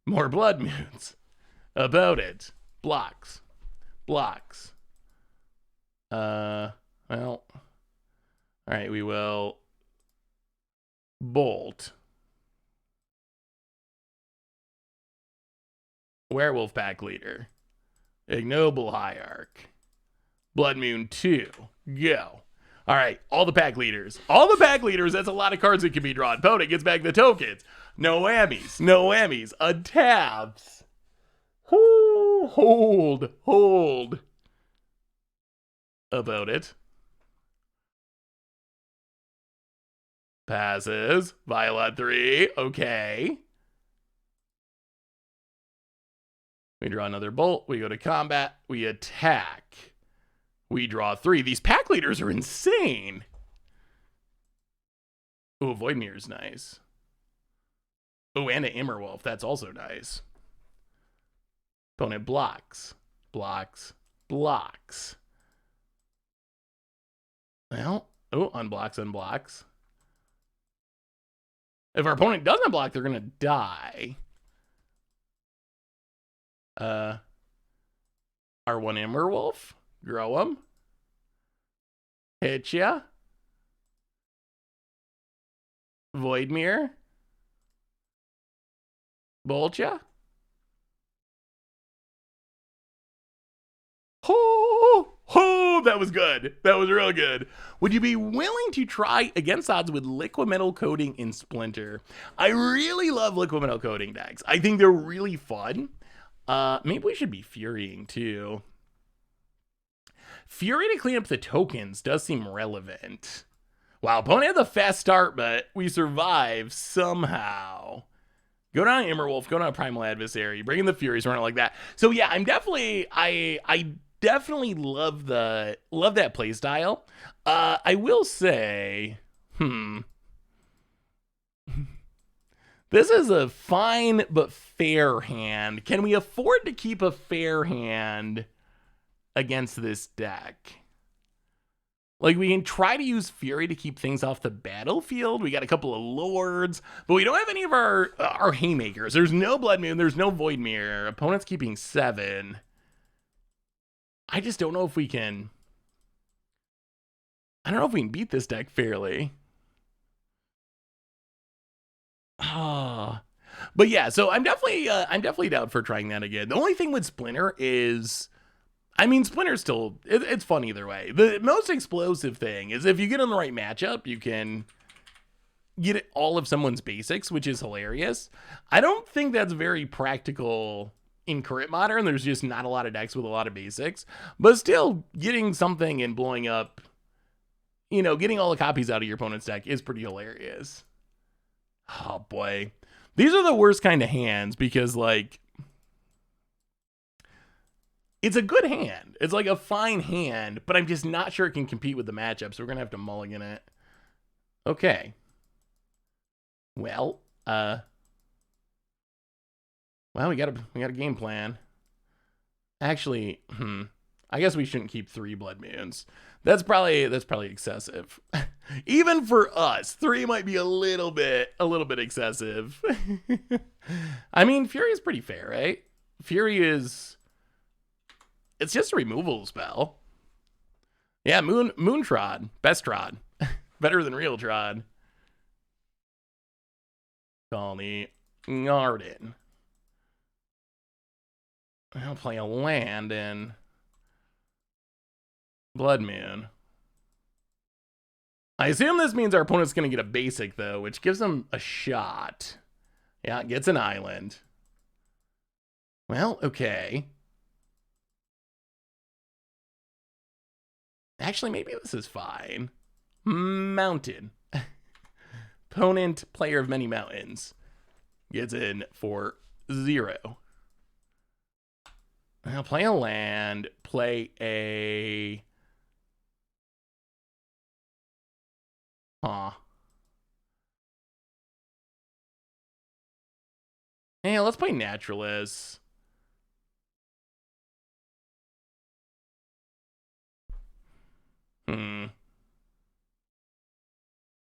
More Blood Moons. About it. Blocks. Blocks. Well. Alright, we will bolt. Werewolf Pack Leader. Ignoble Hierarch. Blood Moon 2. Go. Alright, all the pack leaders. All the pack leaders, that's a lot of cards that can be drawn. Opponent gets back the tokens. No whammies. No whammies. Untabs. Hold. About it. Passes. Violet 3. Okay. We draw another bolt. We go to combat. We attack. We draw 3. These pack leaders are insane. Oh, Void Mirror's nice. Oh, and an Immerwolf. That's also nice. Opponent blocks. Blocks. Blocks. Well, oh, unblocks, unblocks. If our opponent doesn't block, they're going to die. R1 Immerwolf. Grow him. Hit ya. Void Mirror. Bolt ya. Oh, that was good. That was real good. Would you be willing to try against odds with Liquid Metal Coating in Splinter? I really love Liquid Metal Coating decks. I think they're really fun. Maybe we should be Furying too. Fury to clean up the tokens does seem relevant. Wow, opponent had the fast start, but we survive somehow. Go down Immerwolf, go down Primal Adversary, bring in the Furies, run it like that. So yeah, I'm definitely, I definitely love that play style. I will say, this is a fine but fair hand. Can we afford to keep a fair hand against this deck? Like, we can try to use Fury to keep things off the battlefield. We got a couple of Lords, but we don't have any of our Haymakers. There's no Blood Moon. There's no Void Mirror. Opponent's keeping 7. I just don't know if we can... I don't know if we can beat this deck fairly. But yeah, so I'm definitely down for trying that again. The only thing with Splinter is... I mean, Splinter's still, it's fun either way. The most explosive thing is if you get in the right matchup, you can get all of someone's basics, which is hilarious. I don't think that's very practical in current Modern. There's just not a lot of decks with a lot of basics. But still, getting something and blowing up, you know, getting all the copies out of your opponent's deck is pretty hilarious. Oh, boy. These are the worst kind of hands because, like... It's a good hand. It's like a fine hand, but I'm just not sure it can compete with the matchup, so we're going to have to mulligan it. Okay. Well, we got a game plan. Actually, I guess we shouldn't keep 3 Blood Moons. That's probably excessive. Even for us, 3 might be a little bit excessive. I mean, Fury is pretty fair, right? Fury is... It's just a removal spell. Yeah, Moontrod. Best Trod. Better than real Trod. Colony Garden. I'll play a land in Blood Moon. I assume this means our opponent's going to get a basic, though, which gives them a shot. Yeah, it gets an island. Well, okay. Actually, maybe this is fine. Mountain. Opponent, player of many mountains, gets in for 0. I'll play a land, play a... Yeah, let's play Naturalist.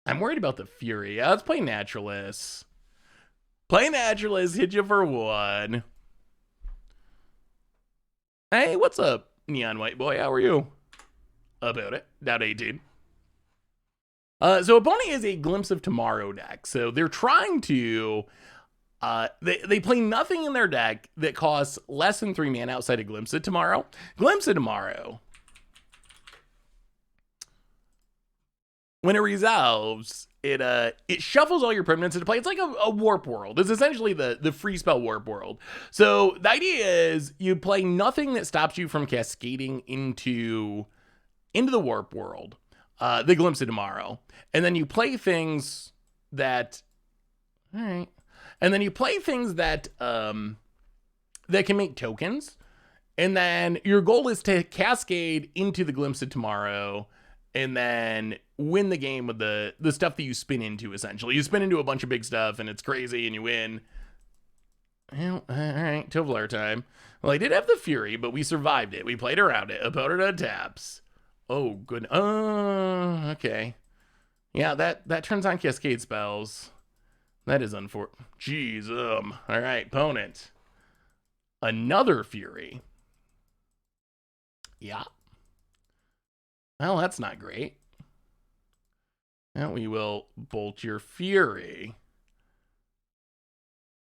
I'm worried about the Fury. Yeah, let's play Naturalist. Play Naturalist, hit you for 1. Hey, what's up, Neon White Boy? How are you? About it. Down 18. So opponent is a Glimpse of Tomorrow deck. So they're trying to... They play nothing in their deck that costs less than 3 mana outside of Glimpse of Tomorrow. Glimpse of Tomorrow... When it resolves, it shuffles all your permanents into play. It's like a Warp World. It's essentially the free spell Warp World. So the idea is you play nothing that stops you from cascading into the Warp World, the Glimpse of Tomorrow. And then you play things that... All right. And then you play things that that can make tokens. And then your goal is to cascade into the Glimpse of Tomorrow and then win the game with the stuff that you spin into, essentially. You spin into a bunch of big stuff and it's crazy and you win. Well, all right, Tovlar time. Well, I did have the Fury, but we survived it. We played around it. Opponent on taps. Oh, good. Okay. Yeah, that turns on Cascade spells. That is unfortunate. Jeez, all right, opponent. Another Fury. Yeah. Well, that's not great. Now we will bolt your Fury.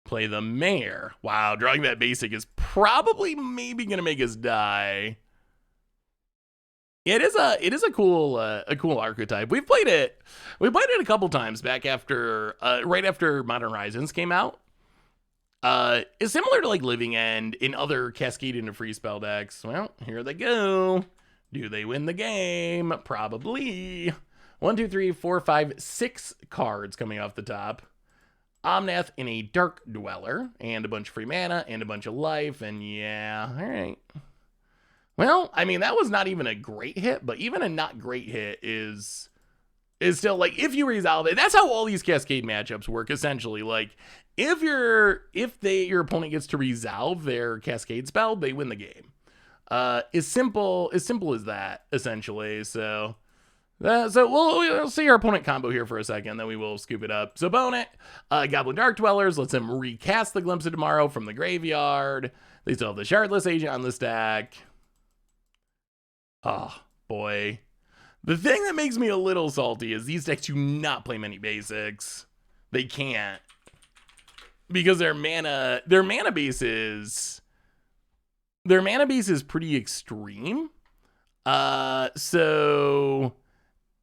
Play the Mayor. Wow, drawing that basic is probably maybe gonna make us die. It is a cool archetype. We played it a couple times back after right after Modern Horizons came out. It's similar to like Living End in other Cascade into free spell decks. Well, here they go. Do they win the game? Probably. 1, 2, 3, 4, 5, 6 cards coming off the top. Omnath in a Dark Dweller, and a bunch of free mana, and a bunch of life, and yeah, all right. Well, I mean, that was not even a great hit, but even a not great hit is still, like, if you resolve it, that's how all these Cascade matchups work, essentially. Like, if your opponent gets to resolve their Cascade spell, they win the game. As simple as that, essentially, so we'll see our opponent combo here for a second, then we will scoop it up. So opponent, Goblin Dark Dwellers, lets him recast the Glimpse of Tomorrow from the graveyard. They still have the Shardless Agent on this deck. Oh, boy. The thing that makes me a little salty is these decks do not play many basics. They can't. Because their mana base is pretty extreme. So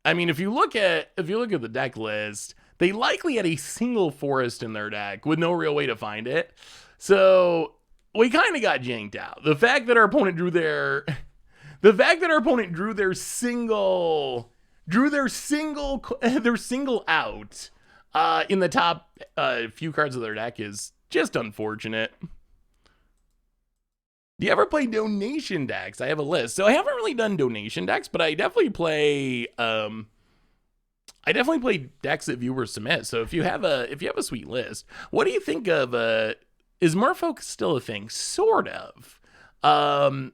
I mean, if you look at the deck list, they likely had a single forest in their deck with no real way to find it. So we kind of got janked out. The fact that our opponent drew their single out in the top few cards of their deck is just unfortunate. Do you ever play donation decks? I have a list. So I haven't really done donation decks, but I definitely play decks that viewers submit. So if you have a sweet list, what do you think of is Merfolk still a thing? Sort of.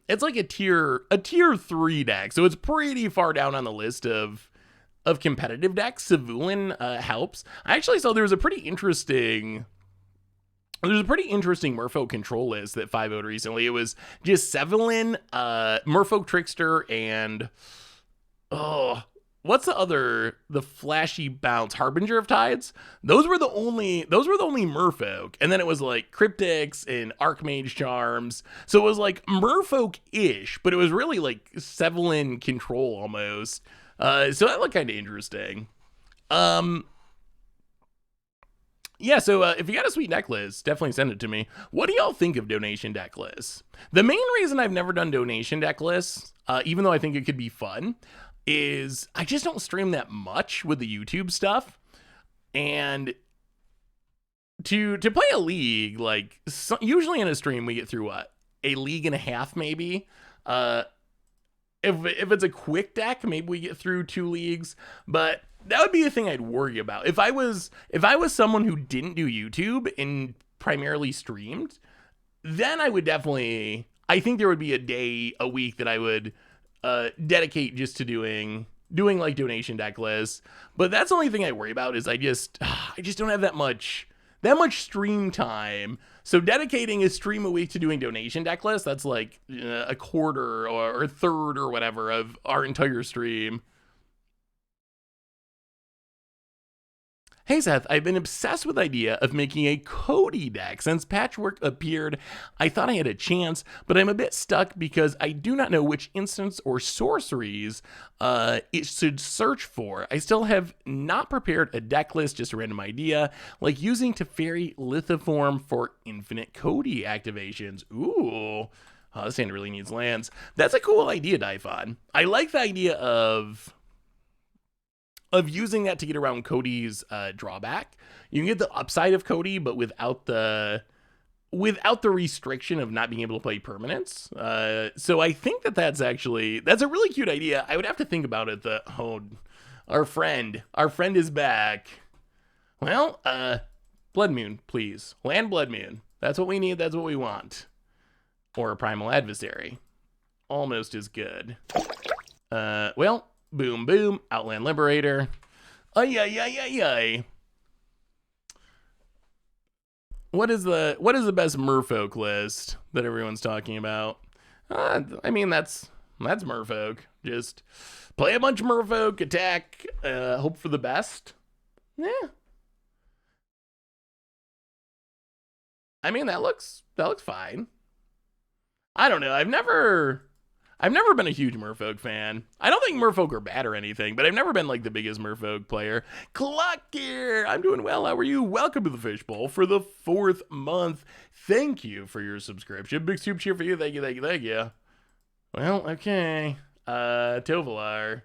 It's like a tier 3 deck. So it's pretty far down on the list of competitive decks. Savulin helps. I actually saw there's a pretty interesting Merfolk control list that 5-0'd recently. It was just Savulin, Merfolk Trickster, and what's the flashy bounce, Harbinger of Tides? Those were the only Merfolk. And then it was like Cryptics and Archmage Charms. So it was like Merfolk-ish, but it was really like Savulin control almost. So that looked kind of interesting. Yeah, so if you got a sweet deck list, definitely send it to me. What do y'all think of donation deck lists? The main reason I've never done donation deck lists, even though I think it could be fun, is I just don't stream that much with the YouTube stuff. And to play a league, like usually in a stream we get through what? A league and a half maybe. If it's a quick deck, maybe we get through 2 leagues, but that would be a thing I'd worry about. If I was someone who didn't do YouTube and primarily streamed, then I think there would be a day a week that I would dedicate just to doing like donation deck lists. But that's the only thing I worry about is I just don't have that much stream time. So dedicating a stream a week to doing donation deck lists, that's like a quarter or a third or whatever of our entire stream. Hey Seth, I've been obsessed with the idea of making a Cody deck. Since Patchwork appeared, I thought I had a chance, but I'm a bit stuck because I do not know which instants or sorceries it should search for. I still have not prepared a deck list, just a random idea, like using Teferi Lithoform for infinite Cody activations. Ooh, this hand really needs lands. That's a cool idea, Dyphon. I like the idea of using that to get around Cody's drawback. You can get the upside of Cody, but without the without the restriction of not being able to play permanents. So I think that's a really cute idea. I would have to think about it. Our friend is back. Well, Blood Moon, please. Land Blood Moon. That's what we need. That's what we want. Or a Primal Adversary. Almost as good. Well, boom, boom. Outland Liberator. Ay, ay, ay, ay, ay. What is the best Merfolk list that everyone's talking about? I mean, that's Merfolk. Just play a bunch of Merfolk, attack, hope for the best. Yeah. I mean, that looks fine. I don't know. I've never been a huge Merfolk fan. I don't think Merfolk are bad or anything, but I've never been like the biggest Merfolk player. Clock here. I'm doing well. How are you? Welcome to the Fishbowl for the 4th month. Thank you for your subscription. Big soup cheer for you. Thank you, thank you, thank you. Well, okay. Tovalar.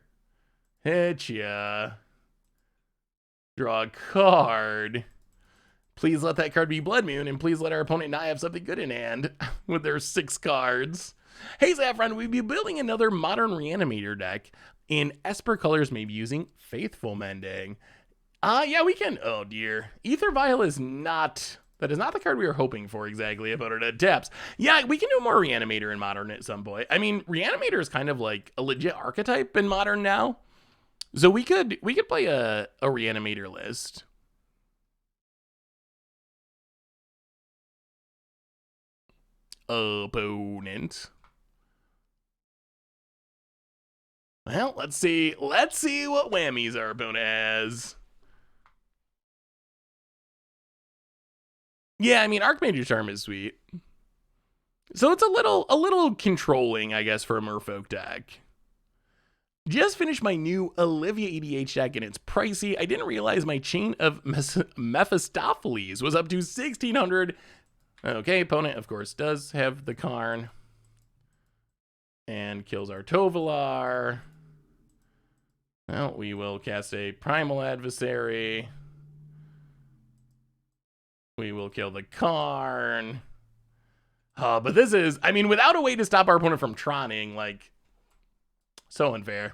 Hit ya. Draw a card. Please let that card be Blood Moon, and please let our opponent not have something good in hand with their 6 cards. Hey Saffron, we'll be building another Modern Reanimator deck in Esper colors, maybe using Faithful Mending. Yeah, we can. Oh dear. Aether Vial is not... That is not the card we were hoping for exactly about it at taps. Yeah, we can do more Reanimator in Modern at some point. I mean, Reanimator is kind of like a legit archetype in Modern now. So we could play a Reanimator list. Opponent. Well, let's see what whammies our opponent has. Yeah, I mean, Archmage's Charm is sweet. So it's a little controlling, I guess, for a Merfolk deck. Just finished my new Olivia EDH deck, and it's pricey. I didn't realize my Chain of Mephistopheles was up to 1,600. Okay, opponent, of course, does have the Karn. And kills our Tovalar. Well, we will cast a Primal Adversary. We will kill the Karn. But this is, I mean, without a way to stop our opponent from Troning, like, so unfair.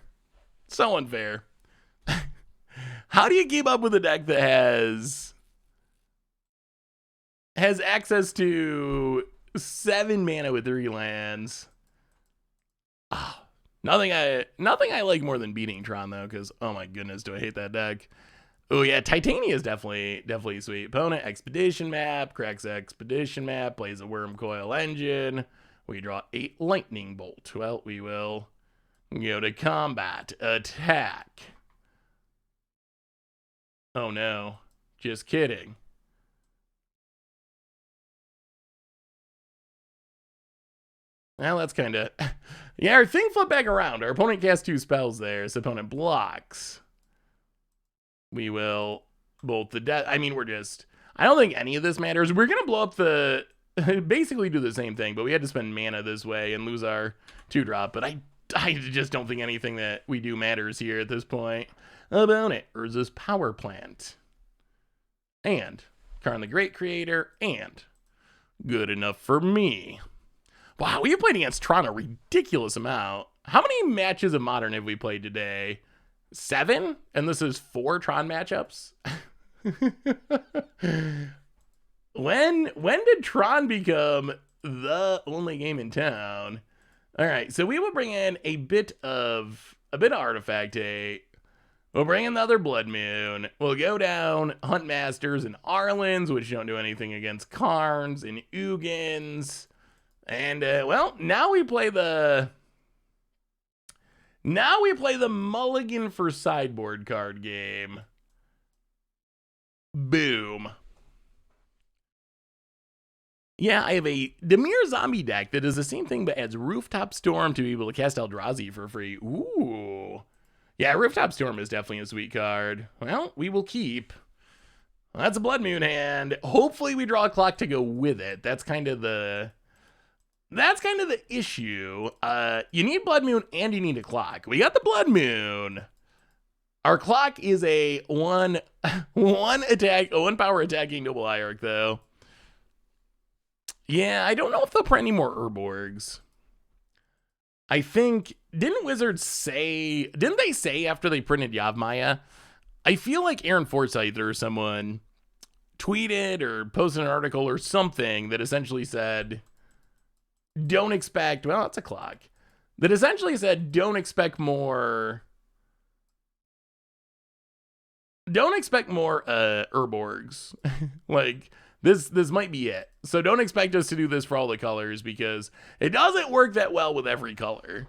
So unfair. How do you keep up with a deck that has access to 7 mana with 3 lands? Nothing I like more than beating Tron though, because oh my goodness, do I hate that deck. Oh yeah, Titania is definitely sweet. Opponent Expedition Map, cracks Expedition Map, plays a Worm Coil Engine. We draw 8 Lightning Bolt. Well, we will go to combat. Attack. Oh no, just kidding. Well, that's kind of... Yeah, our thing flipped back around. Our opponent casts 2 spells there. His opponent blocks. We will bolt the death. I mean, I don't think any of this matters. We're going to blow up the... basically do the same thing, but we had to spend mana this way and lose our 2-drop. But I just don't think anything that we do matters here at this point. Opponent, Urza's Power Plant. And Karn the Great Creator. And good enough for me. Wow, we have played against Tron a ridiculous amount. How many matches of Modern have we played today? 7? And this is 4 Tron matchups? When did Tron become the only game in town? All right, so we will bring in a bit of Artifact 8. We'll bring in the other Blood Moon. We'll go down Hunt Masters and Arlens, which don't do anything against Karns and Ugins. And, well, now we play the mulligan for sideboard card game. Boom. Yeah, I have a Dimir Zombie deck that does the same thing but adds Rooftop Storm to be able to cast Eldrazi for free. Ooh. Yeah, Rooftop Storm is definitely a sweet card. Well, we will keep. Well, that's a Blood Moon hand. Hopefully we draw a clock to go with it. That's kind of the issue. You need Blood Moon and you need a clock. We got the Blood Moon. Our clock is a one power attacking Noble Hierarch though. Yeah, I don't know if they'll print any more Urborgs. I think, didn't they say after they printed Yavimaya? I feel like Aaron Forsythe or someone tweeted or posted an article or something that essentially said, don't expect, well, it's a clock, that essentially said, don't expect more Urborgs. Like, this might be it. So don't expect us to do this for all the colors because it doesn't work that well with every color.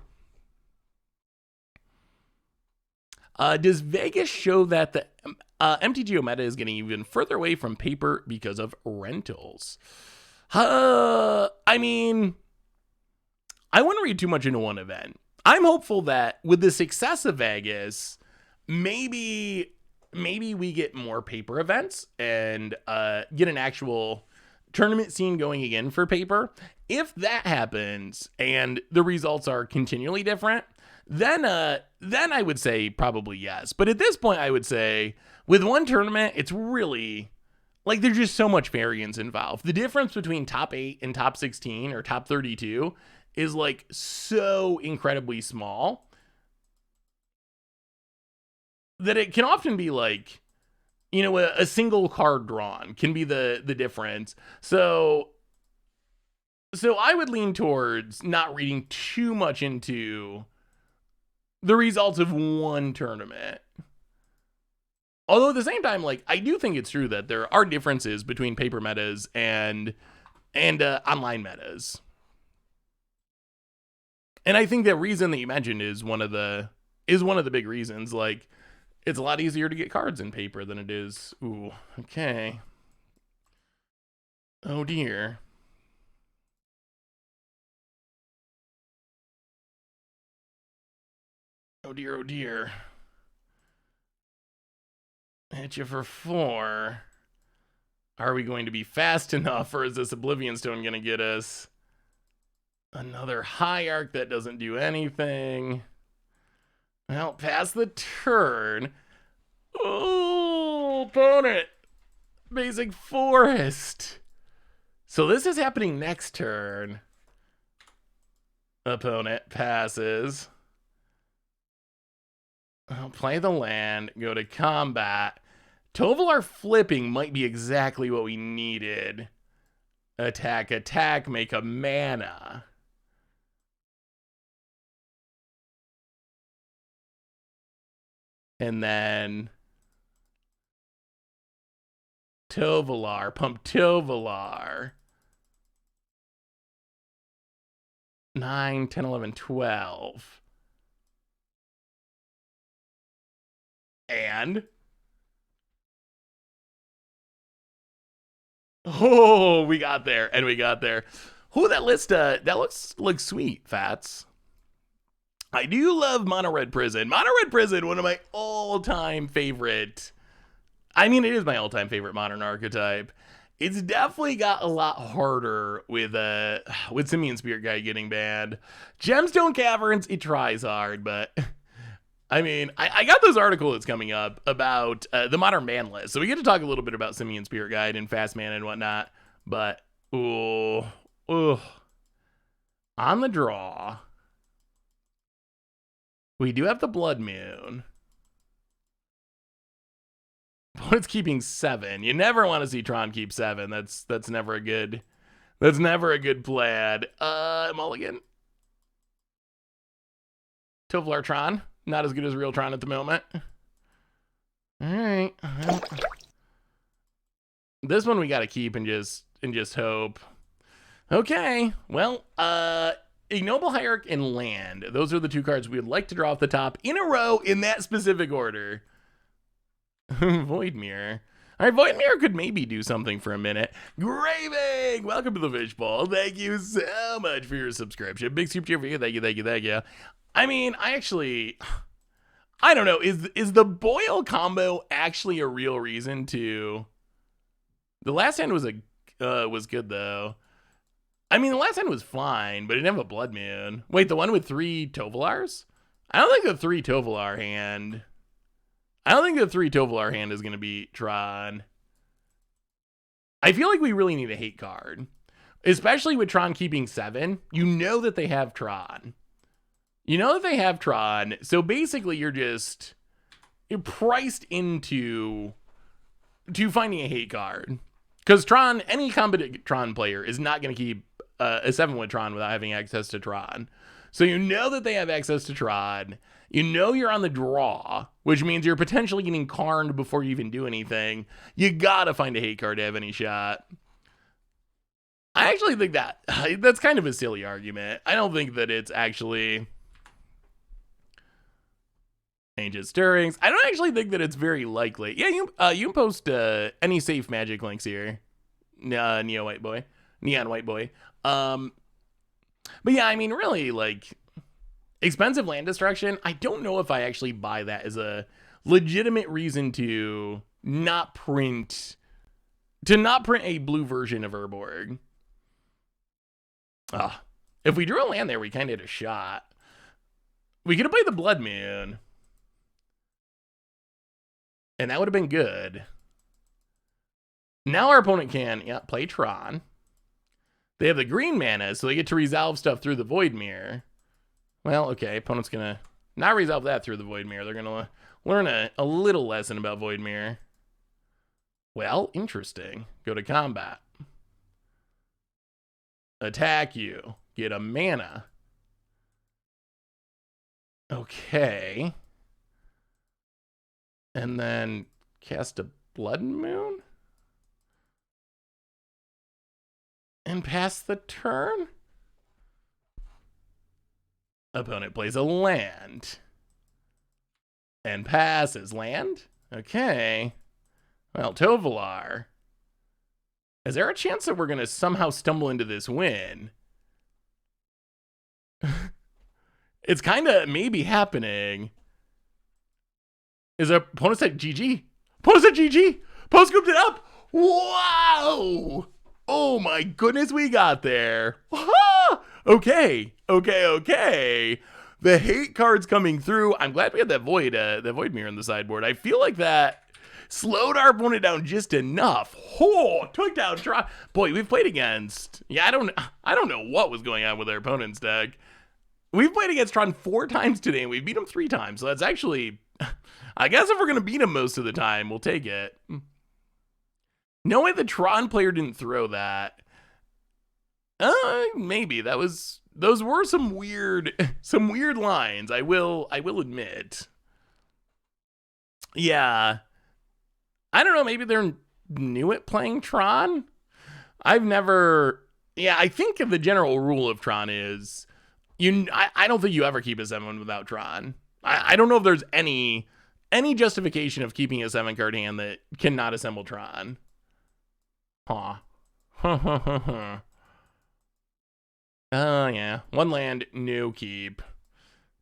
Does Vegas show that the MTG meta is getting even further away from paper because of rentals? I mean, I wouldn't read too much into one event. I'm hopeful that with the success of Vegas, maybe we get more paper events and get an actual tournament scene going again for paper. If that happens and the results are continually different, then I would say probably yes. But at this point, I would say with one tournament, it's really like there's just so much variance involved. The difference between top 8 and top 16 or top 32 is like so incredibly small that it can often be like, you know, a single card drawn can be the difference. So I would lean towards not reading too much into the results of one tournament. Although at the same time, like, I do think it's true that there are differences between paper metas and online metas. And I think that reason that you mentioned is one of the big reasons. Like, it's a lot easier to get cards in paper than it is. Ooh, okay. Oh dear. Oh dear, oh dear. Hit you for 4. Are we going to be fast enough, or is this Oblivion Stone going to get us? Another Hierarch that doesn't do anything. Well, pass the turn. Oh, opponent. Basic Forest. So this is happening next turn. Opponent passes. I'll play the land, go to combat. Tovolar flipping might be exactly what we needed. Attack, attack, make a mana. And then Tovolar, pump Tovolar. 9, 10, 11, 12. And oh, we got there, and we got there. Oh, that list, that looks sweet, Fats. I do love Mono Red Prison. Mono Red Prison, one of my all-time favorite. I mean, it is my all-time favorite modern archetype. It's definitely got a lot harder with Simian Spirit Guide getting banned. Gemstone Caverns, it tries hard, but I mean, I got this article that's coming up about the modern ban list. So we get to talk a little bit about Simian Spirit Guide and Fast Mana and whatnot. But, ooh. On the draw, we do have the Blood Moon. Opponent's keeping 7. You never want to see Tron keep 7. That's never a good plaid. Mulligan. Tovolar Tron. Not as good as real Tron at the moment. Alright. This one we gotta keep and just hope. Okay. Well, Ignoble Hierarch and Land. Those are the 2 cards we would like to draw off the top in a row in that specific order. Void Mirror. Alright, Void Mirror could maybe do something for a minute. Graving! Welcome to the Fishbowl. Thank you so much for your subscription. Big super cheer for you. Thank you. I mean, I don't know. Is the Boyle combo actually a real reason to? The last hand was good though. I mean, the last hand was fine, but it didn't have a Blood Moon. Wait, the one with 3 Tovolars? I don't think the 3 Tovolar hand is going to be Tron. I feel like we really need a hate card. especially with Tron keeping 7, you know that they have Tron. So basically you're priced into finding a hate card. Because Tron, any competent Tron player is not going to keep a 7 with Tron without having access to Tron. So you know that they have access to Tron. You know you're on the draw, which means you're potentially getting carned before you even do anything. You gotta find a hate card to have any shot. I actually think that's kind of a silly argument. I don't think that it's actually Ancient Stirrings. I don't actually think that it's very likely. Yeah, you can post any safe magic links here. Neon White Boy. But yeah, I mean, really, like, expensive land destruction, I don't know if I actually buy that as a legitimate reason to not print a blue version of Urborg. If we drew a land there, we kind of had a shot. We could have played the Blood Moon. And that would have been good. Now our opponent can, play Tron. They have the green mana, so they get to resolve stuff through the Void Mirror. Well, okay, opponent's gonna not resolve that through the Void Mirror. They're gonna learn a little lesson about Void Mirror. Well, interesting. Go to combat. Attack you. Get a mana. Okay. And then cast a Blood Moon? And pass the turn? Opponent plays a land. And passes land? Okay. Well, Tovolar. Is there a chance that we're going to somehow stumble into this win? It's kind of maybe happening. Is our opponent said GG? Opponent said GG! Opponent scooped it up! Wow! Oh my goodness, we got there. Okay. The hate card's coming through. I'm glad we had that Void Mirror in the sideboard. I feel like that slowed our opponent down just enough. Took down Tron. Boy, we've played against. Yeah, I don't know what was going on with our opponent's deck. We've played against Tron 4 times today, and we beat him 3 times. So that's actually, I guess if we're gonna beat him most of the time, we'll take it. No way the Tron player didn't throw that. Maybe those were some weird lines. I will admit. Yeah. I don't know, maybe they're new at playing Tron. I think the general rule of Tron is I don't think you ever keep a 7 without Tron. I don't know if there's any justification of keeping a 7 card hand that cannot assemble Tron. Yeah. 1 land, no keep.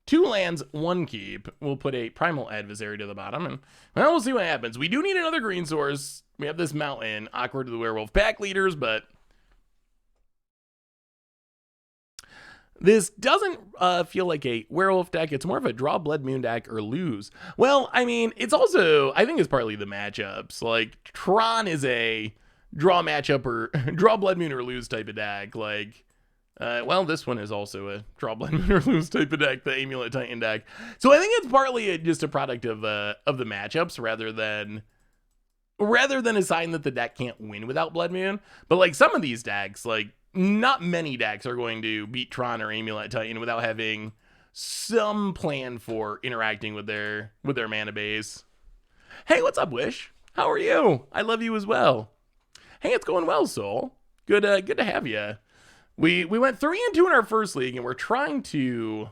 2 lands, 1 keep. We'll put a Primal Adversary to the bottom, and well, we'll see what happens. We do need another green source. We have this mountain, awkward to the Werewolf pack leaders, but this doesn't feel like a Werewolf deck. It's more of a draw Blood Moon deck or lose. Well, I mean, it's also, I think it's partly the matchups. Like, Tron is a draw matchup or draw Blood Moon or lose type of deck. Like, well, this one is also a draw Blood Moon or lose type of deck, the Amulet Titan deck. So I think it's partly just a product of the matchups rather than a sign that the deck can't win without Blood Moon. But like some of these decks, like not many decks are going to beat Tron or Amulet Titan without having some plan for interacting with their mana base. Hey, what's up, Wish? How are you? I love you as well. Hey, it's going well, Soul. Good to have you. We went 3-2 in our first league, and we're trying to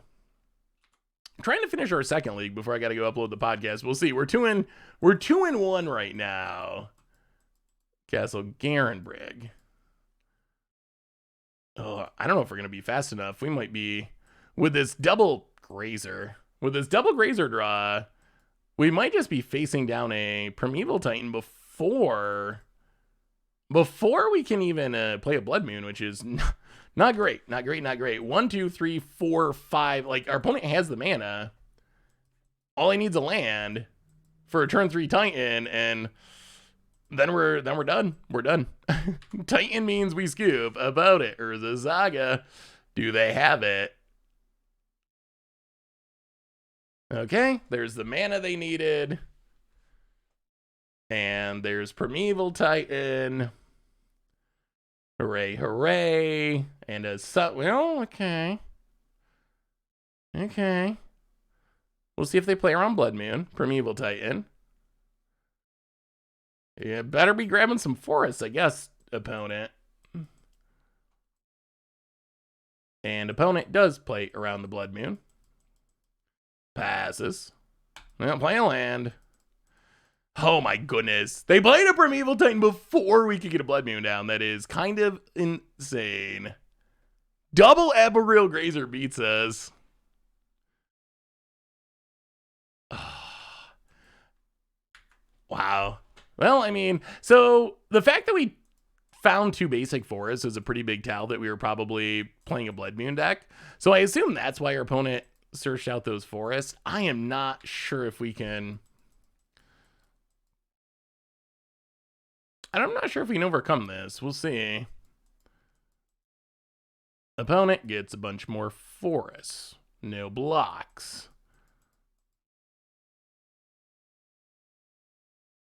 finish our second league before I got to go upload the podcast. We'll see. We're 2-1 right now. Castle Garenbrig. Oh, I don't know if we're gonna be fast enough. We might be with this double grazer. With this double grazer draw, we might just be facing down a Primeval Titan before we can even play a Blood Moon, which is not great. 1, 2, 3, 4, 5. Like, our opponent has the mana. All he needs a land for a turn 3 Titan, and then we're done. We're done. Titan means we scoop about it. Urza Saga. Do they have it? Okay, there's the mana they needed. And there's Primeval Titan. Hooray, hooray. And a well, okay. Okay. We'll see if they play around Blood Moon. Primeval Titan. Yeah, better be grabbing some forests, I guess, opponent. And opponent does play around the Blood Moon. Passes. Well, play a land. Oh my goodness. They played a Primeval Titan before we could get a Blood Moon down. That is kind of insane. Double Arboreal Grazer beats us. Wow. Well, I mean, so the fact that we found 2 basic forests is a pretty big tell that we were probably playing a Blood Moon deck. So I assume that's why our opponent searched out those forests. I am not sure if we can... I'm not sure if we can overcome this. We'll see. Opponent gets a bunch more forests. No blocks.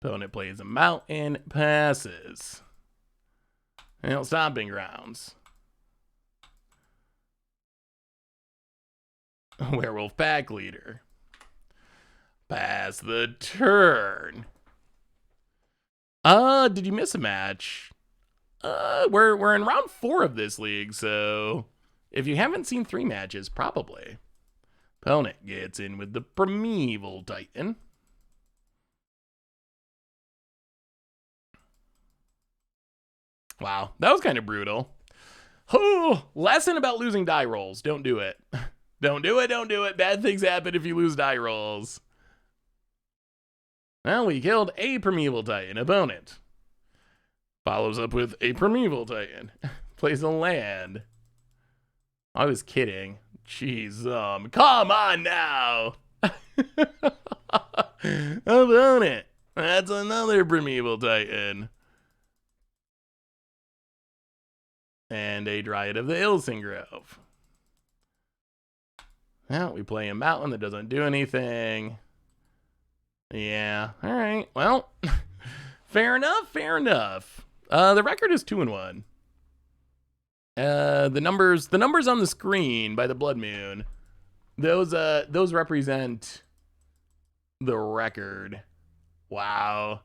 Opponent plays a mountain, passes. And stomping grounds. Werewolf pack leader. Pass the turn. Did you miss a match? We're in round 4 of this league, so if you haven't seen 3 matches, probably. Opponent gets in with the Primeval Titan. Wow, that was kind of brutal. Oh, lesson about losing die rolls. Don't do it. Don't do it, don't do it. Bad things happen if you lose die rolls. Well, we killed a Primeval Titan. Opponent follows up with a Primeval Titan. Plays a land. I was kidding. Jeez, come on now. Opponent. That's another Primeval Titan. And a Dryad of the Ilsen Grove. Well, we play a mountain that doesn't do anything. Yeah, all right. Well, fair enough, fair enough. The record is 2-1. The numbers on the screen by the Blood Moon, those represent the record. Wow.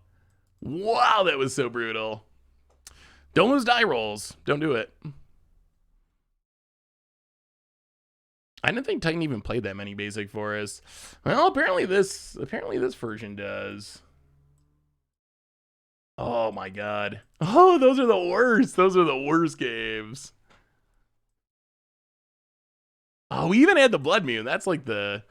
Wow, that was so brutal. Don't lose die rolls. Don't do it. I didn't think Titan even played that many basic forests. Well, apparently this version does. Oh my god. Oh, those are the worst. Those are the worst games. Oh, we even had the Blood Moon. That's like the...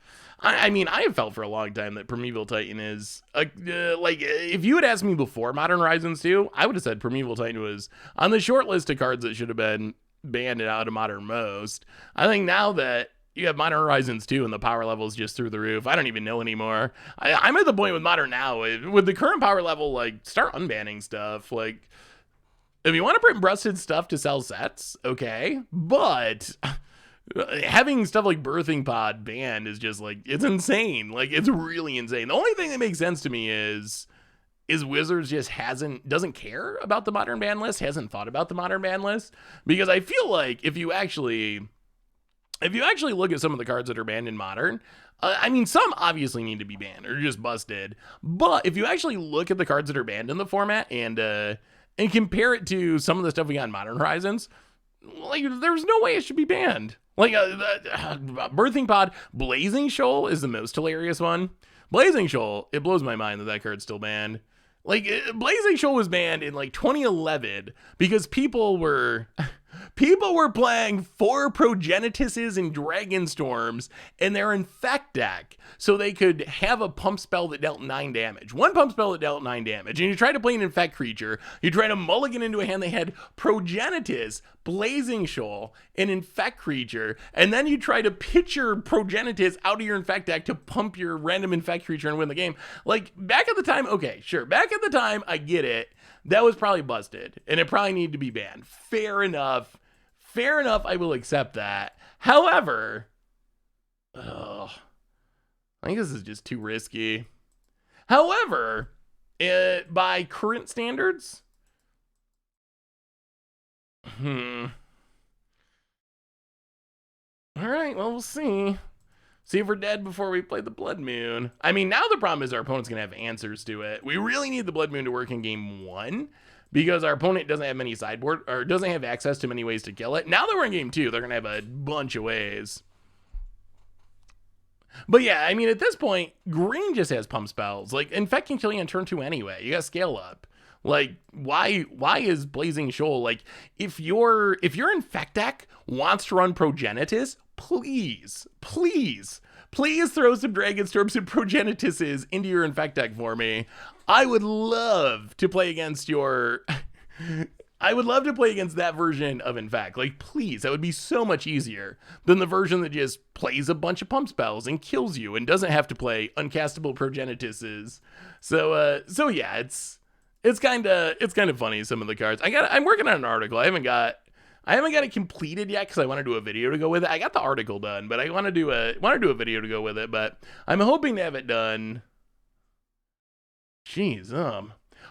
I mean, I have felt for a long time that Primeval Titan is... like, if you had asked me before Modern Horizons 2, I would have said Primeval Titan was on the short list of cards that should have been banned out of Modern Most. I think now that you have Modern Horizons 2 and the power level is just through the roof, I don't even know anymore. I'm at the point with Modern now, with the current power level, like, start unbanning stuff. Like, if you want to print breasted stuff to sell sets, okay, but... having stuff like Birthing Pod banned is just like, it's insane. Like, it's really insane. The only thing that makes sense to me is Wizards just doesn't care about the modern ban list, hasn't thought about the modern ban list, because I feel like if you actually look at some of the cards that are banned in Modern, I mean, some obviously need to be banned or just busted, but if you actually look at the cards that are banned in the format and compare it to some of the stuff we got in Modern Horizons, like, there's no way it should be banned. Like, Birthing Pod, Blazing Shoal is the most hilarious one. Blazing Shoal, it blows my mind that card's still banned. Like, Blazing Shoal was banned in, like, 2011 because people were People were playing 4 Progenituses and Dragonstorms in their Infect deck so they could have a pump spell that dealt 9 damage. One pump spell that dealt 9 damage. And you try to play an Infect creature, you try to mulligan into a hand that had Progenitus, Blazing Shoal, an Infect creature, and then you try to pitch your Progenitus out of your Infect deck to pump your random Infect creature and win the game. Like, back at the time, okay, sure. Back at the time, I get it. That was probably busted, and it probably needed to be banned. Fair enough. Fair enough, I will accept that. However, I think this is just too risky. However, by current standards, all right, well, we'll see. See if we're dead before we play the Blood Moon. I mean, now the problem is our opponent's going to have answers to it. We really need the Blood Moon to work in game 1 because our opponent doesn't have many sideboard or doesn't have access to many ways to kill it. Now that we're in game 2, they're going to have a bunch of ways. But yeah, I mean, at this point, green just has pump spells. Like, Infect can kill you on turn 2 anyway. You got to scale up. Like, why is Blazing Shoal, like, if your Infect deck wants to run Progenitus, please throw some Dragonstorms and Progenituses into your Infect deck for me. I would love to play against your I would love to play against that version of Infect. Like, please, that would be so much easier than the version that just plays a bunch of pump spells and kills you and doesn't have to play uncastable Progenituses. So yeah, it's kind of funny, some of the cards. I'm working on an article. I haven't got it completed yet because I want to do a video to go with it. I got the article done, but I want to do a video to go with it. But I'm hoping to have it done. Jeez,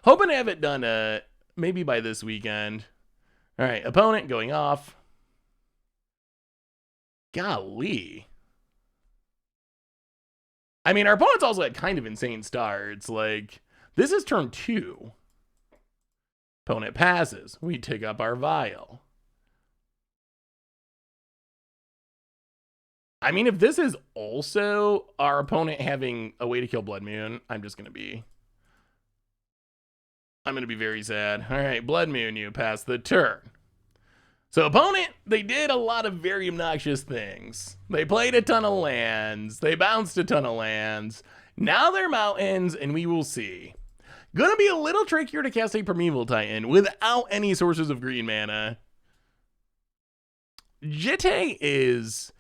hoping to have it done maybe by this weekend. All right, opponent going off. Golly. I mean, our opponent's also had kind of insane starts. Like, this is turn 2. Opponent passes. We take up our vial. I mean, if this is also our opponent having a way to kill Blood Moon, I'm going to be very sad. All right, Blood Moon, you pass the turn. So opponent, they did a lot of very obnoxious things. They played a ton of lands. They bounced a ton of lands. Now they're mountains, and we will see. Gonna be a little trickier to cast a Primeval Titan without any sources of green mana. Jitte is...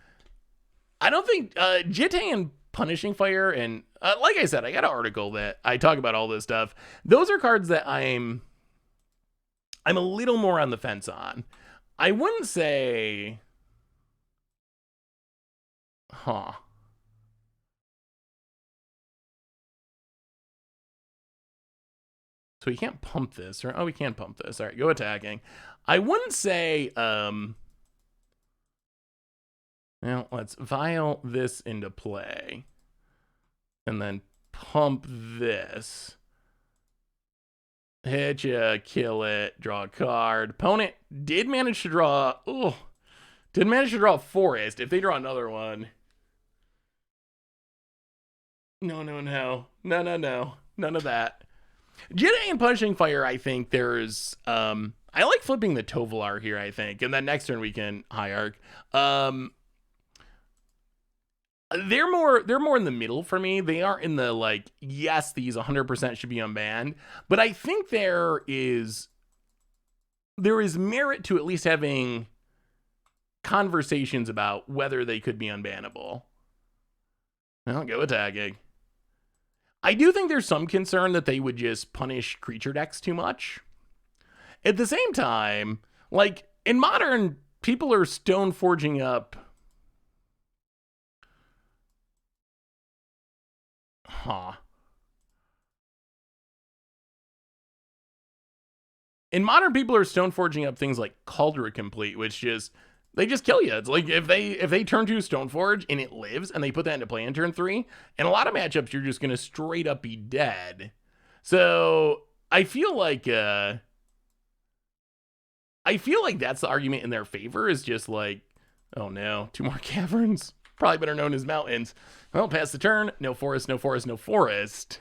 I don't think Jitte and Punishing Fire, and like I said, I got an article that I talk about all this stuff. Those are cards that I'm a little more on the fence on. I wouldn't say, So we can't pump this, or we can pump this. All right, go attacking. I wouldn't say, now, let's vial this into play. And then pump this. Hit ya, kill it, draw a card. Opponent did manage to draw... did manage to draw a forest. If they draw another one... No. None of that. Jitte and Punishing Fire, I think there's... I like flipping the Tovolar here, I think. And then next turn we can Hierarch. They're more in the middle for me. They aren't in the, like, yes, these 100% should be unbanned. But I think there is merit to at least having conversations about whether they could be unbannable. Well, go attacking. I do think there's some concern that they would just punish creature decks too much. At the same time, like, in Modern, people are stone forging up... In Modern, people are stone forging up things like Cauldron Complete, which they just kill you. It's like if they turn 2 Stoneforge and it lives and they put that into play in turn 3, in a lot of matchups you're just gonna straight up be dead. So I feel like that's the argument in their favor, is just like, oh no, 2 more caverns. Probably better known as mountains. Well, pass the turn. No forest, no forest, no forest.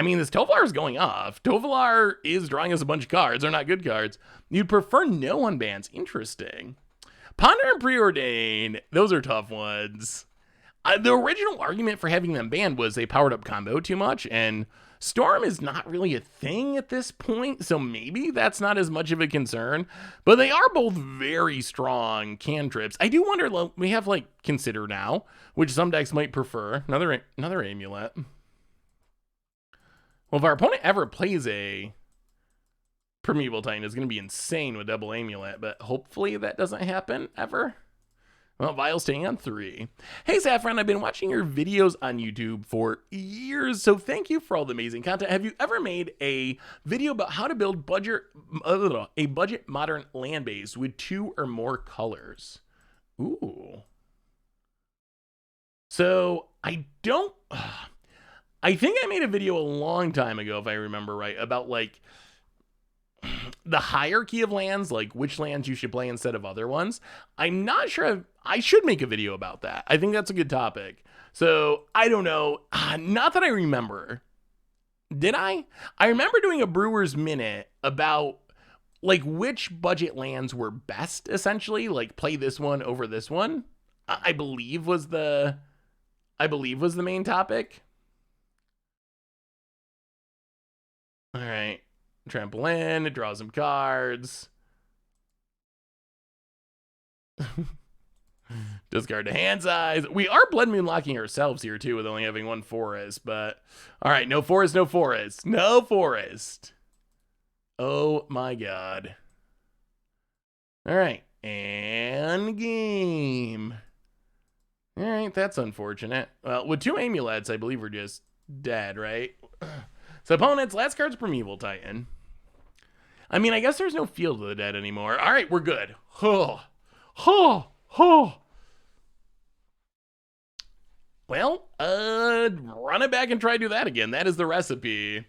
I mean, this Tovolar is going off. Tovolar is drawing us a bunch of cards. They're not good cards. You'd prefer no unbans. Interesting. Ponder and Preordain. Those are tough ones. The original argument for having them banned was they powered up combo too much, and Storm is not really a thing at this point, so maybe that's not as much of a concern. But they are both very strong cantrips. I do wonder, we have like Consider now, which some decks might prefer. Another Amulet. Well, if our opponent ever plays a Primeval Titan, it's going to be insane with double Amulet, but hopefully that doesn't happen ever. Well, Vile staying on 3. Hey, Saffron, I've been watching your videos on YouTube for years, so thank you for all the amazing content. Have you ever made a video about how to build a budget modern land base with 2 or more colors? Ooh. So, I think I made a video a long time ago, if I remember right, about like the hierarchy of lands, like which lands you should play instead of other ones. I'm not sure I should make a video about that. I think that's a good topic. So I don't know. Not that I remember. Did I? I remember doing a Brewer's Minute about like which budget lands were best, essentially. Like play this one over this one. I believe was the main topic. All right. Trampoline, it draws some cards. Discard to hand size. We are Blood Moon locking ourselves here too with only having 1 forest, but all right, no forest, no forest. No forest. Oh my god. All right, and game. All right, that's unfortunate. Well, with 2 amulets, I believe we're just dead, right? So opponents, last card's Primeval Titan. I mean, I guess there's no Field of the Dead anymore. All right, we're good. Well, run it back and try to do that again. That is the recipe.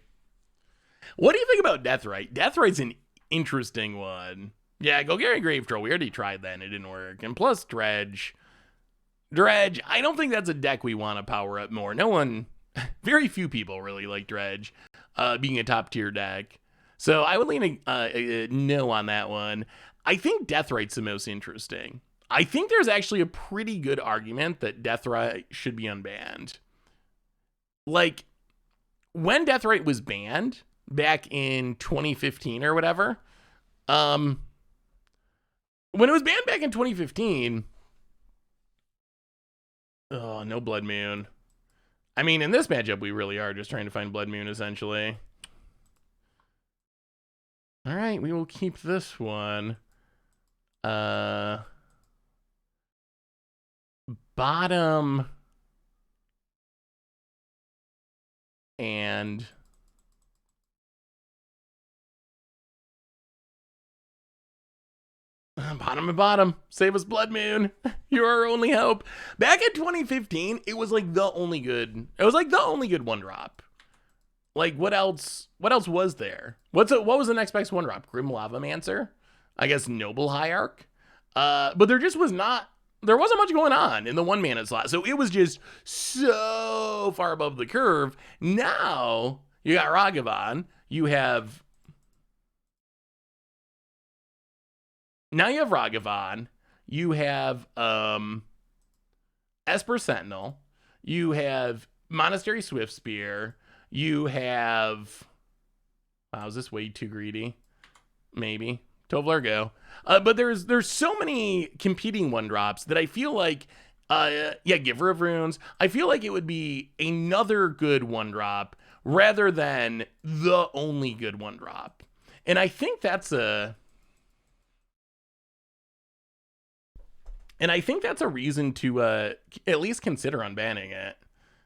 What do you think about Deathrite? Deathrite's an interesting one. Yeah, go Gary Grave Troll. We already tried that and it didn't work. And plus Dredge. I don't think that's a deck we want to power up more. Very few people really like Dredge being a top tier deck. So I would lean a no on that one. I think Deathrite's the most interesting. I think there's actually a pretty good argument that Deathrite should be unbanned. Like, when Deathrite was banned back in 2015 or whatever, when it was banned back in 2015, oh, no Blood Moon. I mean, in this matchup, we really are just trying to find Blood Moon, essentially. All right, we will keep this one. Bottom and bottom and bottom. Save us, Blood Moon. You're our only hope. Back in 2015, it was like the only good. It was like the only good 1-drop. Like, what else was there? What was the next best 1-drop? Grim Lavamancer? I guess Noble Hierarch? But there just was not, there wasn't much going on in the 1-mana slot. So it was just so far above the curve. Now, you got Ragavan. You have Ragavan. You have Esper Sentinel. You have Monastery Swiftspear. You have, wow, is this way too greedy? Maybe. Tovolar go. But there's so many competing 1-drops that I feel like, Giver of Runes. I feel like it would be another good 1-drop rather than the only good 1-drop. And I think that's a reason to at least consider unbanning it.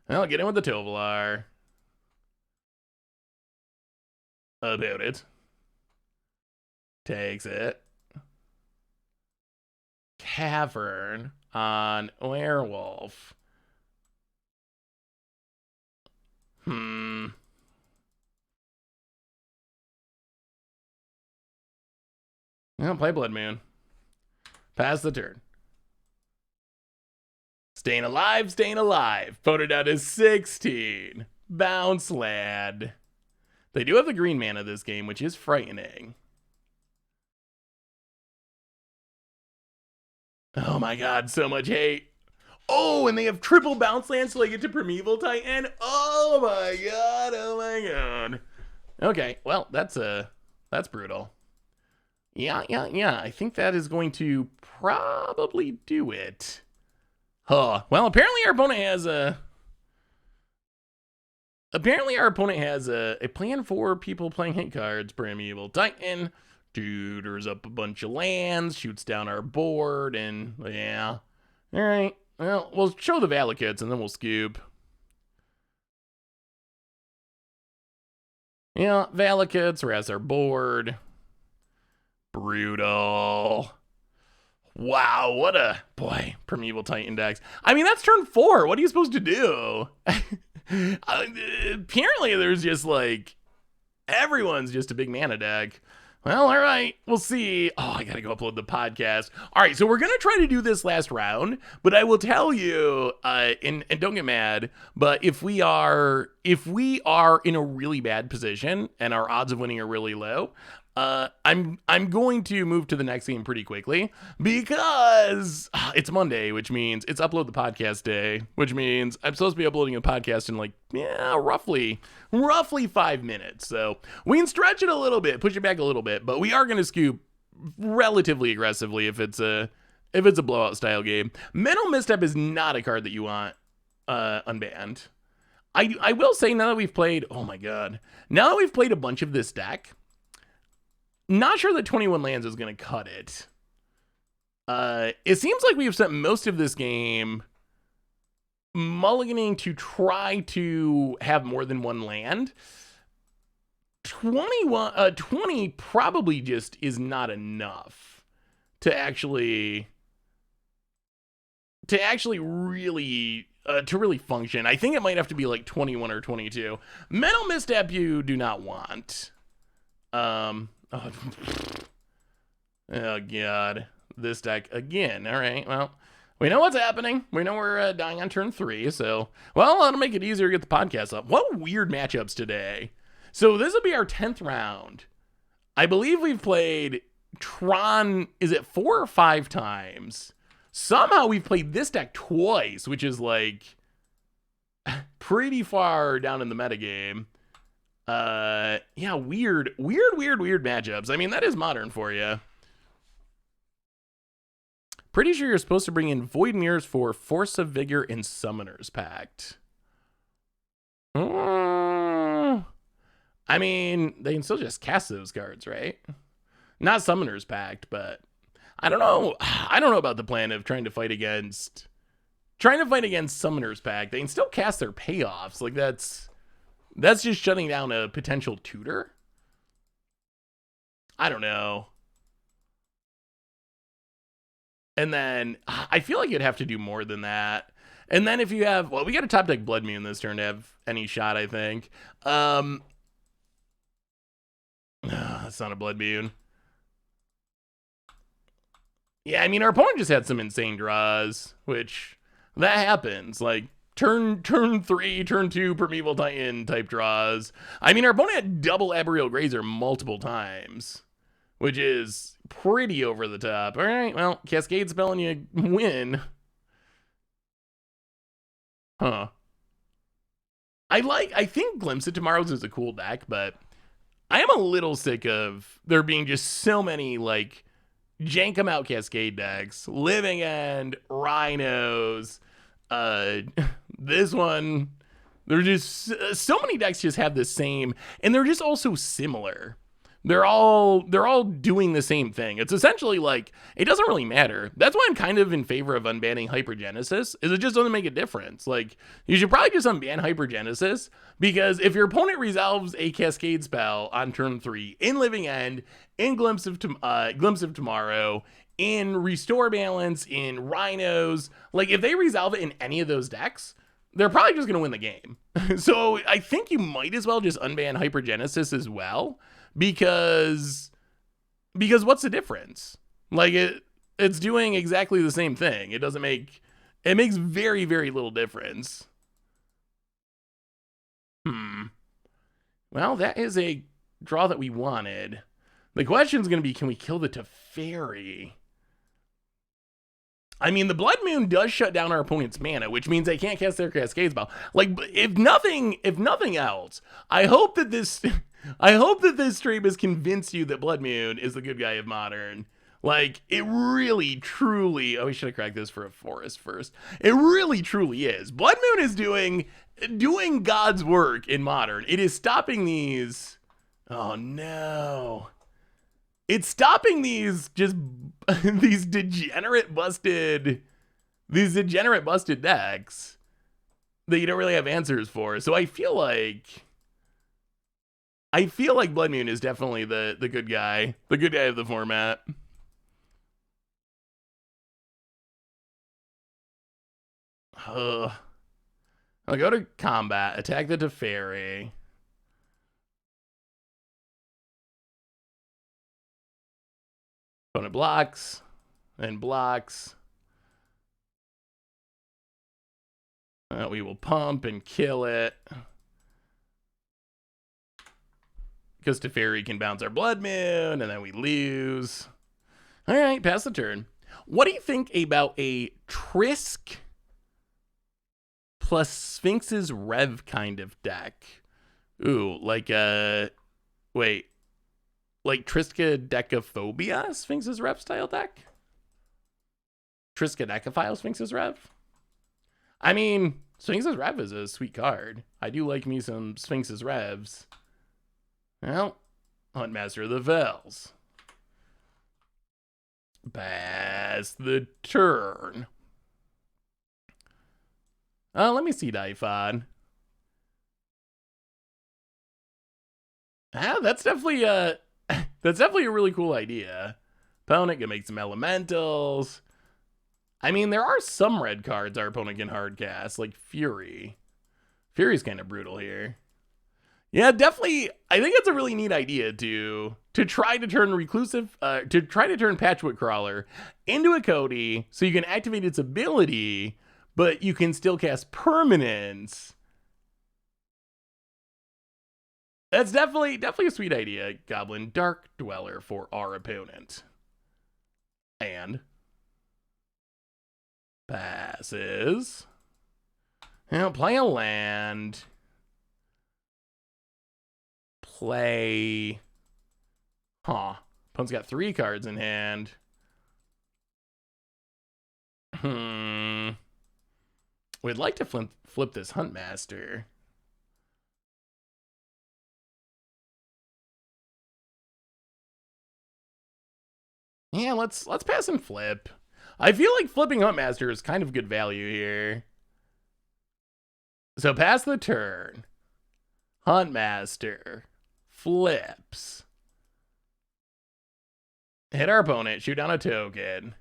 Well, get in with the Tovolar. About it. Takes it. Cavern on Werewolf. I'll play Blood Moon. Pass the turn. Staying alive, staying alive. Voted out as 16. Bounce Lad. They do have the green mana this game, which is frightening. Oh my god, so much hate. Oh, and they have triple bounce land, so I get to Primeval Titan. Oh my god, oh my god. Okay, well, that's brutal. Yeah. I think that is going to probably do it. Huh. Well, apparently our opponent has a plan for people playing hate cards. Primeval Titan tutors up a bunch of lands, shoots down our board, and yeah. All right. Well, we'll show the Valakuts and then we'll scoop. Yeah, Valakuts harass our board. Brutal. Wow, what a boy, Primeval Titan decks. I mean, that's turn 4. What are you supposed to do? Apparently, there's just like everyone's just a big mana deck. Well, all right, we'll see. Oh, I gotta go upload the podcast. All right, so we're gonna try to do this last round, but I will tell you, and don't get mad, but if we are in a really bad position and our odds of winning are really low, I'm going to move to the next game pretty quickly because it's Monday, which means it's upload the podcast day, which means I'm supposed to be uploading a podcast in like, roughly 5 minutes. So we can stretch it a little bit, push it back a little bit, but we are going to scoop relatively aggressively if it's a blowout style game. Mental Misstep is not a card that you want unbanned. I will say now that we've played, oh my god, now that we've played a bunch of this deck, not sure that 21 lands is going to cut it. It seems like we've spent most of this game mulliganing to try to have more than one land. 20 probably just is not enough to actually really function. I think it might have to be like 21 or 22. Mental Misstep you do not want. Oh god, this deck again. All right, well, we know what's happening. We know we're dying on turn 3, so well, that'll make it easier to get the podcast up. What weird matchups today. So this will be our 10th round. I believe we've played Tron, is it 4 or 5 times? Somehow we've played this deck twice, which is like pretty far down in the metagame. Yeah, weird matchups. I mean, that is Modern for you. Pretty sure you're supposed to bring in Void Mirrors for Force of Vigor and Summoner's Pact. I mean, they can still just cast those cards, right? Not Summoner's Pact, but I don't know. I don't know about the plan of trying to fight against Summoner's Pact. They can still cast their payoffs. Like that's just shutting down a potential tutor. I don't know. And then I feel like you'd have to do more than that. And then if you have, well, we got a top deck Blood Moon this turn to have any shot, I think. That's not a Blood Moon. Yeah, I mean, our opponent just had some insane draws, which that happens. Like, turn 3, turn 2, Primeval Titan type draws. I mean, our opponent had double Arboreal Grazer multiple times, which is pretty over the top. All right, well, Cascade Spell and you win. Huh. I think Glimpse of Tomorrow's is a cool deck, but I am a little sick of there being just so many, like, jank 'em out Cascade decks. Living End, Rhinos, this one. They're just, so many decks just have the same, and they're just also similar. They're all doing the same thing. It's essentially like, it doesn't really matter. That's why I'm kind of in favor of unbanning Hypergenesis, is it just doesn't make a difference. Like, you should probably just unban Hypergenesis, because if your opponent resolves a Cascade spell on turn 3, in Living End, in Glimpse of Tomorrow, in Restore Balance, in Rhinos, like, if they resolve it in any of those decks, they're probably just going to win the game. So I think you might as well just unban Hypergenesis as well. Because what's the difference? Like, it's doing exactly the same thing. It makes very, very little difference. Well, that is a draw that we wanted. The question's going to be, can we kill the Teferi? I mean, the Blood Moon does shut down our opponent's mana, which means they can't cast their Cascade spell. Like, if nothing else, I hope that this stream has convinced you that Blood Moon is the good guy of Modern. Like, it really, truly... Oh, we should have cracked this for a forest first. It really, truly is. Blood Moon is doing God's work in Modern. It is stopping these... Oh, no. It's stopping these these degenerate busted decks that you don't really have answers for. So I feel like Blood Moon is definitely the good guy of the format. I'll go to combat, attack the Teferi. Opponent blocks and blocks. We will pump and kill it. Because Teferi can bounce our Blood Moon, and then we lose. All right, pass the turn. What do you think about a Trisk plus Sphinx's Rev kind of deck? Ooh, like wait. Like Triska Decaphobia Sphinx's Rev style deck? Triska Decaphile Sphinx's Rev? I mean, Sphinx's Rev is a sweet card. I do like me some Sphinx's Revs. Well, Huntmaster of the Fells. Pass the turn. Let me see, Dyphon. That's definitely a really cool idea. Opponent can make some elementals. I mean, there are some red cards our opponent can hardcast, like Fury. Fury's kind of brutal here. Yeah, definitely. I think it's a really neat idea to try to turn Patchwork Crawler into a Cody, so you can activate its ability, but you can still cast permanents. That's definitely a sweet idea. Goblin Dark Dweller for our opponent. And passes. Now play a land. Play. Opponent's got 3 cards in hand. We'd like to flip this Huntmaster. Yeah, let's pass and flip. I feel like flipping Huntmaster is kind of good value here. So pass the turn. Huntmaster flips. Hit our opponent, shoot down a token.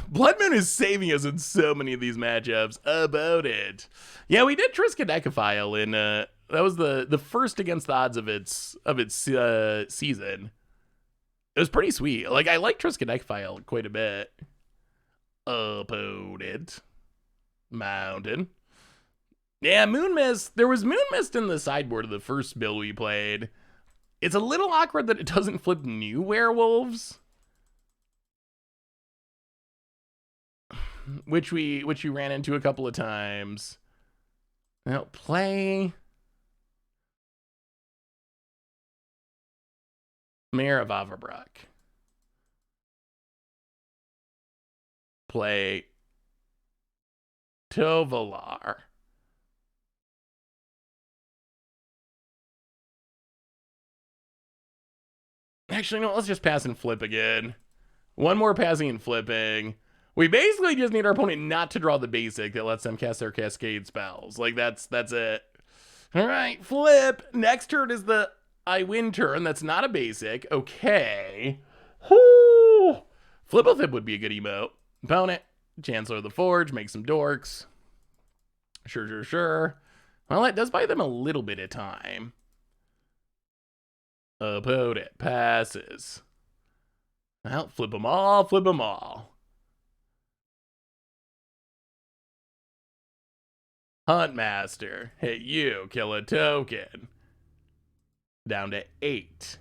Blood Moon is saving us in so many of these matchups. About it. Yeah, we did Triska Decaphile in that was the first against the odds of its season. It was pretty sweet. Like, I like Triska Decaphile quite a bit. Opponent. Mountain. Yeah, Moon Mist. There was Moon Mist in the sideboard of the first build we played. It's a little awkward that it doesn't flip new Werewolves. Which we ran into a couple of times. Now, play Mayor of Avabrak. Play Tovalar. Actually, no, let's just pass and flip again. One more passing and flipping. We basically just need our opponent not to draw the basic that lets them cast their Cascade spells. Like, that's it. All right, flip. Next turn is the I win turn. That's not a basic. Okay. Flip a Flip would be a good emote. Opponent, Chancellor of the Forge, make some dorks. Sure. Well, that does buy them a little bit of time. Opponent passes. Well, flip them all. Huntmaster, hit you, kill a token. Down to 8.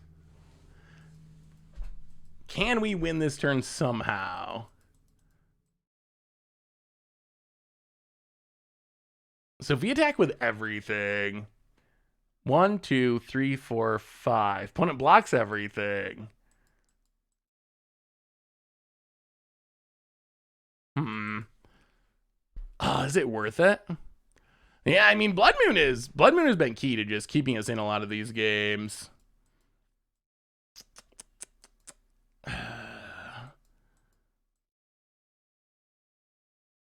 Can we win this turn somehow? So if we attack with everything, 1, 2, 3, 4, 5. Opponent blocks everything. Is it worth it? Yeah, I mean, Blood Moon has been key to just keeping us in a lot of these games. All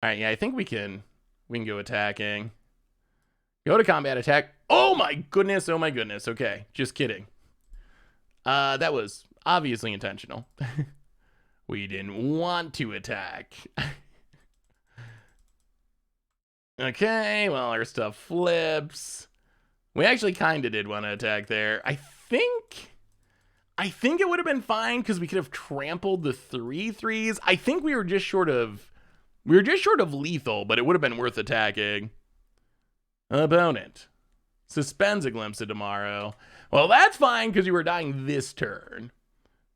right, yeah, I think we can go attacking. Go to combat attack. Oh my goodness, oh my goodness. Okay, just kidding. That was obviously intentional. We didn't want to attack. Okay, well, our stuff flips. We actually kind of did want to attack there. I think it would have been fine because we could have trampled the 3/3s. I think we were just short of lethal, but it would have been worth attacking. Opponent suspends a Glimpse of Tomorrow. Well, that's fine because you were dying this turn.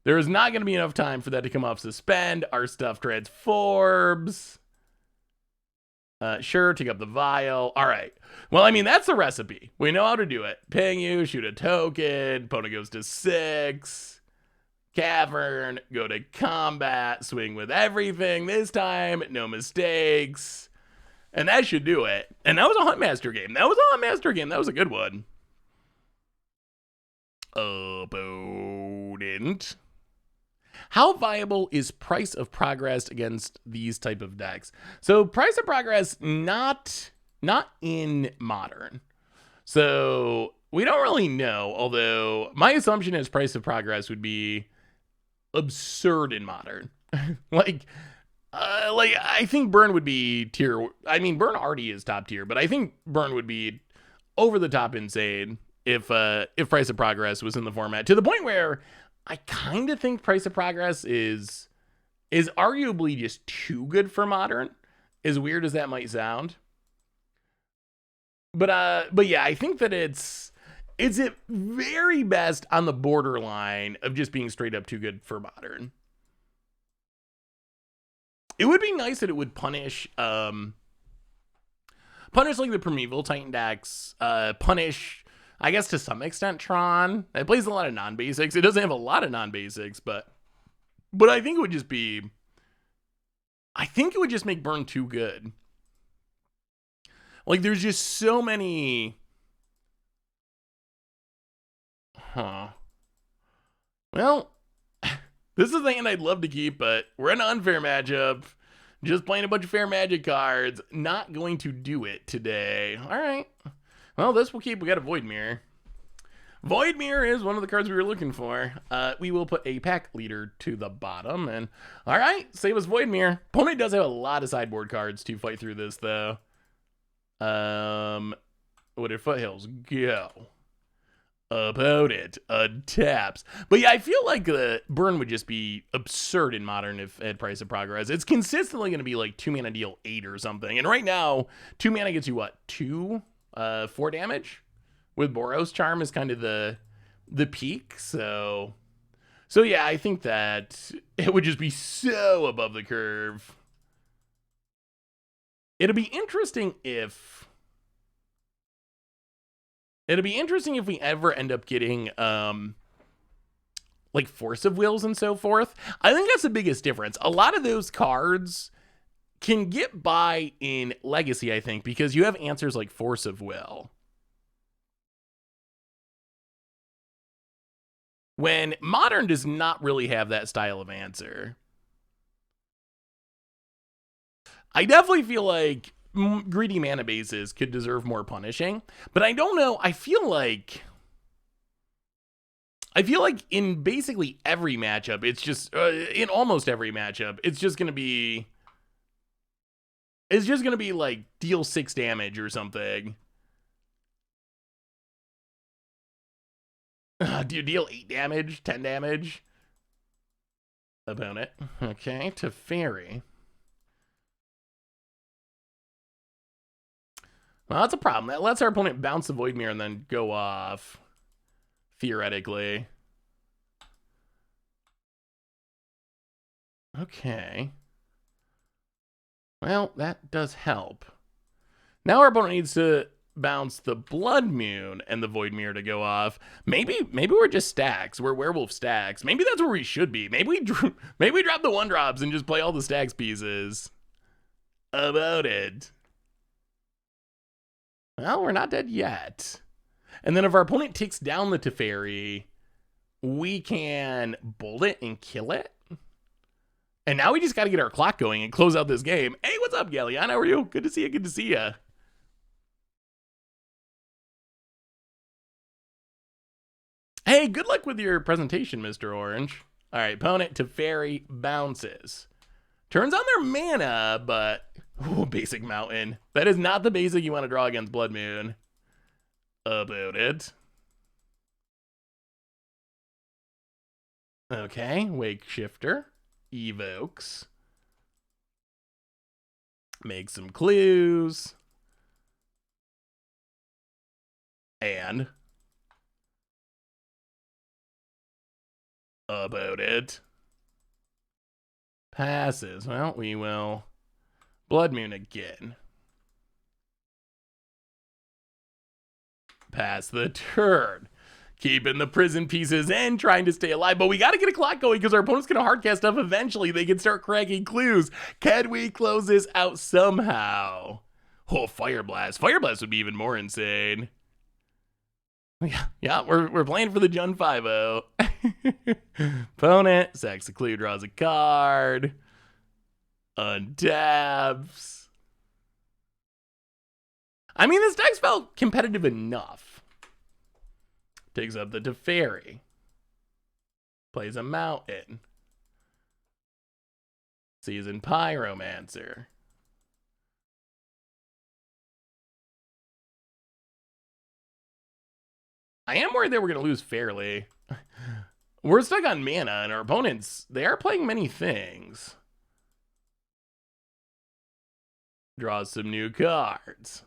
There is not going to be enough time for that to come off suspend. Our stuff transforms. Sure, take up the vial. All right. Well, I mean, that's the recipe. We know how to do it. Ping you, shoot a token. Opponent goes to 6. Cavern, go to combat, swing with everything. This time, no mistakes. And that should do it. And that was a Huntmaster game. That was a good one. Opponent. How viable is Price of Progress against these type of decks? So Price of Progress, not in Modern. So we don't really know, although my assumption is Price of Progress would be absurd in Modern. like I think Burn would be tier. I mean, Burn already is top tier, but I think Burn would be over the top insane if Price of Progress was in the format, to the point where I kind of think Price of Progress is arguably just too good for Modern, as weird as that might sound. But yeah, I think that it's at very best on the borderline of just being straight up too good for Modern. It would be nice that it would punish like the Primeval Titan decks, punish, I guess, to some extent, Tron. It plays a lot of non-basics. It doesn't have a lot of non-basics, but I think it would just be, I think it would just make Burn too good. Like, there's just so many. Well, this is the hand I'd love to keep, but we're in an unfair matchup. Just playing a bunch of fair magic cards. Not going to do it today. All right. Well, this we'll keep. We got a Void Mirror. Void Mirror is one of the cards we were looking for. We will put a pack leader to the bottom. And all right, save us Void Mirror. Opponent does have a lot of sideboard cards to fight through this, though. What did Foothills go? Opponent taps. But yeah, I feel like the Burn would just be absurd in Modern if at Price of Progress. It's consistently going to be like 2 mana deal 8 or something. And right now, 2 mana gets you what? 4 damage? With Boros Charm is kind of the peak. So yeah, I think that it would just be so above the curve. It'll be interesting if we ever end up getting like Force of Wills and so forth. I think that's the biggest difference. A lot of those cards can get by in Legacy, I think, because you have answers like Force of Will. When Modern does not really have that style of answer. I definitely feel like greedy mana bases could deserve more punishing, but I don't know. I feel like in basically every matchup, it's just in almost every matchup, it's just gonna be like deal 6 damage or something. Do you deal 8 damage, 10 damage? Opponent. Okay, Teferi. Well, that's a problem. That lets our opponent bounce the Void Mirror and then go off, theoretically. Okay. Well, that does help. Now our opponent needs to bounce the Blood Moon and the Void Mirror to go off. Maybe we're just stacks. We're werewolf stacks. Maybe that's where we should be. Maybe we drop the 1-drops and just play all the stacks pieces. About it. Well, we're not dead yet. And then if our opponent takes down the Teferi, we can bolt it and kill it. And now we just got to get our clock going and close out this game. Hey, what's up, Galleon? How are you? Good to see you. Good to see you. Hey, good luck with your presentation, Mr. Orange. All right, opponent Teferi bounces. Turns on their mana, but... Ooh, basic mountain. That is not the basic you want to draw against Blood Moon. About it. Okay, Wake Shifter. Evokes. Make some clues. And... about it. Passes. Well, we will Blood Moon again. Pass the turn. Keeping the prison pieces in, trying to stay alive. But we got to get a clock going because our opponent's going to hardcast stuff eventually. They can start cracking clues. Can we close this out somehow? Oh, Fire Blast. Fire Blast would be even more insane. Yeah, we're playing for the Jun 5-0. Opponent, sacks a clue, draws a card. Untabs. I mean, this deck's felt competitive enough. Takes up the Teferi. Plays a Mountain. Seasoned Pyromancer. I am worried that we're going to lose fairly. We're stuck on mana, and our opponents, they are playing many things. Draws some new cards.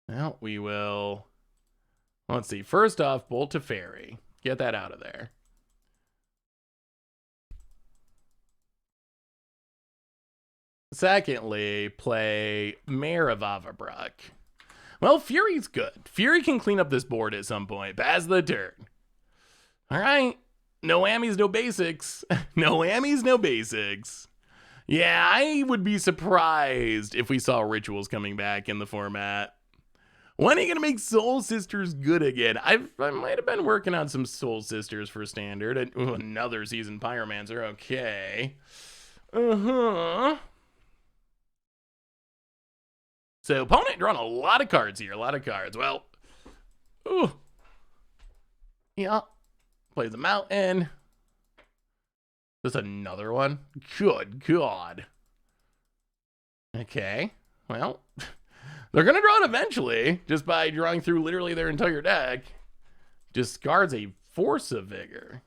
Well, we will... Let's see. First off, Bolt Teferi. Get that out of there. Secondly, play Mare of Avabrak. Well, Fury's good. Fury can clean up this board at some point. Pass the turn. All right. No whammies, no basics. No whammies, no basics. Yeah, I would be surprised if we saw Rituals coming back in the format. When are you going to make Soul Sisters good again? I might have been working on some Soul Sisters for Standard. Ooh, another Seasoned Pyromancer. Okay. Uh-huh. So, opponent drawing a lot of cards here. A lot of cards. Well, ooh. Yeah. Plays a Mountain. This another one? Good God. Okay. Well, they're going to draw it eventually, just by drawing through literally their entire deck. Discards a Force of Vigor.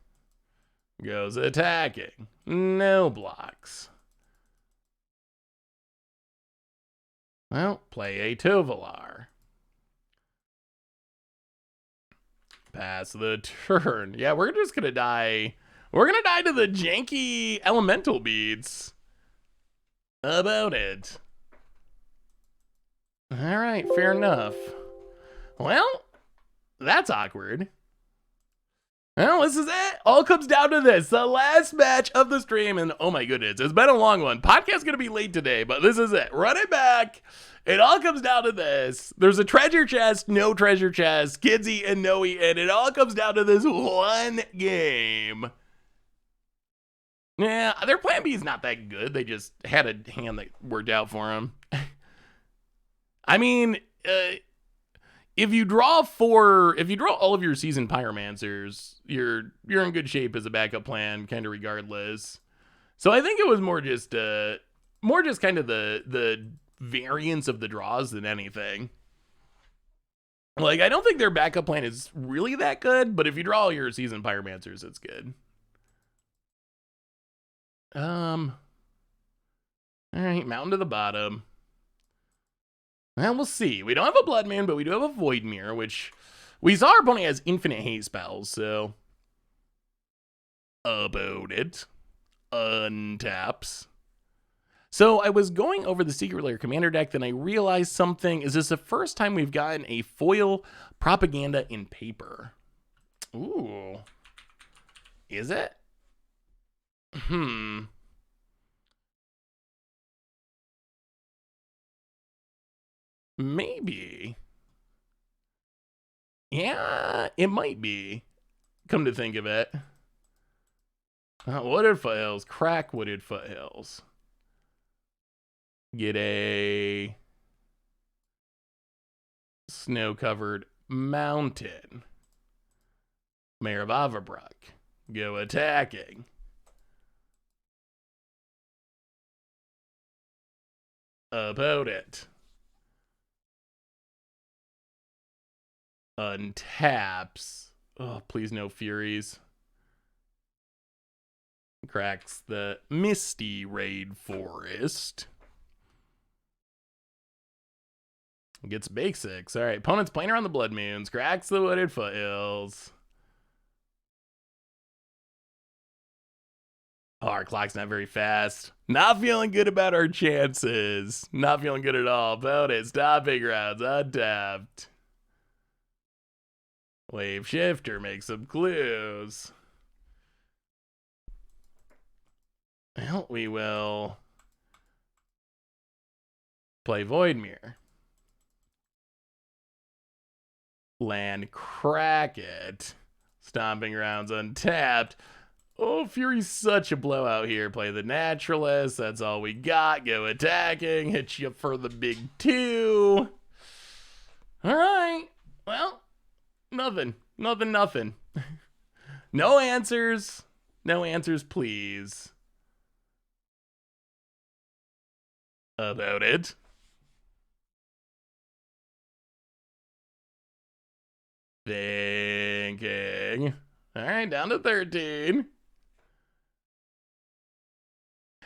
Goes attacking. No blocks. Well, play a Tovolar. Pass the turn. Yeah, we're just going to die. We're going to die to the janky elemental beads. About it. All right, fair enough. Well, that's awkward. Well, this is it. All comes down to this. The last match of the stream. And oh my goodness, it's been a long one. Podcast's going to be late today, but this is it. Run it back. It all comes down to this. There's a treasure chest, no treasure chest, Kidsy and Noe, and it all comes down to this one game. Yeah, their plan B is not that good. They just had a hand that worked out for them. I mean, if you draw all of your Seasoned Pyromancers, you're in good shape as a backup plan, kind of regardless. So I think it was more just kind of the variance of the draws than anything. Like, I don't think their backup plan is really that good, but if you draw all your Seasoned Pyromancers, it's good. All right, Mountain to the bottom. Well, we'll see. We don't have a Blood Moon, but we do have a Void Mirror, which we saw our opponent has infinite hate spells, so about it. Untaps. So I was going over the Secret Lair Commander deck, then I realized something. Is this the first time we've gotten a foil propaganda in paper? Ooh. Is it? Maybe. Yeah, it might be. Come to think of it. Wooded Foothills. Crack Wooded Foothills. Get a snow-covered mountain. Mayor of Avabruck. Go attacking. About it. Untaps. Oh, please no Furies. Cracks the Misty Raid Forest. Gets basics. All right, opponent's playing around the Blood Moons. Cracks the Wooded Foothills. Oh, our clock's not very fast. Not feeling good about our chances. Not feeling good at all. About it. Stopping rounds. Untapped. Wave Shifter makes some clues. Well, we will play Void Mirror. Land Crack It. Stomping rounds untapped. Oh, Fury's such a blowout here. Play the Naturalist. That's all we got. Go attacking. Hit you for the big 2. All right. Well, nothing. Nothing. No answers. No answers, please. About it. Thinking. All right, down to 13.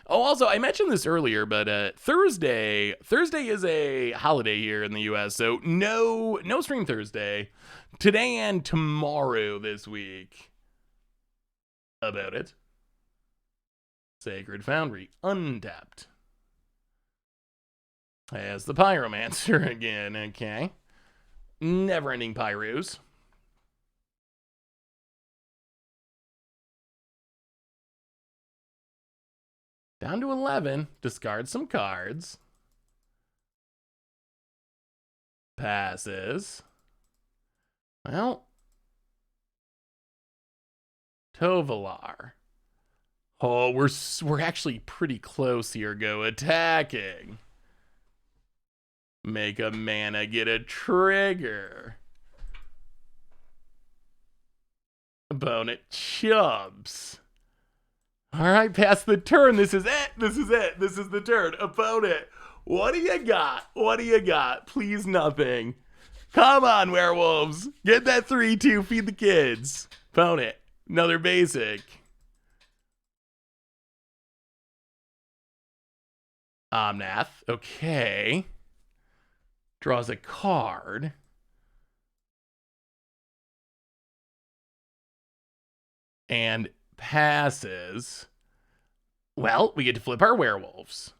Oh, also, I mentioned this earlier, but Thursday is a holiday here in the U.S., so no stream Thursday. Today and tomorrow this week. About it. Sacred Foundry, untapped. As the Pyromancer again, okay. Never-ending Pyros. Down to 11. Discard some cards. Passes. Well. Tovolar. Oh, we're actually pretty close here. Go attacking. Make a mana, get a trigger. Opponent chubs. All right, pass the turn. This is it. This is the turn. Opponent, what do you got? Please nothing. Come on, Werewolves. Get that 3-2. Feed the kids. Opponent, another basic. Omnath. Okay. Draws a card. And passes. Well, we get to flip our Werewolves.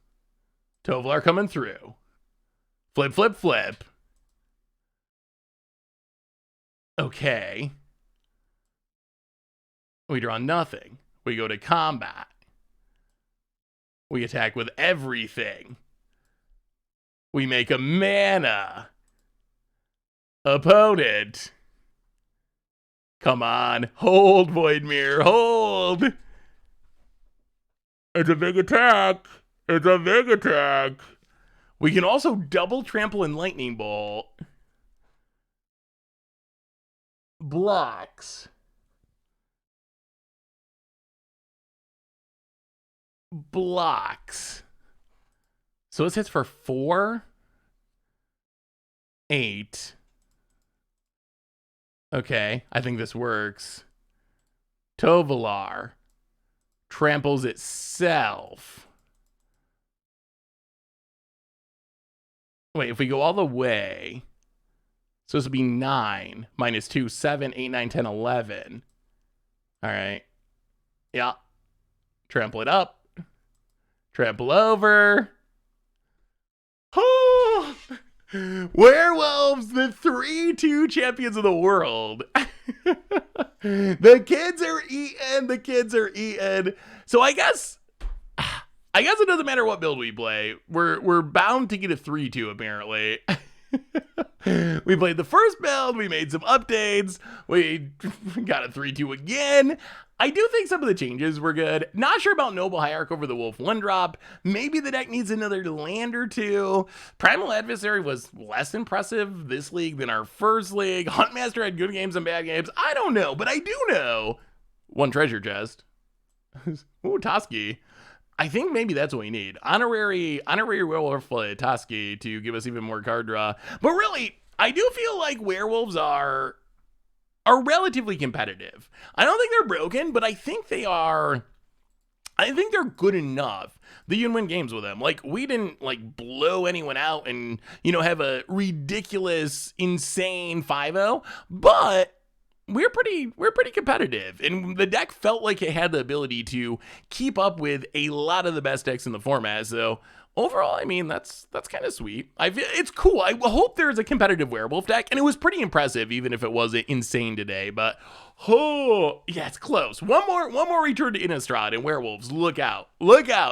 Tovolar coming through. Flip. Okay. We draw nothing. We go to combat. We attack with everything. We make a mana. Opponent. Come on. Hold, Void Mirror. Hold. It's a big attack. We can also double trample and lightning bolt. Blocks. So this hits for 4, 8. Okay, I think this works. Tovolar tramples itself. Wait, if we go all the way, so this would be 9 minus 2, 7, 8, 9, 10, 11. All right. Yeah. Trample it up. Trample over. Oh! Werewolves, the 3-2 champions of the world. The kids are eating. The kids are eating. So I guess it doesn't matter what build we play. We're bound to get a 3-2 apparently. We played the first build, we made some updates, we got a 3-2 again. I do think some of the changes were good. Not sure about Noble Hierarch over the Wolf 1-drop. Maybe the deck needs another land or two. Primal Adversary was less impressive this league than our first league. Huntmaster had good games and bad games. I don't know, but I do know one treasure chest. Ooh, Toski. I think maybe that's what we need. Honorary Werewolf Toski to give us even more card draw. But really, I do feel like Werewolves are relatively competitive. I don't think they're broken, but I think they are. I think they're good enough that you can win games with them. Like, we didn't like blow anyone out and, you know, have a ridiculous, insane 5-0, but we're pretty competitive, and the deck felt like it had the ability to keep up with a lot of the best decks in the format. So overall, I mean, that's kind of sweet. It's cool. I hope there's a competitive werewolf deck, and it was pretty impressive, even if it wasn't insane today. But oh yeah, it's close. One more return to Innistrad and Werewolves. Look out,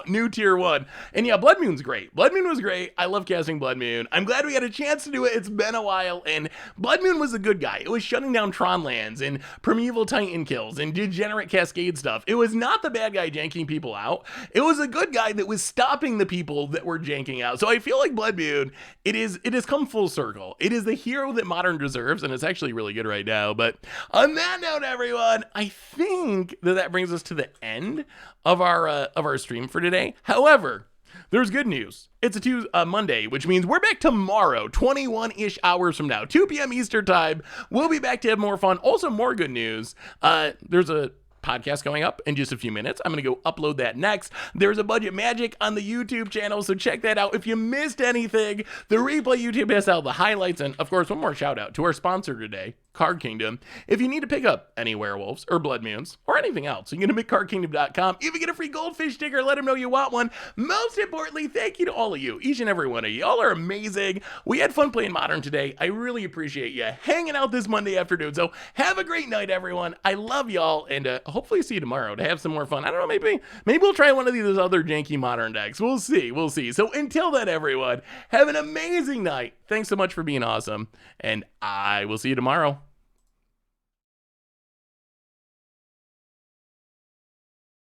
new tier 1. And yeah, Blood Moon's great. Blood Moon was great. I love casting Blood Moon. I'm glad we had a chance to do it. It's been a while, and Blood Moon was a good guy. It was shutting down Tron lands and Primeval Titan kills and degenerate Cascade stuff. It was not the bad guy janking people out. It was a good guy that was stopping the people that were janking out. So I feel like Blood Moon, it has come full circle. It is the hero that Modern deserves, and it's actually really good right now. But on that note, everyone, I think that brings us to the end of our stream for today. However, there's good news. It's a Monday, which means we're back tomorrow, 21-ish hours from now, 2 p.m. Eastern time. We'll be back to have more fun. Also, more good news. There's a podcast going up in just a few minutes. I'm going to go upload that next. There's a Budget Magic on the YouTube channel, so check that out. If you missed anything, the replay YouTube has all the highlights, and of course, one more shout out to our sponsor today, Card Kingdom. If you need to pick up any werewolves or blood moons or anything else, you can go to cardkingdom.com. Even get a free goldfish sticker. Let them know you want one. Most importantly, thank you to all of you, each and every one of you. Y'all are amazing. We had fun playing Modern today. I really appreciate you hanging out this Monday afternoon. So have a great night, everyone. I love y'all, and hopefully see you tomorrow to have some more fun. I don't know, maybe we'll try one of these other janky Modern decks. We'll see. So until then, everyone, have an amazing night. Thanks so much for being awesome, and I will see you tomorrow.